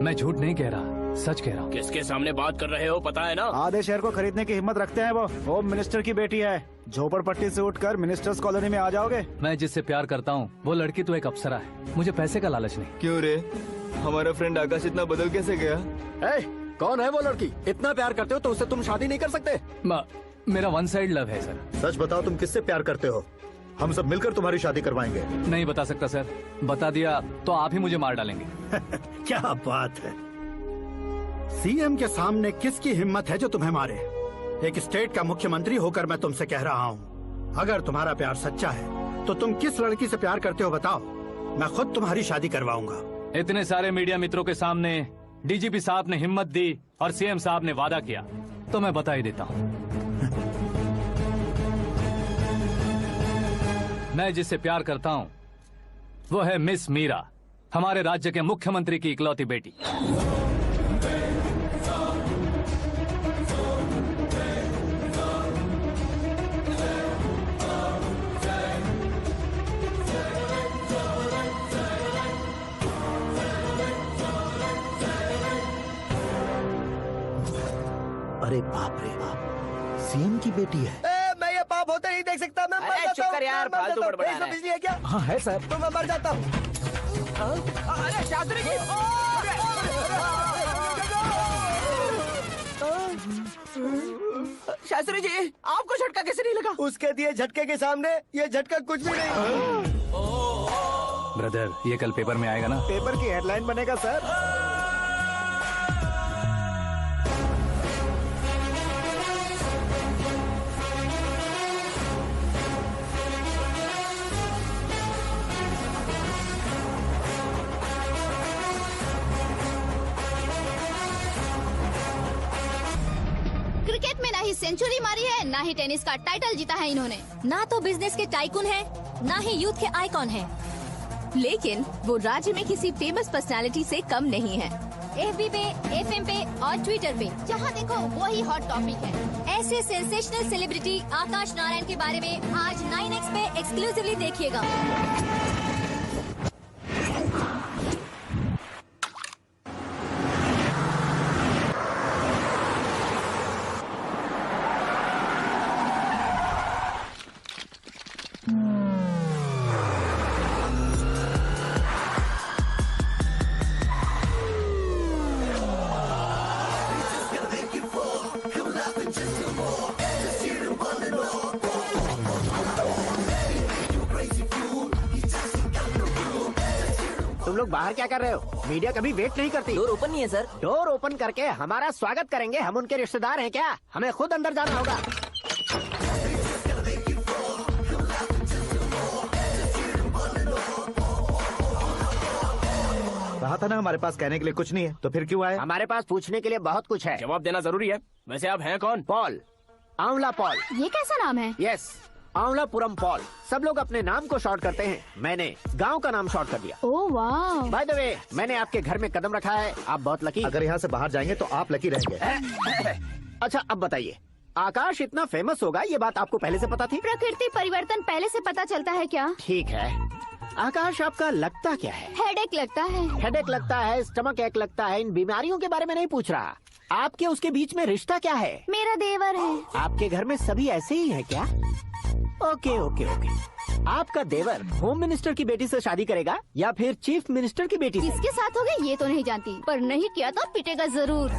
मैं झूठ नहीं कह रहा, सच कह रहा हूँ। किसके सामने बात कर रहे हो पता है ना? आधे शहर को खरीदने की हिम्मत रखते हैं वो। होम मिनिस्टर की बेटी है। झोपड़पट्टी से उठकर मिनिस्टर्स कॉलोनी में आ जाओगे। मैं जिससे प्यार करता हूँ वो लड़की तो एक अप्सरा है, मुझे पैसे का लालच नहीं। क्यों रे, हमारा फ्रेंड आकाश इतना बदल कैसे गया? कौन है वो लड़की? इतना प्यार करते हो तो उससे तुम शादी नहीं कर सकते? मेरा वन साइड लव है सर। सच बताओ, तुम किससे प्यार करते हो? हम सब मिलकर तुम्हारी शादी करवाएंगे। नहीं बता सकता सर, बता दिया तो आप ही मुझे मार डालेंगे। क्या बात है, सीएम के सामने किसकी हिम्मत है जो तुम्हें मारे? एक स्टेट का मुख्यमंत्री होकर मैं तुमसे कह रहा हूँ, अगर तुम्हारा प्यार सच्चा है तो तुम किस लड़की से प्यार करते हो बताओ, मैं खुद तुम्हारी शादी करवाऊंगा। इतने सारे मीडिया मित्रों के सामने डीजीपी साहब ने हिम्मत दी और सीएम साहब ने वादा किया तो मैं बता ही देता हूँ। मैं जिससे प्यार करता हूँ वो है मिस मीरा, हमारे राज्य के मुख्यमंत्री की इकलौती बेटी। अरे बाप रे बाप, सीएम की बेटी है। मैं ये पाप होते नहीं देख सकता। मैं मर जाता हूँ। चुप कर यार, फालतू बड़बड़ा रहा है। बिजली है क्या? हाँ है सर। तो मैं मर जाता हूँ। अरे शास्त्री जी, शास्त्री जी आपको झटका कैसे नहीं लगा? उसके दिए झटके के सामने ये झटका कुछ भी नहीं। ब्रदर, ये कल पेपर में आएगा ना? पेपर की हेडलाइन बनेगा सर। सेंचुरी मारी है, ना ही टेनिस का टाइटल जीता है इन्होंने। ना तो बिजनेस के टाइकून है, ना ही यूथ के आइकॉन है। लेकिन वो राज्य में किसी फेमस पर्सनालिटी से कम नहीं है। FB पे, FM पे और ट्विटर पे जहाँ देखो वही हॉट टॉपिक है। ऐसे सेंसेशनल सेलिब्रिटी आकाश नारायण के बारे में आज 9X पे एक्सक्लूसिवली देखिएगा। तुम लोग बाहर क्या कर रहे हो? मीडिया कभी वेट नहीं करती। डोर ओपन नहीं है सर। डोर ओपन करके हमारा स्वागत करेंगे? हम उनके रिश्तेदार हैं क्या? हमें खुद अंदर जाना होगा। कहा था ना हमारे पास कहने के लिए कुछ नहीं है, तो फिर क्यों आए? हमारे पास पूछने के लिए बहुत कुछ है। जवाब देना जरूरी है। वैसे आप हैं कौन? पॉल, आंवला पॉल। ये कैसा नाम है? Yes, Anwalapuram Paul. सब लोग अपने नाम को शॉर्ट करते हैं, मैंने गांव का नाम शॉर्ट कर दिया। ओह वाह। बाय द वे, मैंने आपके घर में कदम रखा है, आप बहुत लकी। अगर यहाँ से बाहर जाएंगे तो आप लकी रहेंगे। अच्छा अब बताइए, आकाश इतना फेमस होगा ये बात आपको पहले से पता थी? प्रकृति परिवर्तन पहले से पता चलता है क्या? ठीक है, आकाश आपका लगता क्या है? हेडेक लगता है। हेडेक लगता है, स्टमक एक लगता है, इन बीमारियों के बारे में नहीं पूछ रहा। आपके उसके बीच में रिश्ता क्या है? मेरा देवर है। आपके घर में सभी ऐसे ही है क्या? Okay okay okay. आपका देवर होम मिनिस्टर की बेटी से शादी करेगा या फिर चीफ मिनिस्टर की बेटी से? किसके साथ होगा ये तो नहीं जानती, पर नहीं किया तो पिटेगा जरूर।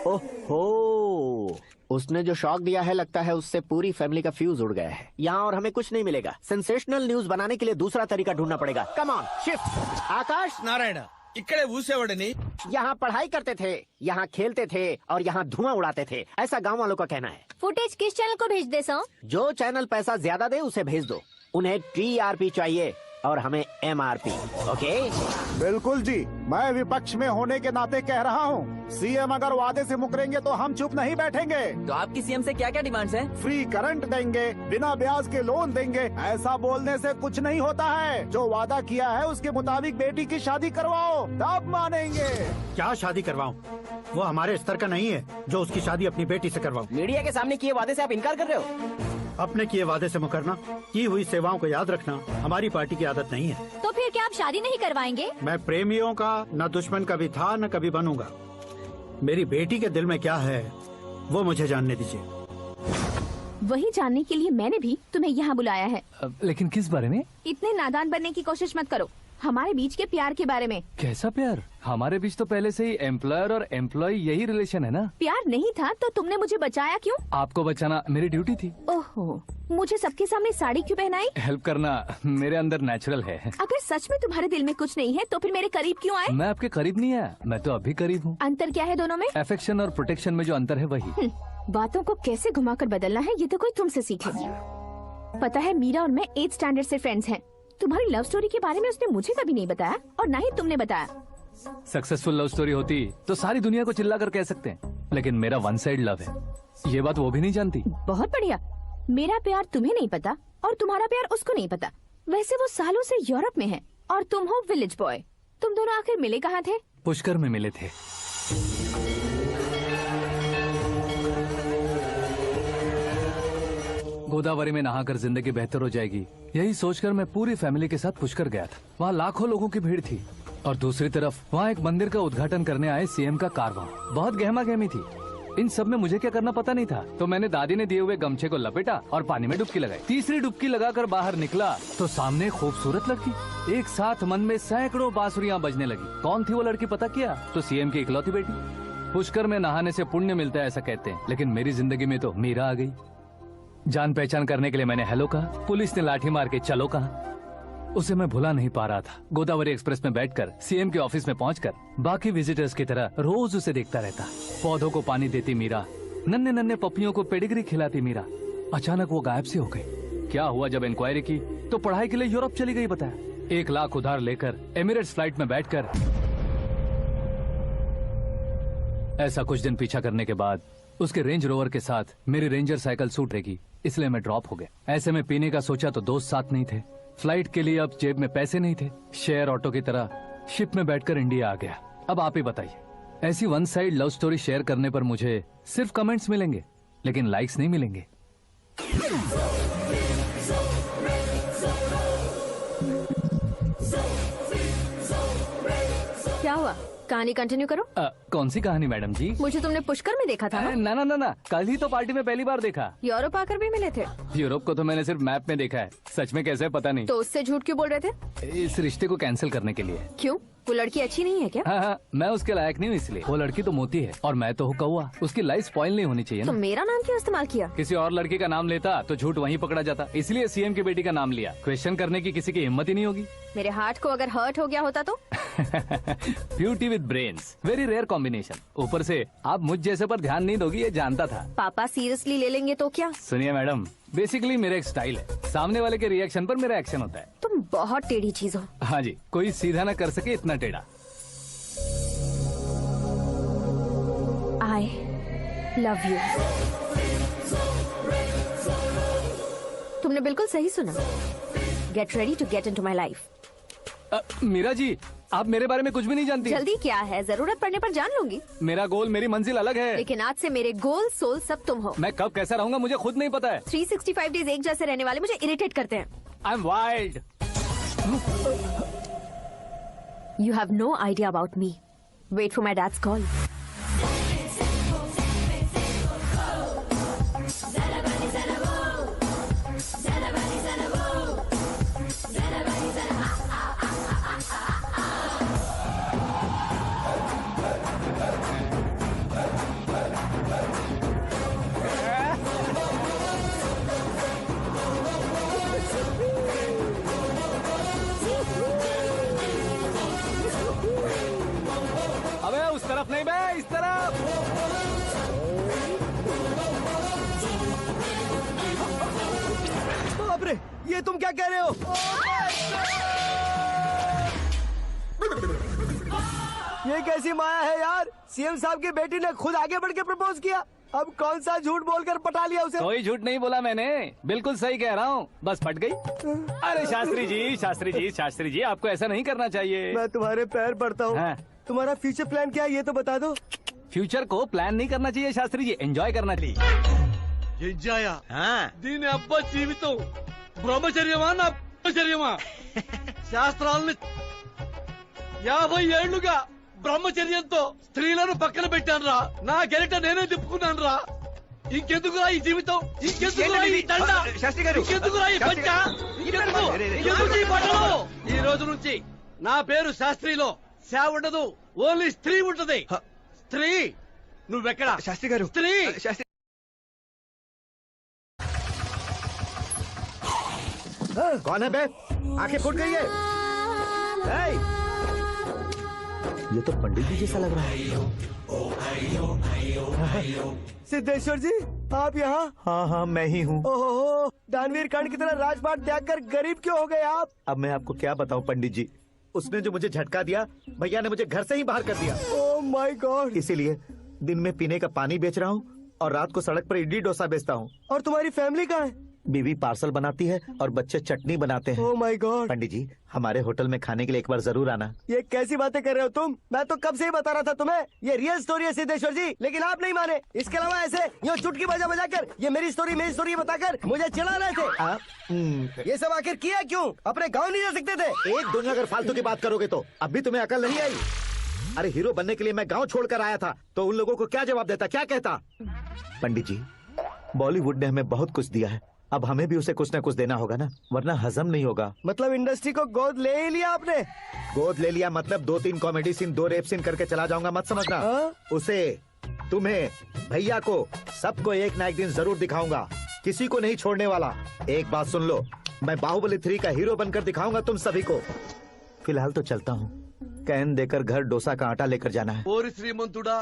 ओहो, उसने जो शॉक दिया है लगता है उससे पूरी फैमिली का फ्यूज उड़ गया है। यहाँ और हमें कुछ नहीं मिलेगा। सेंसेशनल न्यूज बनाने के लिए दूसरा तरीका ढूंढना पड़ेगा। Come on, shift. Aakash Narayan इकड़े ऊसेवड़नी यहाँ पढ़ाई करते थे, यहाँ खेलते थे और यहाँ धुआं उड़ाते थे, ऐसा गांव वालों का कहना है। फुटेज किस चैनल को भेज दे सो? जो चैनल पैसा ज्यादा दे उसे भेज दो। उन्हें TRP चाहिए और हमें MRP। ओके? बिल्कुल जी, मैं विपक्ष में होने के नाते कह रहा हूँ, सीएम अगर वादे से मुकरेंगे तो हम चुप नहीं बैठेंगे। तो आपकी सीएम से क्या क्या डिमांड्स हैं? फ्री करंट देंगे, बिना ब्याज के लोन देंगे। ऐसा बोलने से कुछ नहीं होता है। जो वादा किया है उसके मुताबिक बेटी की शादी करवाओ, तब मानेंगे। क्या शादी करवाऊं? वो हमारे स्तर का नहीं है जो उसकी शादी अपनी बेटी से करवाऊं। मीडिया के सामने किए वादे से आप इनकार कर रहे हो? अपने किए वादे से मुकरना, की हुई सेवाओं को याद रखना हमारी पार्टी की आदत नहीं है। तो फिर क्या आप शादी नहीं करवाएंगे? मैं प्रेमियों का न दुश्मन कभी था न कभी बनूंगा। मेरी बेटी के दिल में क्या है वो मुझे जानने दीजिए। वही जानने के लिए मैंने भी तुम्हें यहाँ बुलाया है। लेकिन किस बारे में? इतने नादान बनने की कोशिश मत करो। हमारे बीच के प्यार के बारे में। कैसा प्यार? हमारे बीच तो पहले से ही एम्प्लॉयर और एम्प्लॉय यही रिलेशन है ना। प्यार नहीं था तो तुमने मुझे बचाया क्यों? आपको बचाना मेरी ड्यूटी थी। ओहो, मुझे सबके सामने साड़ी क्यों पहनाई? हेल्प करना मेरे अंदर नेचुरल है। अगर सच में तुम्हारे दिल में कुछ नहीं है तो फिर मेरे करीब क्यों आए? मैं आपके करीब नहीं आया, मैं तो अभी करीब हूँ। अंतर क्या है दोनों में? अफेक्शन और प्रोटेक्शन में जो अंतर है वही। बातों को कैसे घुमाकर बदलना है ये तो कोई तुमसे सीखे। पता है, मीरा और मैं 8th स्टैंडर्ड से फ्रेंड्स हैं। तुम्हारी लव स्टोरी के बारे में उसने मुझे कभी नहीं बताया और ना ही तुमने बताया। सक्सेसफुल लव स्टोरी होती तो सारी दुनिया को चिल्ला कर कह सकते हैं, लेकिन मेरा वन साइड लव है, ये बात वो भी नहीं जानती। बहुत बढ़िया। मेरा प्यार तुम्हें नहीं पता और तुम्हारा प्यार उसको नहीं पता। वैसे वो सालों से यूरोप में है और तुम हो विलेज बॉय। तुम दोनों आखिर मिले कहाँ थे? पुष्कर में मिले थे। गोदावरी में नहाकर जिंदगी बेहतर हो जाएगी, यही सोचकर मैं पूरी फैमिली के साथ पुष्कर गया था। वहाँ लाखों लोगों की भीड़ थी और दूसरी तरफ वहाँ एक मंदिर का उद्घाटन करने आए सीएम का कारवां। बहुत गहमा गहमी थी। इन सब में मुझे क्या करना पता नहीं था, तो मैंने दादी ने दिए हुए गमछे को लपेटा और पानी में डुबकी लगाई। तीसरी डुबकी लगाकर बाहर निकला तो सामने खूबसूरत लड़की। एक साथ मन में सैकड़ों बांसुरियां बजने लगी। कौन थी वो लड़की पता किया? तो सीएम की इकलौती बेटी। पुष्कर में नहाने से पुण्य मिलता है ऐसा कहते हैं, लेकिन मेरी जिंदगी में तो मीरा आ गई। जान पहचान करने के लिए मैंने हेलो कहा, पुलिस ने लाठी मार के चलो कहा। उसे मैं भुला नहीं पा रहा था। गोदावरी एक्सप्रेस में बैठकर सीएम के ऑफिस में पहुंचकर बाकी विजिटर्स की तरह रोज उसे देखता रहता। पौधों को पानी देती मीरा, नन्हे नन्हे पपियों को पेडिग्री खिलाती मीरा। अचानक वो गायब सी हो गई। क्या हुआ? जब इंक्वायरी की तो पढ़ाई के लिए यूरोप चली गई बताया। 1 लाख उधार लेकर एमिरेट्स फ्लाइट में बैठकर। ऐसा कुछ दिन पीछा करने के बाद उसके रेंज रोवर के साथ मेरी रेंजर साइकिल सूट रहेगी, इसलिए मैं ड्रॉप हो गया। ऐसे में पीने का सोचा तो दोस्त साथ नहीं थे, फ्लाइट के लिए अब जेब में पैसे नहीं थे, शेयर ऑटो की तरह शिप में बैठकर इंडिया आ गया। अब आप ही बताइए, ऐसी one side love story share करने पर मुझे सिर्फ कमेंट्स मिलेंगे लेकिन लाइक्स नहीं मिलेंगे। क्या हुआ, कहानी कंटिन्यू करो। कौन सी कहानी मैडम जी? मुझे तुमने पुष्कर में देखा था ना? ना ना ना, कल ही तो पार्टी में पहली बार देखा। यूरोप आकर भी मिले थे? यूरोप को तो मैंने सिर्फ मैप में देखा है, सच में कैसे पता नहीं। तो उससे झूठ क्यों बोल रहे थे? इस रिश्ते को कैंसिल करने के लिए। क्यों, वो लड़की अच्छी नहीं है क्या? हाँ, मैं उसके लायक नहीं हूँ इसलिए। वो लड़की तो मोती है और मैं तो हूँ कौवा, उसकी लाइफ स्पॉइल नहीं होनी चाहिए तो ना। मेरा नाम क्यों इस्तेमाल किया? किसी और लड़की का नाम लेता तो झूठ वहीं पकड़ा जाता, इसलिए सीएम की बेटी का नाम लिया। क्वेश्चन करने की किसी की हिम्मत ही नहीं होगी। मेरे हार्ट को अगर हर्ट हो गया होता तो? Beauty with brains, very rare combination. ऊपर से आप मुझ जैसे पर ध्यान नहीं दोगी ये जानता था। पापा सीरियसली ले लेंगे तो क्या? सुनिए मैडम, बेसिकली मेरा एक स्टाइल है, सामने वाले के रिएक्शन पर मेरा एक्शन होता है। तुम बहुत टेढ़ी चीज हो। हाँ जी, कोई सीधा ना कर सके इतना टेढ़ा। I love you। तुमने बिल्कुल सही सुना। Get ready to get into my life। Meera ji, आप मेरे बारे में कुछ भी नहीं जानती। जल्दी क्या है, जरूरत पड़ने पर जान लूंगी। मेरा गोल, मेरी मंजिल अलग है। लेकिन आज से मेरे गोल सोल सब तुम हो। मैं कब कैसा रहूंगा मुझे खुद नहीं पता है। 365 डेज एक जैसे रहने वाले मुझे इरिटेट करते हैं। I am wild. You have no idea about me। Wait for my dad's call। अबे उस तरफ नहीं बे, इस तरफ। बाप रे, ये तुम क्या कह रहे हो? ये कैसी माया है यार? सीएम साहब की बेटी ने खुद आगे बढ़ के प्रपोज किया। अब कौन सा झूठ बोलकर पटा लिया उसे? कोई झूठ नहीं बोला मैंने, बिल्कुल सही कह रहा हूँ, बस फट गई। अरे शास्त्री जी, शास्त्री जी, शास्त्री जी, आपको ऐसा नहीं करना चाहिए। मैं तुम्हारे पैर पड़ता हूँ। हाँ। तुम्हारा फ्यूचर प्लान क्या है ये तो बता दो। फ्यूचर को प्लान नहीं करना चाहिए शास्त्री जी, एंजॉय करना चाहिए। ఎంజాయా దీని అబ్బా జీవితం బ్రహ్మచర్యమా నా బ్రహ్మచర్యమా శాస్త్రాలని 50 ఏళ్లుగా బ్రహ్మచర్యంతో స్త్రీలను పక్కన పెట్టానురా. నా గెరిట నేనే తిప్పుకున్నాను రా. ఇంకెందుకురా ఈ జీవితం, ఇంకెందుకురా ఈ దండ, ఇంకెందుకురా ఈ పంచ, ఇంకెందుకు ఈ బట్టలు? ఈ రోజు నుంచి నా పేరు శాస్త్రిలో సేవ ఉండదు, ఓన్లీ స్త్రీ ఉంటది. స్త్రీ నువ్వెక్కడ? శాస్త్రి గారు, స్త్రీ. कौन है बे? आंखें फूट गई है। ये तो पंडित जी जैसा लग रहा है। सिद्धेश्वर जी, आप यहाँ? हाँ हाँ, मैं ही हूँ। ओहो, दानवीर कर्ण की तरह राजपाट त्याग कर गरीब क्यों हो गए आप? अब मैं आपको क्या बताऊँ पंडित जी, उसने जो मुझे झटका दिया, भैया ने मुझे घर से ही बाहर कर दिया। Oh my God. इसीलिए दिन में पीने का पानी बेच रहा हूँ और रात को सड़क पर इडली डोसा बेचता हूँ। और तुम्हारी फैमिली कहाँ है? बीवी पार्सल बनाती है और बच्चे चटनी बनाते हैं। Oh my God. पंडित जी, हमारे होटल में खाने के लिए एक बार जरूर आना। ये कैसी बातें कर रहे हो तुम? मैं तो कब से ही बता रहा था तुम्हें, ये रियल स्टोरी है सिद्धेश्वर जी, लेकिन आप नहीं माने। इसके अलावा ऐसे यूँ चुटकी बजा बजा कर ये मेरी स्टोरी बताकर मुझे चिढ़ा रहे थे। ये सब आखिर किया क्यों? अपने गाँव नहीं जा सकते थे? एक दुनिया अगर फालतू की बात करोगे तो अब भी तुम्हें अकल नहीं आई? अरे हीरो बनने के लिए मैं गाँव छोड़कर आया था तो उन लोगों को क्या जवाब देता, क्या कहता? पंडित जी, बॉलीवुड ने हमें बहुत कुछ दिया है, अब हमें भी उसे कुछ न कुछ देना होगा ना, वरना हजम नहीं होगा। मतलब इंडस्ट्री को गोद ले ही लिया आपने? गोद ले लिया मतलब 2-3 कॉमेडी सीन, 2 रेप सीन करके चला जाऊंगा मत समझना। उसे, तुम्हें, भैया को, सबको एक ना एक दिन जरूर दिखाऊंगा, किसी को नहीं छोड़ने वाला। एक बात सुन लो, मैं बाहुबली 3 का हीरो बनकर दिखाऊंगा तुम सभी को। फिलहाल तो चलता हूँ, कैन देकर घर डोसा का आटा लेकर जाना है। ఓరి శ్రీమంతుడా,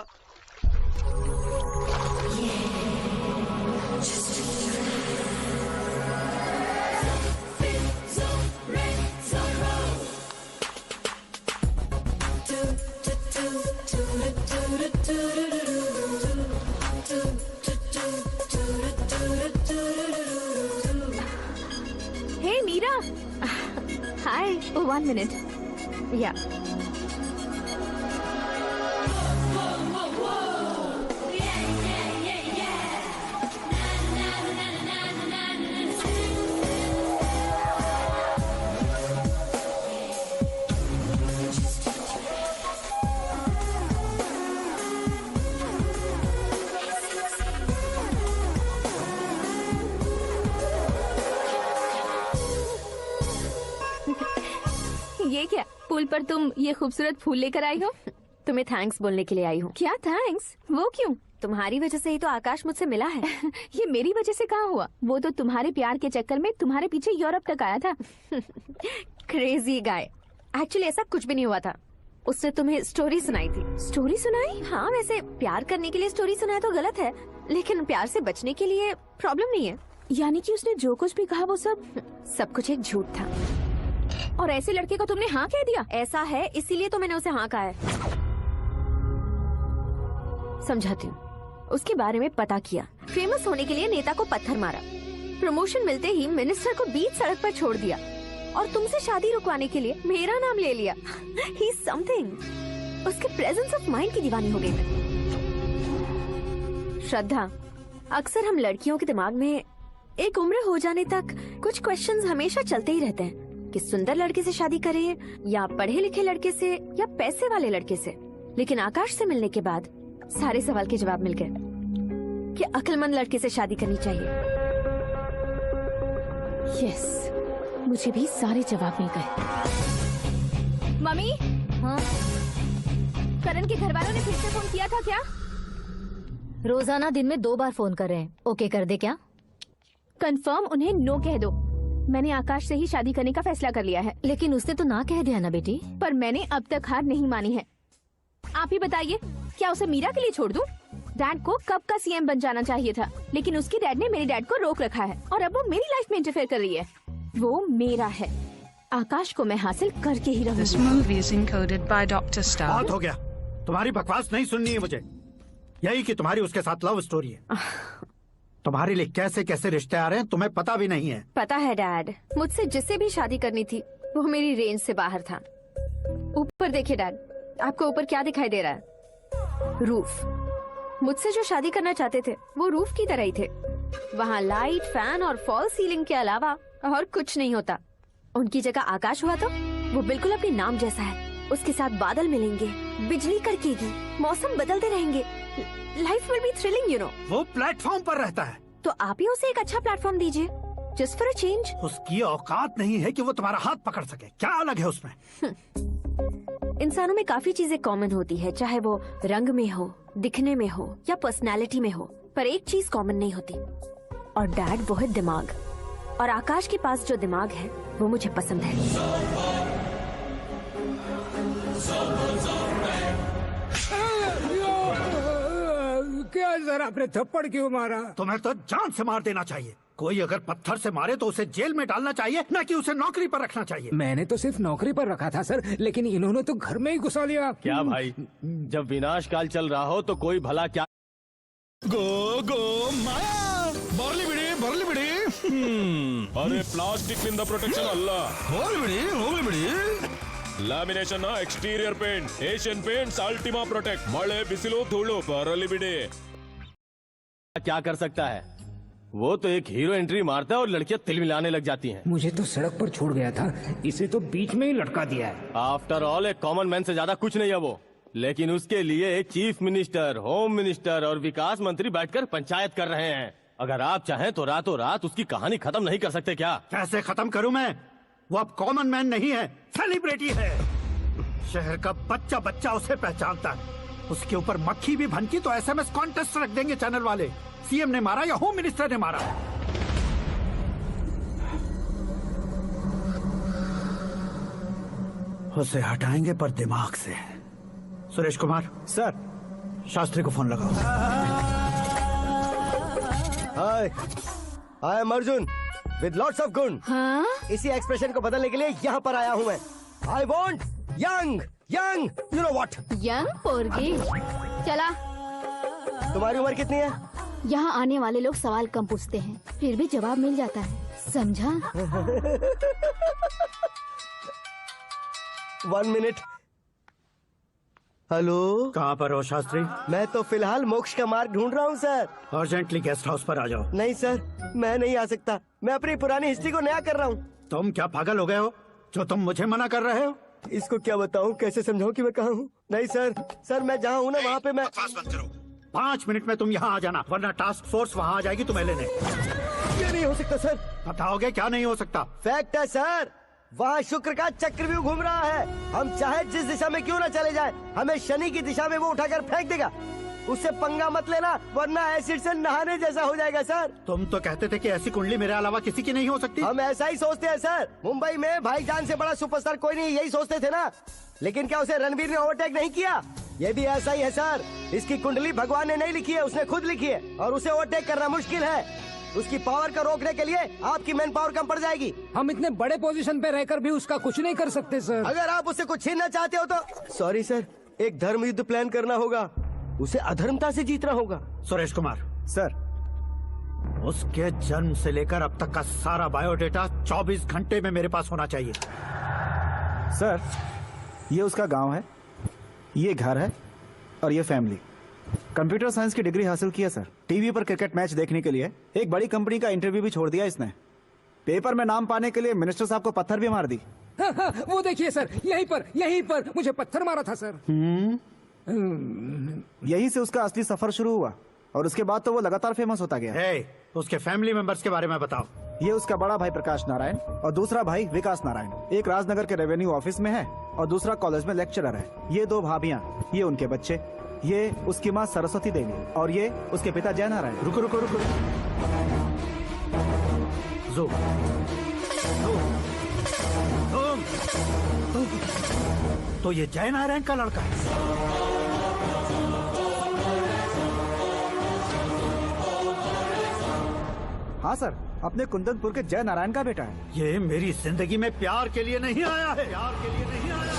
हाय, 1 मिनट। या ये क्या, पुल पर तुम ये खूबसूरत फूल लेकर आई हो? तुम्हें थैंक्स बोलने के लिए आई हूँ। क्या थैंक्स? वो क्यों? तुम्हारी वजह से ही तो आकाश मुझसे मिला है। ये मेरी वजह से कहाँ हुआ? वो तो तुम्हारे प्यार के चक्कर में तुम्हारे पीछे यूरोप तक आया था। Crazy guy. एक्चुअली ऐसा कुछ भी नहीं हुआ था। उसने तुम्हें स्टोरी सुनाई थी। स्टोरी सुनाई? हाँ, वैसे प्यार करने के लिए स्टोरी सुनाए तो गलत है, लेकिन प्यार से बचने के लिए प्रॉब्लम नहीं है। यानी कि उसने जो कुछ भी कहा वो सब कुछ एक झूठ था। और ऐसे लड़के को तुमने हाँ कह दिया? ऐसा है, इसीलिए तो मैंने उसे हाँ कहा है। समझाती हूँ। उसके बारे में पता किया, फेमस होने के लिए नेता को पत्थर मारा, प्रमोशन मिलते ही मिनिस्टर को बीच सड़क पर छोड़ दिया, और तुमसे शादी रुकवाने के लिए मेरा नाम ले लिया। ही समथिंग। उसके प्रेजेंस ऑफ माइंड की दीवानी हो गई मैं। श्रद्धा, अक्सर हम लड़कियों के दिमाग में एक उम्र हो जाने तक कुछ क्वेश्चंस हमेशा चलते ही रहते हैं कि सुंदर लड़के से शादी करें या पढ़े लिखे लड़के से या पैसे वाले लड़के से। लेकिन आकाश से मिलने के बाद सारे सवाल के जवाब मिल गए कि अक्लमंद लड़के से शादी करनी चाहिए। यस, मुझे भी सारे जवाब मिल गए। मम्मी, हाँ? करण के घर वालों ने फिर से फोन किया था क्या? रोजाना दिन में 2 बार फोन कर रहे हैं। ओके कर दे क्या? कंफर्म उन्हें नो कह दो। मैंने आकाश से ही शादी करने का फैसला कर लिया है। लेकिन उसने तो ना कह दिया ना बेटी। पर मैंने अब तक हार नहीं मानी है। आप ही बताइए, क्या उसे मीरा के लिए छोड़ दूं? डैड को कब का सीएम बन जाना चाहिए था, लेकिन उसकी डैड ने मेरे डैड को रोक रखा है और अब वो मेरी लाइफ में इंटरफेयर कर रही है। वो मेरा है। आकाश को मैं हासिल करके ही रहूंगी। This movie is encoded by Dr. Star. बहुत हो गया, तुम्हारी बकवास नहीं सुननी है मुझे। यही कि तुम्हारी उसके साथ लव स्टोरी है। तुम्हारे लिए कैसे कैसे रिश्ते आ रहे हैं तुम्हें पता भी नहीं है। पता है डैड, मुझसे जिससे भी शादी करनी थी वो मेरी रेंज से बाहर था। ऊपर देखिए डैड, आपको ऊपर क्या दिखाई दे रहा है? रूफ। मुझसे जो शादी करना चाहते थे वो रूफ की तरह ही थे। वहाँ लाइट, फैन और फॉल सीलिंग के अलावा और कुछ नहीं होता। उनकी जगह आकाश हुआ तो वो बिल्कुल अपने नाम जैसा है। उसके साथ बादल मिलेंगे, बिजली कड़केगी, मौसम बदलते रहेंगे। Life will be thrilling, you know. वो प्लेटफॉर्म पर रहता है तो आप ही उसे एक अच्छा प्लेटफॉर्म दीजिए, जस्ट फॉर अ चेंज। उसकी औकात नहीं है कि वो तुम्हारा हाथ पकड़ सके। क्या अलग है उसमें? इंसानों में काफी चीजें कॉमन होती है, चाहे वो रंग में हो, दिखने में हो या पर्सनालिटी में हो, पर एक चीज कॉमन नहीं होती, और डैड वो है दिमाग। और आकाश के पास जो दिमाग है वो मुझे पसंद है। क्या सर, आपने थप्पड़ क्यों मारा? तुम्हें तो जान से मार देना चाहिए। कोई अगर पत्थर से मारे तो उसे जेल में डालना चाहिए, न कि उसे नौकरी पर रखना चाहिए। मैंने तो सिर्फ नौकरी पर रखा था सर, लेकिन इन्होंने तो घर में ही घुसा लिया। क्या भाई, जब विनाश काल चल रहा हो तो कोई भला क्या? गो गो माया ಬರ್ಲಿ ಬಿಡಿ ಅರೆ ಪ್ಲಾಸ್ಟಿಕ್ ನಿಂದ ಪ್ರೊಟೆಕ್ಷನ್ ಅಲ್ಲ, ಹೋಗ್ಲಿ ಬಿಡಿ lamination exterior paint, Asian paints Ultima protect, ಮಳೆ ಬಿಸಿಲು ಧೂಳು ಬರಲಿ ಬಿಡಿ। क्या कर सकता है? वो तो एक हीरो एंट्री मारता है और लड़कियां तिल मिलाने लग जाती हैं। मुझे तो सड़क पर छोड़ गया था, इसे तो बीच में ही लटका दिया है। आफ्टर ऑल एक कॉमन मैन से ज्यादा कुछ नहीं है वो, लेकिन उसके लिए एक चीफ मिनिस्टर, होम मिनिस्टर और विकास मंत्री बैठकर पंचायत कर रहे हैं। अगर आप चाहें तो रातों रात उसकी कहानी खत्म नहीं कर सकते क्या? कैसे खत्म करूं मैं? वो अब कॉमन मैन नहीं है, सेलिब्रिटी है। शहर का बच्चा बच्चा उसे पहचानता है। उसके ऊपर मक्खी भी भनकी तो एसएमएस कॉन्टेस्ट रख देंगे चैनल वाले। सीएम ने मारा या होम मिनिस्टर ने मारा। उसे हटाएंगे पर दिमाग से। सुरेश कुमार सर, शास्त्री को फोन लगाओ। Hi, I am Arjun with lots of गुण। हाँ? इसी एक्सप्रेशन को बदलने के लिए यहाँ पर आया हूँ मैं। I want young young, you know what? Young पोरगी। चला। तुम्हारी उम्र कितनी है? यहाँ आने वाले लोग सवाल कम पूछते हैं, फिर भी जवाब मिल जाता है, समझा? 1 मिनट। हेलो, कहाँ पर हो शास्त्री? मैं तो फिलहाल मोक्ष का मार्ग ढूंढ रहा हूँ सर। अर्जेंटली गेस्ट हाउस पर आ जाओ। नहीं सर, मैं नहीं आ सकता। मैं अपनी पुरानी हिस्ट्री को नया कर रहा हूँ। तुम क्या पागल हो गए हो जो तुम मुझे मना कर रहे हो? इसको क्या बताऊँ, कैसे समझाऊँ कि मैं कहाँ हूँ? नहीं सर मैं जहाँ हूँ ना वहाँ पे मैं। 5 मिनट में तुम यहाँ आ जाना, वरना टास्क फोर्स वहाँ आ जाएगी तुम्हें लेने। ये नहीं हो सकता सर। बताओगे क्या नहीं हो सकता? फैक्ट है सर, वहाँ शुक्र का चक्रव्यूह घूम रहा है। हम चाहे जिस दिशा में क्यों न चले जाए, हमें शनि की दिशा में वो उठाकर फेंक देगा। उससे पंगा मत लेना, वरना एसिड से नहाने जैसा हो जाएगा सर। तुम तो कहते थे कि ऐसी कुंडली मेरे अलावा किसी की नहीं हो सकती। हम ऐसा ही सोचते हैं सर। मुंबई में भाईजान से बड़ा सुपरस्टार कोई नहीं, यही सोचते थे ना। लेकिन क्या उसे रणवीर ने ओवरटेक नहीं किया? ये भी ऐसा ही है सर। इसकी कुंडली भगवान ने नहीं लिखी है, उसने खुद लिखी है, और उसे ओवरटेक करना मुश्किल है। उसकी पावर को रोकने के लिए आपकी मैन पावर कम पड़ जाएगी। हम इतने बड़े पोजीशन पे रहकर भी उसका कुछ नहीं कर सकते सर। अगर आप उससे कुछ छीनना चाहते हो तो सॉरी सर, एक धर्म युद्ध प्लान करना होगा। उसे अधर्मता से जीतना होगा। सुरेश कुमार सर, उसके जन्म से लेकर अब तक का सारा बायोडेटा 24 घंटे में मेरे पास होना चाहिए। सर, ये उसका गांव है, ये घर है, और ये फैमिली। कंप्यूटर साइंस की डिग्री हासिल की है सर। टीवी पर क्रिकेट मैच देखने के लिए एक बड़ी कंपनी का इंटरव्यू भी छोड़ दिया इसने। पेपर में नाम पाने के लिए मिनिस्टर साहब को पत्थर भी मार दी। हाँ, वो देखिए सर, यहीं पर मुझे पत्थर मारा था सर। यहीं से उसका असली सफर शुरू हुआ, और उसके बाद तो वो लगातार फेमस होता गया। उसके फैमिली मेंबर्स के बारे में बताओ। ये उसका बड़ा भाई प्रकाश नारायण और दूसरा भाई विकास नारायण। एक राजनगर के रेवेन्यू ऑफिस में है और दूसरा कॉलेज में लेक्चरर है। ये 2 भाभियाँ, ये उनके बच्चे, ये उसकी माँ सरस्वती देवी और ये उसके पिता जय नारायण। रुको रुको रुको, तो ये जय नारायण का लड़का है। हाँ सर, अपने कुंदनपुर के जय नारायण का बेटा है। ये मेरी जिंदगी में प्यार के लिए नहीं आया है। प्यार के लिए नहीं आया है।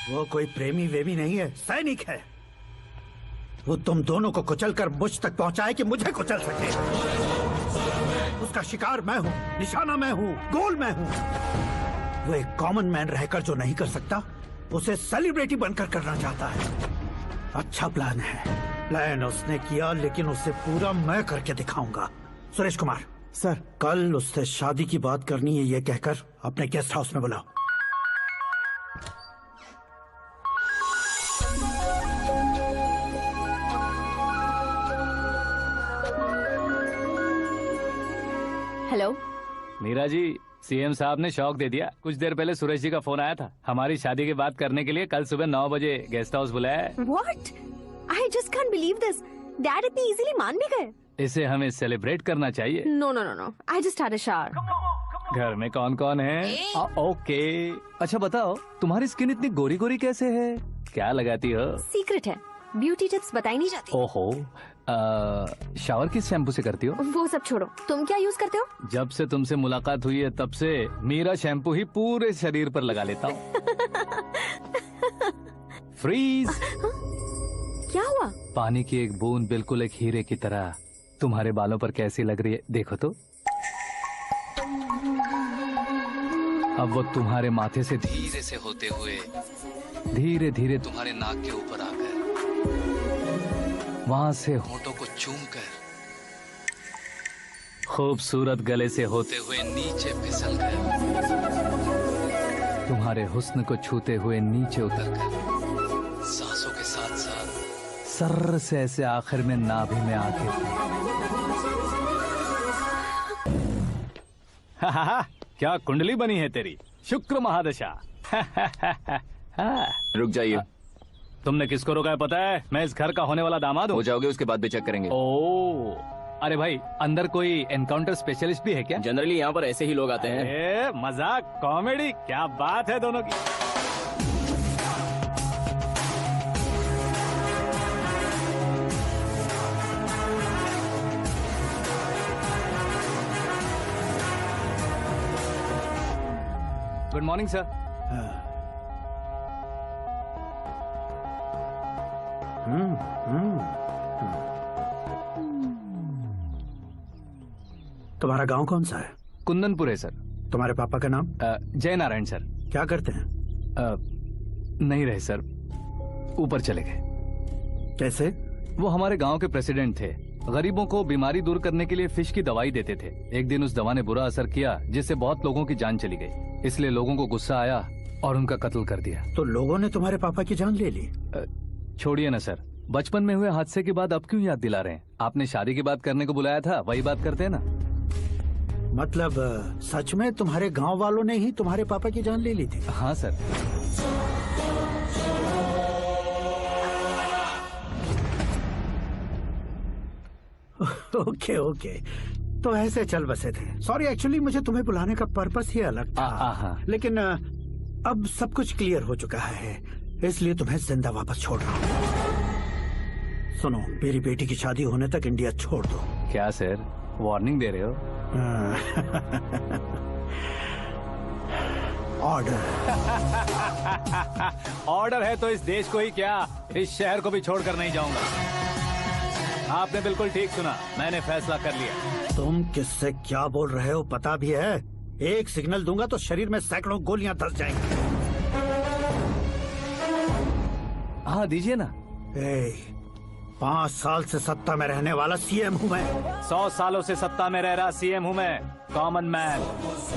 वो कोई प्रेमी वेमी नहीं है, सैनिक है। वो तुम दोनों को कुचलकर मुझ तक पहुंचा है कि मुझे कुचल सके। उसका शिकार मैं हूँ, निशाना मैं हूँ, गोल मैं हूँ। वो एक कॉमन मैन रहकर जो नहीं कर सकता, उसे सेलिब्रिटी बनकर करना चाहता है। अच्छा प्लान है। प्लान उसने किया, लेकिन उसे पूरा मैं करके दिखाऊंगा। सुरेश कुमार सर, कल उससे शादी की बात करनी है, ये कहकर अपने गेस्ट हाउस में बुलाओ। हेलो मीरा जी, सीएम साहब ने शौक दे दिया। कुछ देर पहले सुरेश जी का फोन आया था, हमारी शादी की बात करने के लिए कल सुबह 9 बजे गेस्ट हाउस बुलाया है। What? I just can't believe this. Dad इतनी इजीली मान भी गए। इसे हमें सेलिब्रेट करना चाहिए। No. I just had a shower. घर में कौन कौन है? ओके। अच्छा बताओ, तुम्हारी स्किन इतनी गोरी गोरी कैसे है? क्या लगाती हो? सीक्रेट है, ब्यूटी टिप्स बताई नहीं जाती। ओहो, शावर किस शैम्पू से करती हो? वो सब छोड़ो, तुम क्या यूज करते हो? जब से तुमसे मुलाकात हुई है तब से मीरा शैम्पू ही पूरे शरीर पर लगा लेता हूँ। फ्रीज। क्या हुआ? पानी की एक बूंद बिल्कुल एक हीरे की तरह तुम्हारे बालों पर कैसी लग रही है, देखो तो। अब वो तुम्हारे माथे से धीरे से होते हुए धीरे धीरे तुम्हारे नाक के ऊपर आकर वहां से होठों को चूमकर खूबसूरत गले से होते हुए नीचे फिसल कर तुम्हारे हुस्न को छूते हुए नीचे उतरकर सांसों के साथ साथ सर्र से ऐसे आखिर में नाभि में आके क्या कुंडली बनी है तेरी, शुक्र महादशा। रुक जाइए। तुमने किसको रोका है पता है? मैं इस घर का होने वाला दामाद हूँ। हो जाओगे उसके बाद भी चेक करेंगे। ओ, अरे भाई, अंदर कोई एनकाउंटर स्पेशलिस्ट भी है क्या? जनरली यहाँ पर ऐसे ही लोग आते हैं। मजाक, कॉमेडी, क्या बात है दोनों की। Good morning sir. तुम्हारा गांव कौन सा है? कुंदनपुर है सर। तुम्हारे पापा का नाम? जय नारायण सर। क्या करते हैं? नहीं रहे सर, ऊपर चले गए। कैसे? वो हमारे गांव के प्रेसिडेंट थे। गरीबों को बीमारी दूर करने के लिए फिश की दवाई देते थे। एक दिन उस दवा ने बुरा असर किया जिससे बहुत लोगों की जान चली गई। इसलिए लोगों को गुस्सा आया और उनका कत्ल कर दिया। तो लोगों ने तुम्हारे पापा की जान ले ली? छोड़िए ना सर, बचपन में हुए हादसे के बाद अब क्यों याद दिला रहे हैं? आपने शादी की बात करने को बुलाया था, वही बात करते हैं ना। मतलब सच में तुम्हारे गांव वालों ने ही तुम्हारे पापा की जान ले ली थी? हाँ सर। ओके ओके, तो ऐसे चल बसे थे। सॉरी, एक्चुअली मुझे तुम्हें बुलाने का पर्पस ही अलग था। लेकिन अब सब कुछ क्लियर हो चुका है, इसलिए तुम्हें जिंदा वापस छोड़ रहा हूँ। सुनो, मेरी बेटी की शादी होने तक इंडिया छोड़ दो। क्या सर, वार्निंग दे रहे हो? ऑर्डर। ऑर्डर है तो इस देश को ही क्या, इस शहर को भी छोड़कर नहीं जाऊंगा। आपने बिल्कुल ठीक सुना, मैंने फैसला कर लिया। तुम किससे क्या बोल रहे हो पता भी है? एक सिग्नल दूंगा तो शरीर में सैकड़ों गोलियां धस जाएंगी। हाँ दीजिए ना। 5 साल से सत्ता में रहने वाला सीएम हूँ मैं। 100 सालों से सत्ता में रह रहा सीएम हूँ मैं। Common man,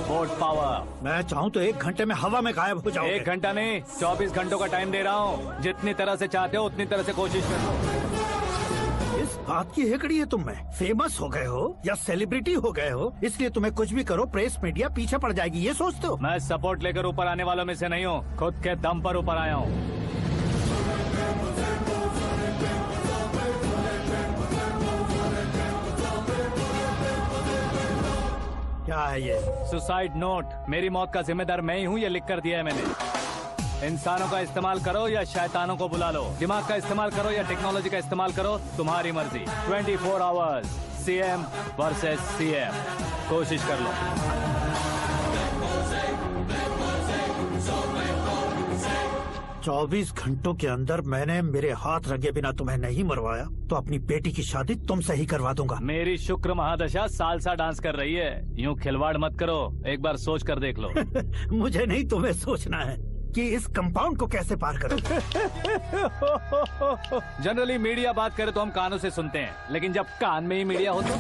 vote power. मैं चाहूँ तो 1 घंटे में हवा में गायब हो जाओगे। 1 घंटा नहीं, 24 घंटों का टाइम दे रहा हूँ। जितनी तरह से चाहते हो उतनी तरह से कोशिश करो। इस बात की हेकड़ी है तुम में। फेमस हो गए हो या सेलिब्रिटी हो गए हो, इसलिए तुम्हें कुछ भी करो प्रेस मीडिया पीछे पड़ जाएगी, ये सोचते हो? मैं सपोर्ट लेकर ऊपर आने वालों में से नहीं हूँ, खुद के दम पर ऊपर आया हूँ। क्या है ये? Suicide note. मेरी मौत का जिम्मेदार मैं ही हूँ, ये लिख कर दिया है मैंने। इंसानों का इस्तेमाल करो या शैतानों को बुला लो, दिमाग का इस्तेमाल करो या टेक्नोलॉजी का इस्तेमाल करो, तुम्हारी मर्जी। 24 आवर्स, सीएम वर्सेस सीएम, कोशिश कर लो। चौबीस घंटों के अंदर मैंने मेरे हाथ रंगे बिना तुम्हें नहीं मरवाया तो अपनी बेटी की शादी तुमसे ही करवा दूंगा। मेरी शुक्र महादशा सालसा डांस कर रही है, यूं खिलवाड़ मत करो, एक बार सोच कर देख लो। मुझे नहीं, तुम्हें सोचना है कि इस कंपाउंड को कैसे पार करो। जनरली मीडिया बात करे तो हम कानों से सुनते हैं, लेकिन जब कान में ही मीडिया हो तो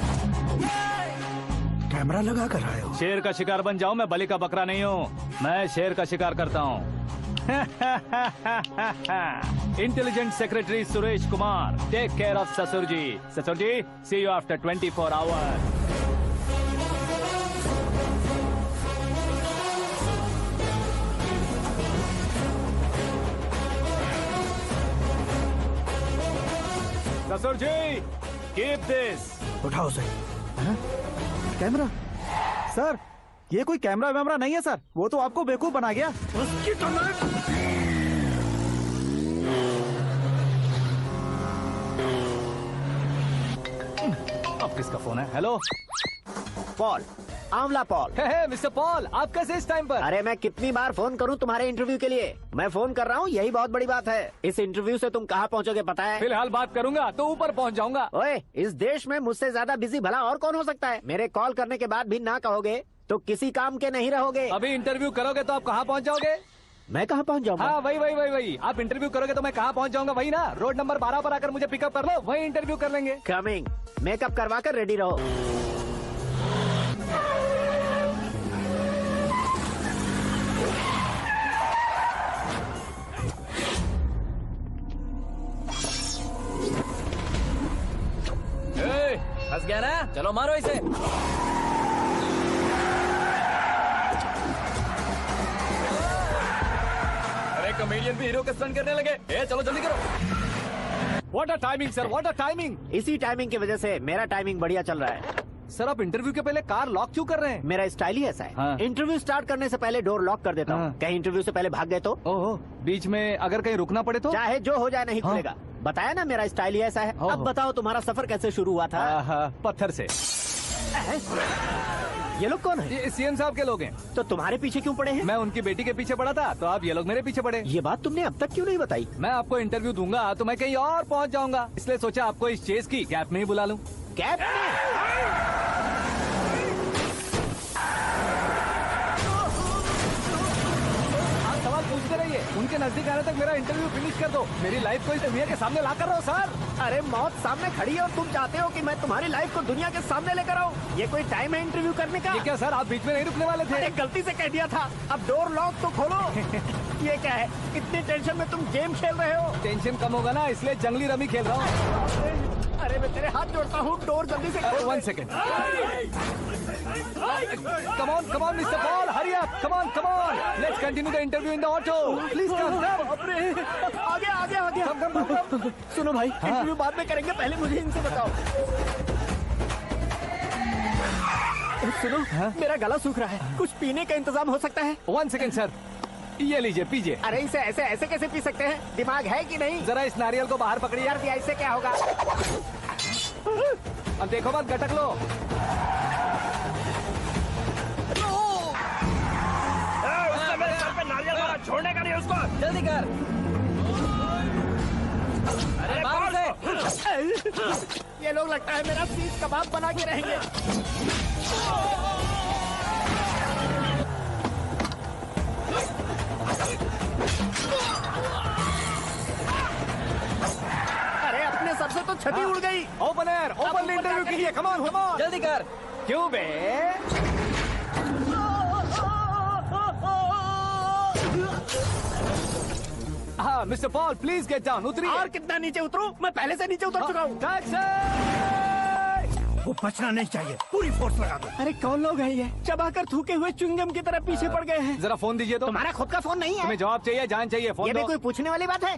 कैमरा लगा कर आए हो। शेर का शिकार बन जाऊं, मैं बलि का बकरा नहीं हूँ, मैं शेर का शिकार करता हूँ। Intelligent secretary Suresh Kumar, take care of ससुर जी। ससुर जी, सी यू आफ्टर 24 आवर्स। ससुर जी, कीप दिस। उठाओ सही। कैमरा? सर, ये कोई कैमरा वैमरा नहीं है सर, वो तो आपको बेवकूफ बना गया। उसकी तो अब किसका फोन है? हेलो पॉल, आंवला पॉल। मिस्टर पॉल, आप कैसे इस टाइम पर? अरे मैं कितनी बार फोन करूं तुम्हारे इंटरव्यू के लिए? मैं फोन कर रहा हूं, यही बहुत बड़ी बात है। इस इंटरव्यू से तुम कहां पहुंचोगे पता है? फिलहाल बात करूंगा तो ऊपर पहुंच जाऊंगा। ओए, इस देश में मुझसे ज्यादा बिजी भला और कौन हो सकता है? मेरे कॉल करने के बाद भी ना कहोगे तो किसी काम के नहीं रहोगे। अभी इंटरव्यू करोगे तो आप कहाँ पहुँच जाओगे? मैं कहाँ पहुँच जाऊंगा? हाँ वही। आप इंटरव्यू करोगे तो मैं कहाँ पहुँच जाऊंगा? वही ना, रोड नंबर 12 पर आकर मुझे पिकअप कर लो, वही इंटरव्यू कर लेंगे। कमिंग। मेकअप करवा कर रेडी रहो। फंस गया ना, चलो मारो इसे। अरे कॉमेडियन भी हीरो का स्टंट करने लगे। चलो जल्दी करो। What a timing sir, what a timing. इसी टाइमिंग की वजह से मेरा टाइमिंग बढ़िया चल रहा है। सर, आप इंटरव्यू के पहले कार लॉक क्यों कर रहे हैं? मेरा स्टाइल ही ऐसा है। हाँ। इंटरव्यू स्टार्ट करने से पहले डोर लॉक कर देता हूँ। कहीं इंटरव्यू से पहले भाग गए तो? ओहो, बीच में अगर कहीं रुकना पड़े तो? चाहे जो हो जाए नहीं खुलेगा। बताया ना, मेरा स्टाइल ही ऐसा है। अब बताओ तुम्हारा सफर कैसे शुरू हुआ था? पत्थर से। ये लोग कौन है? ये सीएम साहब के लोग हैं। तो तुम्हारे पीछे क्यों पड़े हैं? मैं उनकी बेटी के पीछे पड़ा था, तो आप ये लोग मेरे पीछे पड़े। ये बात तुमने अब तक क्यों नहीं बताई? मैं आपको इंटरव्यू दूंगा तो मैं कहीं और पहुंच जाऊंगा, इसलिए सोचा आपको इस चेस की कैप में ही बुला लूं। कैप में? उनके नजदीक आने तक मेरा इंटरव्यू फिनिश कर दो। मेरी लाइफ को इस दुनिया के सामने ला कर रहो सर। अरे मौत सामने खड़ी है और तुम चाहते हो कि मैं तुम्हारी लाइफ को दुनिया के सामने लेकर आऊं? ये कोई टाइम है इंटरव्यू करने का? ये क्या सर, आप बीच में नहीं रुकने वाले थे? अरे गलती से कह दिया था। अब डोर लॉक तो खोलो। ये क्या है, इतनी टेंशन में तुम गेम खेल रहे हो? टेंशन कम होगा ना, इसलिए जंगली रमी खेल रहा हूँ। अरे मैं तेरे हाथ जोड़ता हूँ, डोर जल्दी से खोल। 1 second. Come on, Mr. Paul, hurry up. Come on. Let's continue the interview in the auto. Please come. आगे। Come. सुनो भाई, इंटरव्यू बाद में करेंगे, पहले मुझे इनसे बताओ। सुनो, मेरा गला सूख रहा है, कुछ पीने का इंतजाम हो सकता है? 1 सेकेंड सर, ये लीजिए पीजिए। अरे इसे ऐसे कैसे पी सकते हैं? दिमाग है कि नहीं? जरा इस नारियल को बाहर पकड़िए। यार इससे क्या होगा? अब देखो मत, गटक लो। छोड़ने का नहीं उसको, जल्दी कर। अरे बाहर से। ये लोग लगता है मेरा सीख कबाब बना के रहेंगे। अरे अपने सर से तो छठी उड़ गई। ओपन एयर, ओपन इंटरव्यू कीजिए। कम ऑन जल्दी कर। क्यों बे? हाँ mister Paul, please get down. उतरिए। और कितना नीचे उतरूं? मैं पहले से नीचे उतर चुका हूँ। वो बचना नहीं चाहिए, पूरी फोर्स लगा दो। अरे कौन लोग हैं ये? चबाकर थूके हुए च्युइंगम की तरह पीछे पड़ गए हैं। जरा फोन दीजिए तो। तुम्हारा खुद का फोन नहीं है? तुम्हें जवाब चाहिए, जान चाहिए, फोन ये दो। भी कोई पूछने वाली बात है?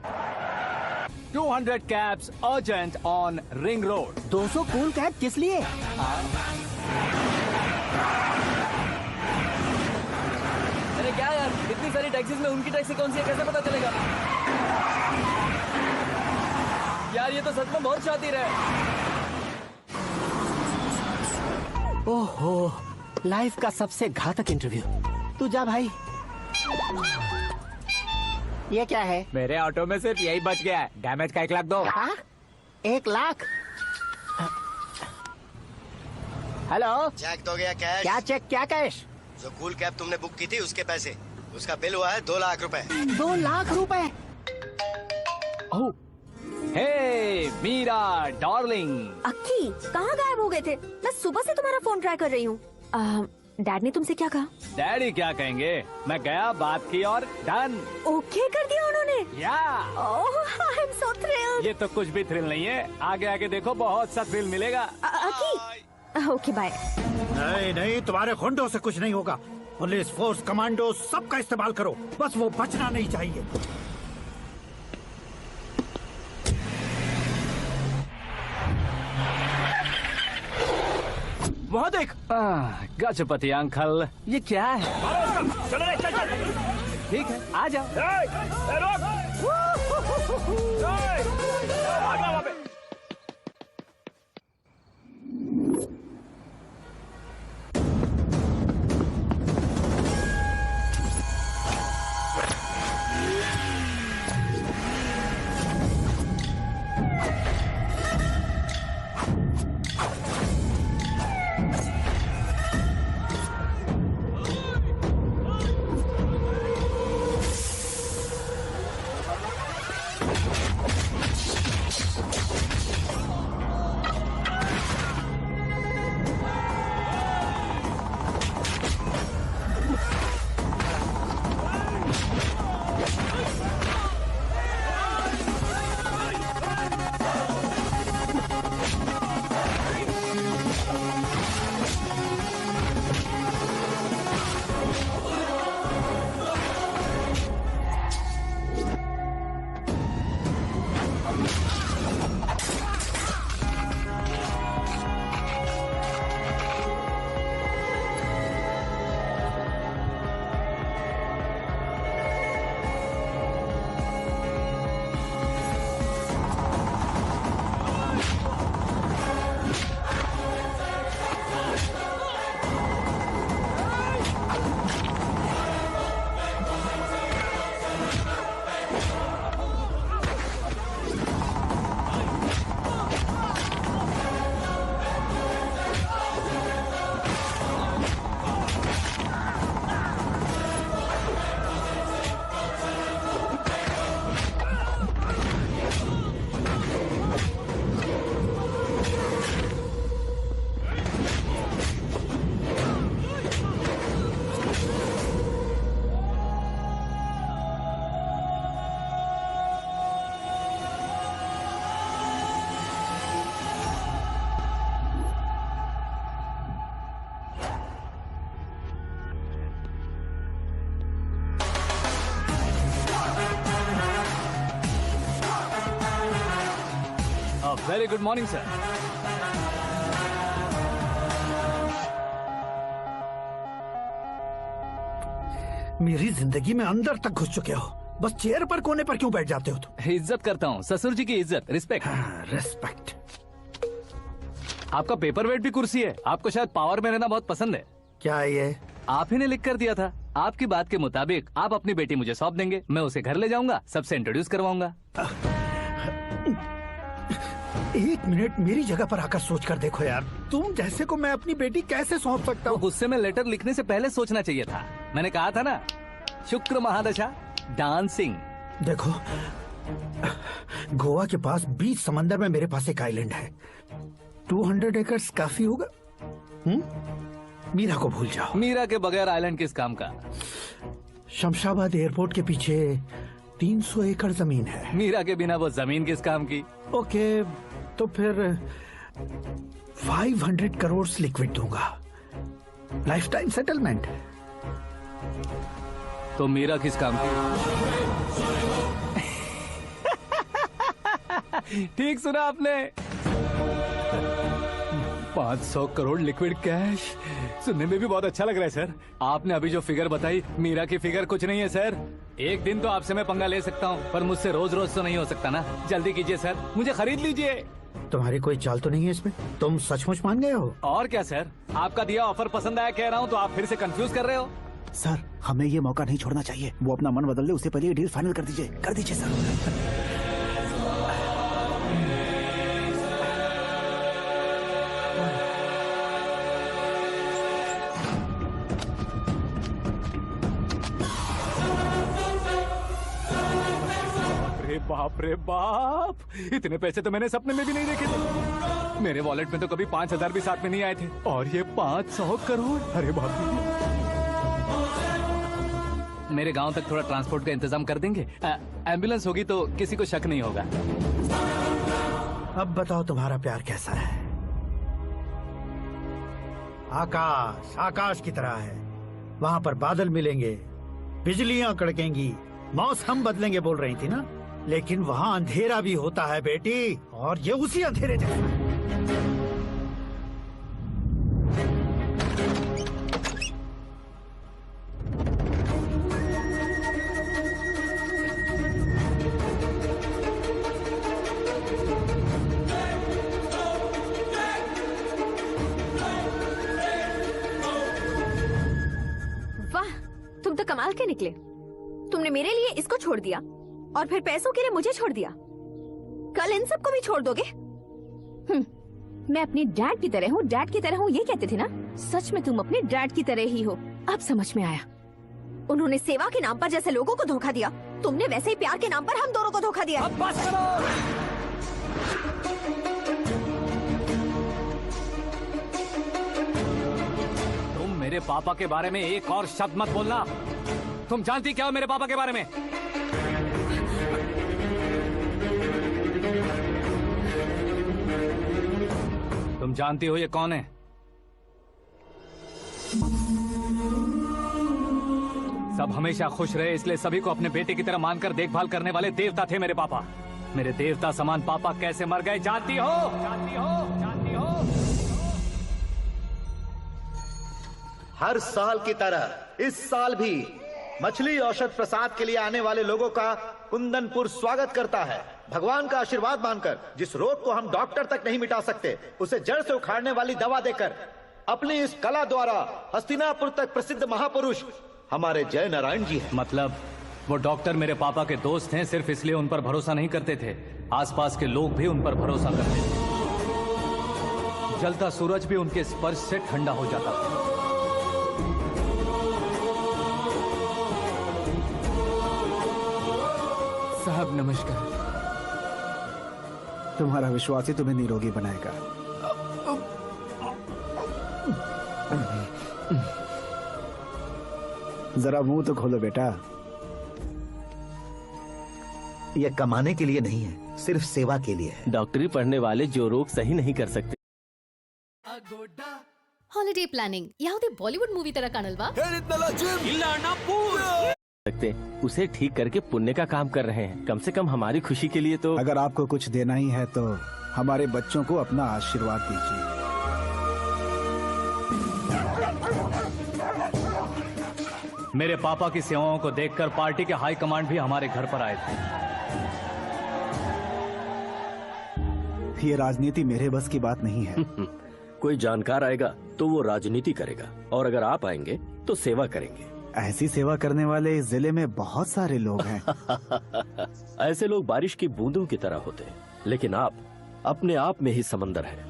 200 cabs urgent on Ring Road. 200 cool cab किस लिए? अरे क्या यार, इतनी सारी टैक्सीज में उनकी टैक्सी कौन सी है, कैसे पता चलेगा? यार ये तो सच में बहुत शातिर है। ओहो, लाइफ का सबसे घातक इंटरव्यू। तू जा भाई। ये क्या है? मेरे ऑटो में सिर्फ यही बच गया है। डैमेज का 1 लाख दो। 1 लाख? हेलो, चेक तो गया कैश। क्या चेक, क्या कैश? जो कूल कैब तुमने बुक की थी उसके पैसे, उसका बिल हुआ है 2 लाख रुपए। 2 लाख रुपए? हे मीरा डार्लिंग। अक्की, कहाँ गायब हो गए थे? मैं सुबह से तुम्हारा फोन ट्राई कर रही हूँ। डैड ने तुमसे क्या कहा? डैडी क्या कहेंगे, मैं गया, बात की और डन। ओके कर दिया उन्होंने? या। ओह, आई एम सो थ्रिल्ड। ये तो कुछ भी थ्रिल नहीं है, आगे आगे देखो बहुत सा थ्रिल मिलेगा। अक्की, ओके बाय। नहीं, तुम्हारे गुंडों से कुछ नहीं होगा। पुलिस फोर्स, कमांडो, सबका इस्तेमाल करो, बस वो बचना नहीं चाहिए। वहाँ देख। गजपति अंकल, ये क्या है? ठीक है, आ जाओ। Very good morning sir. मेरी जिंदगी में अंदर तक घुस चुके हो, बस चेयर पर कोने पर क्यों बैठ जाते हो तुम? इज्जत करता हूँ, ससुर जी की इज्जत, रिस्पेक्ट। रिस्पेक्ट। आपका पेपर वेट भी कुर्सी है। आपको शायद पावर में रहना बहुत पसंद है। क्या ये? आप ही ने लिख कर दिया था। आपकी बात के मुताबिक आप अपनी बेटी मुझे सौंप देंगे, मैं उसे घर ले जाऊंगा, सबसे इंट्रोड्यूस करवाऊंगा। एक मिनट मेरी जगह पर आकर सोच कर देखो यार, तुम जैसे को मैं अपनी बेटी कैसे सौंप सकता हूँ? गुस्से में लेटर लिखने से पहले सोचना चाहिए था। मैंने कहा था ना, शुक्र महादशा डांसिंग। देखो, गोवा के पास बीच समंदर में मेरे पास एक आइलैंड है। 200 एकर्स काफी होगा। मीरा को भूल जाओ। मीरा के बगैर आइलैंड किस काम का? शमशाबाद एयरपोर्ट के पीछे 300 एकड़ जमीन है। मीरा के बिना वो जमीन किस काम की? ओके, तो फिर 500 करोड़ लिक्विड दूंगा, लाइफ टाइम सेटलमेंट। तो मीरा किस काम की? ठीक सुना आपने, 500 करोड़ लिक्विड कैश। सुनने में भी बहुत अच्छा लग रहा है सर। आपने अभी जो फिगर बताई, मीरा की फिगर कुछ नहीं है सर। एक दिन तो आपसे मैं पंगा ले सकता हूँ, पर मुझसे रोज रोज तो नहीं हो सकता ना। जल्दी कीजिए सर, मुझे खरीद लीजिए। तुम्हारी कोई चाल तो नहीं है इसमें? तुम सचमुच मान गए हो? और क्या सर, आपका दिया ऑफर पसंद आया कह रहा हूँ, तो आप फिर से कंफ्यूज कर रहे हो। सर, हमें ये मौका नहीं छोड़ना चाहिए। वो अपना मन बदल ले, उससे पहले ये डील फाइनल कर दीजिए सर। बाप रे बाप, इतने पैसे तो मैंने सपने में भी नहीं देखे थे। मेरे वॉलेट में तो कभी 5,000 भी साथ में नहीं आए थे, और ये 500 करोड़। अरे बाप रे। मेरे गांव तक थोड़ा ट्रांसपोर्ट का इंतजाम कर देंगे? एम्बुलेंस होगी तो किसी को शक नहीं होगा। अब बताओ तुम्हारा प्यार कैसा है? आकाश आकाश की तरह है, वहाँ पर बादल मिलेंगे, बिजलियां कड़केंगी, मौसम बदलेंगे बोल रही थी ना, लेकिन वहाँ अंधेरा भी होता है बेटी, और ये उसी अंधेरे जैसा। वाह, तुम तो कमाल के निकले। तुमने मेरे लिए इसको छोड़ दिया और फिर पैसों के लिए मुझे छोड़ दिया। कल इन सबको भी छोड़ दोगे? मैं अपने डैड की तरह हूँ, डैड की तरह हूँ, ये कहते थे ना। सच में तुम अपने डैड की तरह ही हो, अब समझ में आया। उन्होंने सेवा के नाम पर जैसे लोगों को धोखा दिया, तुमने वैसे ही प्यार के नाम पर हम दोनों को धोखा दिया। अब बस करो। तुम मेरे पापा के बारे में एक और शब्द मत बोलना। तुम जानती क्या हो मेरे पापा के बारे में? तुम जानती हो ये कौन है? सब हमेशा खुश रहे इसलिए सभी को अपने बेटे की तरह मानकर देखभाल करने वाले देवता थे मेरे पापा। मेरे देवता समान पापा कैसे मर गए जानती हो? जानती हो? जानती हो? हर साल की तरह इस साल भी मछली औषध प्रसाद के लिए आने वाले लोगों का कुंदनपुर स्वागत करता है। भगवान का आशीर्वाद मानकर जिस रोग को हम डॉक्टर तक नहीं मिटा सकते, उसे जड़ से उखाड़ने वाली दवा देकर अपनी इस कला द्वारा हस्तिनापुर तक प्रसिद्ध महापुरुष हमारे जय नारायण जी हैं। मतलब वो डॉक्टर मेरे पापा के दोस्त हैं, सिर्फ इसलिए उन पर भरोसा नहीं करते थे, आसपास के लोग भी उन पर भरोसा करते थे। जलता सूरज भी उनके स्पर्श से ठंडा हो जाता था। साहब नमस्कार। तुम्हारा विश्वास ही तुम्हें निरोगी बनाएगा। जरा मुंह तो खोलो बेटा। यह कमाने के लिए नहीं है, सिर्फ सेवा के लिए है। डॉक्टरी पढ़ने वाले जो रोग सही नहीं कर सकते। ಹಾಲಿಡೇ ಪ್ಲಾನಿಂಗ್ ಯಾವುದೇ ಬಾಲಿವುಡ್ ಮೂವಿ ತರ ಕಾಣಲ್ವಾ? सकते उसे ठीक करके पुण्य का काम कर रहे हैं। कम से कम हमारी खुशी के लिए तो। अगर आपको कुछ देना ही है तो हमारे बच्चों को अपना आशीर्वाद दीजिए। मेरे पापा की सेवाओं को देखकर पार्टी के हाई कमांड भी हमारे घर पर आए थे। ये राजनीति मेरे बस की बात नहीं है। कोई जानकार आएगा तो वो राजनीति करेगा, और अगर आप आएंगे तो सेवा करेंगे। ऐसी सेवा करने वाले इस जिले में बहुत सारे लोग हैं। ऐसे लोग बारिश की बूंदों की तरह होते हैं, लेकिन आप अपने आप में ही समंदर हैं।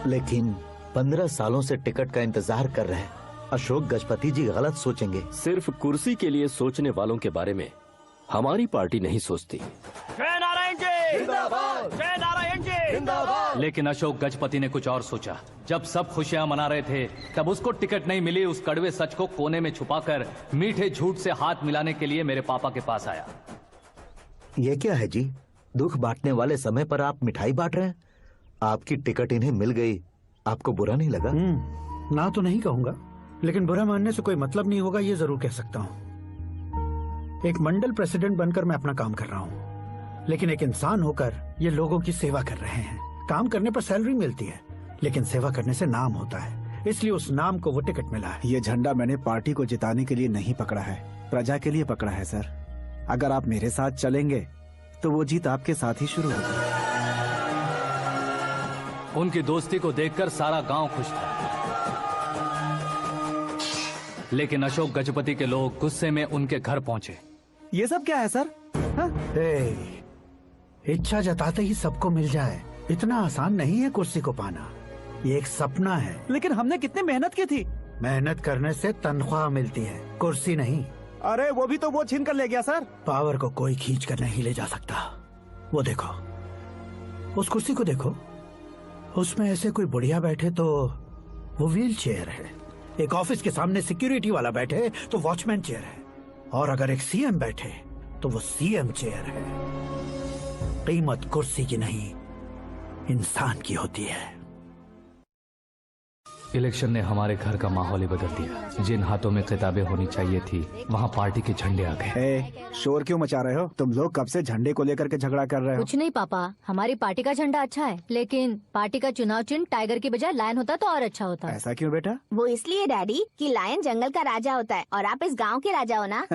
लेकिन 15 सालों से टिकट का इंतजार कर रहे हैं। अशोक गजपति जी गलत सोचेंगे। सिर्फ कुर्सी के लिए सोचने वालों के बारे में हमारी पार्टी नहीं सोचती। जय नारायण जी जिंदाबाद, जय नारायण जी जिंदाबाद। लेकिन अशोक गजपति ने कुछ और सोचा। जब सब खुशियां मना रहे थे तब उसको टिकट नहीं मिली। उस कड़वे सच को कोने में छुपाकर मीठे झूठ से हाथ मिलाने के लिए मेरे पापा के पास आया। ये क्या है जी? दुख बांटने वाले समय पर आप मिठाई बांट रहे हैं। आपकी टिकट इन्हें मिल गई, आपको बुरा नहीं लगा? ना तो नहीं कहूंगा, लेकिन बुरा मानने से कोई मतलब नहीं होगा, ये जरूर कह सकता हूँ। एक मंडल प्रेसिडेंट बनकर मैं अपना काम कर रहा हूँ, लेकिन एक इंसान होकर ये लोगों की सेवा कर रहे हैं। काम करने पर सैलरी मिलती है, लेकिन सेवा करने से नाम होता है, इसलिए उस नाम को वो टिकट मिला है। ये झंडा मैंने पार्टी को जिताने के लिए नहीं पकड़ा है, प्रजा के लिए पकड़ा है सर। अगर आप मेरे साथ चलेंगे तो वो जीत आपके साथ ही शुरू होगी। उनकी दोस्ती को देखकर सारा गांव खुश था, लेकिन अशोक गजपति के लोग गुस्से में उनके घर पहुंचे। ये सब क्या है सर? इच्छा जताते ही सबको मिल जाए, इतना आसान नहीं है कुर्सी को पाना। ये एक सपना है। लेकिन हमने कितनी मेहनत की थी। मेहनत करने से तनख्वाह मिलती है, कुर्सी नहीं। अरे वो भी तो वो छीन कर ले गया सर। पावर को कोई खींच कर नहीं ले जा सकता। वो देखो, उस कुर्सी को देखो, उसमें ऐसे कोई बुढ़िया बैठे तो वो व्हील चेयर है। एक ऑफिस के सामने सिक्योरिटी वाला बैठे तो वॉचमैन चेयर है, और अगर एक सीएम बैठे तो वो सीएम चेयर है। कीमत कुर्सी की नहीं, इंसान की होती है। इलेक्शन ने हमारे घर का माहौल ही बदल दिया। जिन हाथों में किताबें होनी चाहिए थी, वहाँ पार्टी के झंडे आ गए। शोर क्यों मचा रहे हो? तुम लोग कब से झंडे को लेकर के झगड़ा कर रहे हो? कुछ नहीं पापा, हमारी पार्टी का झंडा अच्छा है, लेकिन पार्टी का चुनाव चिन्ह टाइगर की बजाय लायन होता तो और अच्छा होता। ऐसा क्यों बेटा? वो इसलिए डैडी कि लायन जंगल का राजा होता है और आप इस गांव के राजा हो ना।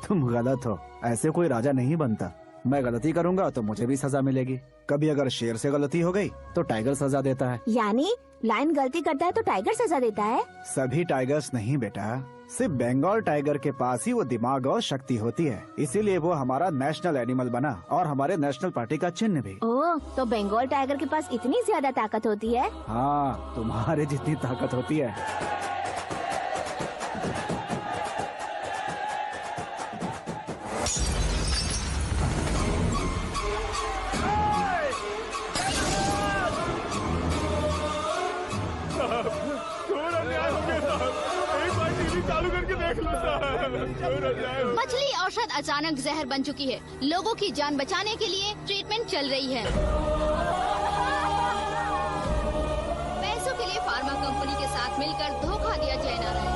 तुम गलत हो, ऐसे कोई राजा नहीं बनता। मैं गलती करूंगा तो मुझे भी सजा मिलेगी। कभी अगर शेर से गलती हो गई तो टाइगर सजा देता है। यानी लायन गलती करता है तो टाइगर सजा देता है? सभी टाइगर्स नहीं बेटा, सिर्फ बंगाल टाइगर के पास ही वो दिमाग और शक्ति होती है, इसीलिए वो हमारा नेशनल एनिमल बना और हमारे नेशनल पार्टी का चिन्ह भी। ओह, तो बंगाल टाइगर के पास इतनी ज्यादा ताकत होती है? हाँ, तुम्हारे जितनी ताकत होती है। मछली औषध अचानक जहर बन चुकी है। लोगों की जान बचाने के लिए ट्रीटमेंट चल रही है। पैसों के लिए फार्मा कंपनी के साथ मिलकर धोखा दिया जय नारायण।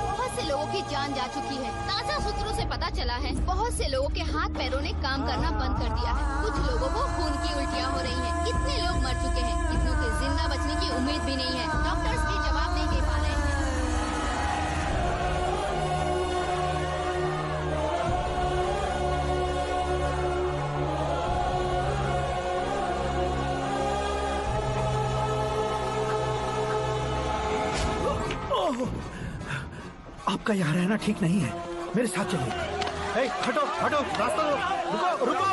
बहुत से लोगों की जान जा चुकी है। ताजा सूत्रों से पता चला है बहुत से लोगों के हाथ पैरों ने काम करना बंद कर दिया है। कुछ लोगों को खून की उल्टियाँ हो रही हैं। कितने लोग मर चुके हैं, कितनों के जिंदा बचने की उम्मीद भी नहीं है। डॉक्टर्स भी जवाब नहीं दे पा रहे हैं। आपका यहाँ रहना ठीक नहीं है, मेरे साथ चलिए। हटो हटो, रास्ता दो। रुको रुको,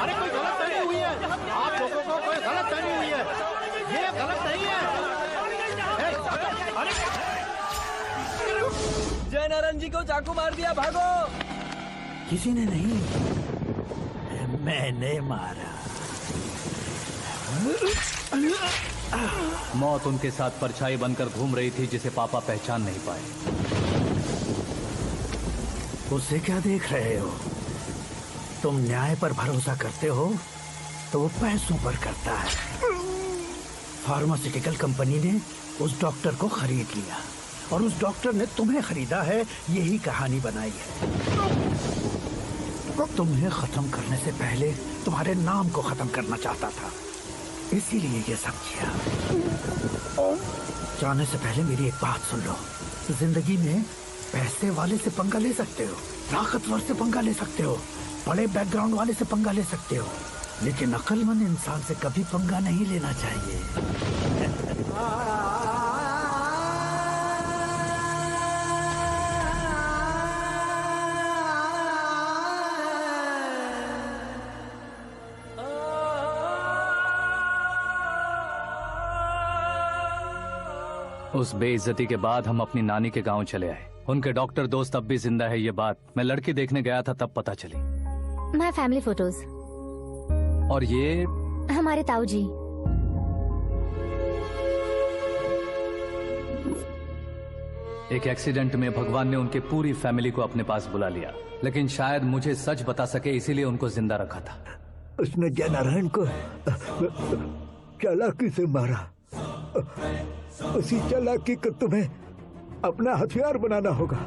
अरे कोई गलत फहमी हुई है, आप लोगों को कोई गलत फहमी हुई है, ये गलत नहीं है। जय नारायण जी को चाकू मार दिया, भागो। किसी ने नहीं, मैंने मारा। मौत उनके साथ परछाई बनकर घूम रही थी, जिसे पापा पहचान नहीं पाए। उससे क्या देख रहे हो? तुम न्याय पर भरोसा करते हो तो वो पैसों पर करता है। फार्मास्यूटिकल कंपनी ने उस डॉक्टर को खरीद लिया और उस डॉक्टर ने तुम्हें खरीदा है, यही कहानी बनाई है। तुम्हें खत्म करने से पहले तुम्हारे नाम को खत्म करना चाहता था, इसीलिए ये सब किया। जाने से पहले मेरी एक बात सुन लो। जिंदगी में पैसे वाले से पंगा ले सकते हो, ताकतवर से पंगा ले सकते हो, बड़े बैकग्राउंड वाले से पंगा ले सकते हो, लेकिन अक्लमंद इंसान से कभी पंगा नहीं लेना चाहिए। उस बेइज्जती के बाद हम अपनी नानी के गांव चले आए। उनके डॉक्टर दोस्त अब भी जिंदा है, ये बात मैं लड़की देखने गया था तब पता चली। My family photos. और ये हमारे ताऊ जी। एक एक्सीडेंट में भगवान ने उनके पूरी फैमिली को अपने पास बुला लिया, लेकिन शायद मुझे सच बता सके इसीलिए उनको जिंदा रखा था। उसने जयनारायण को चालाकी से मारा। उसी चालाकी को तुम्हें अपना हथियार बनाना होगा।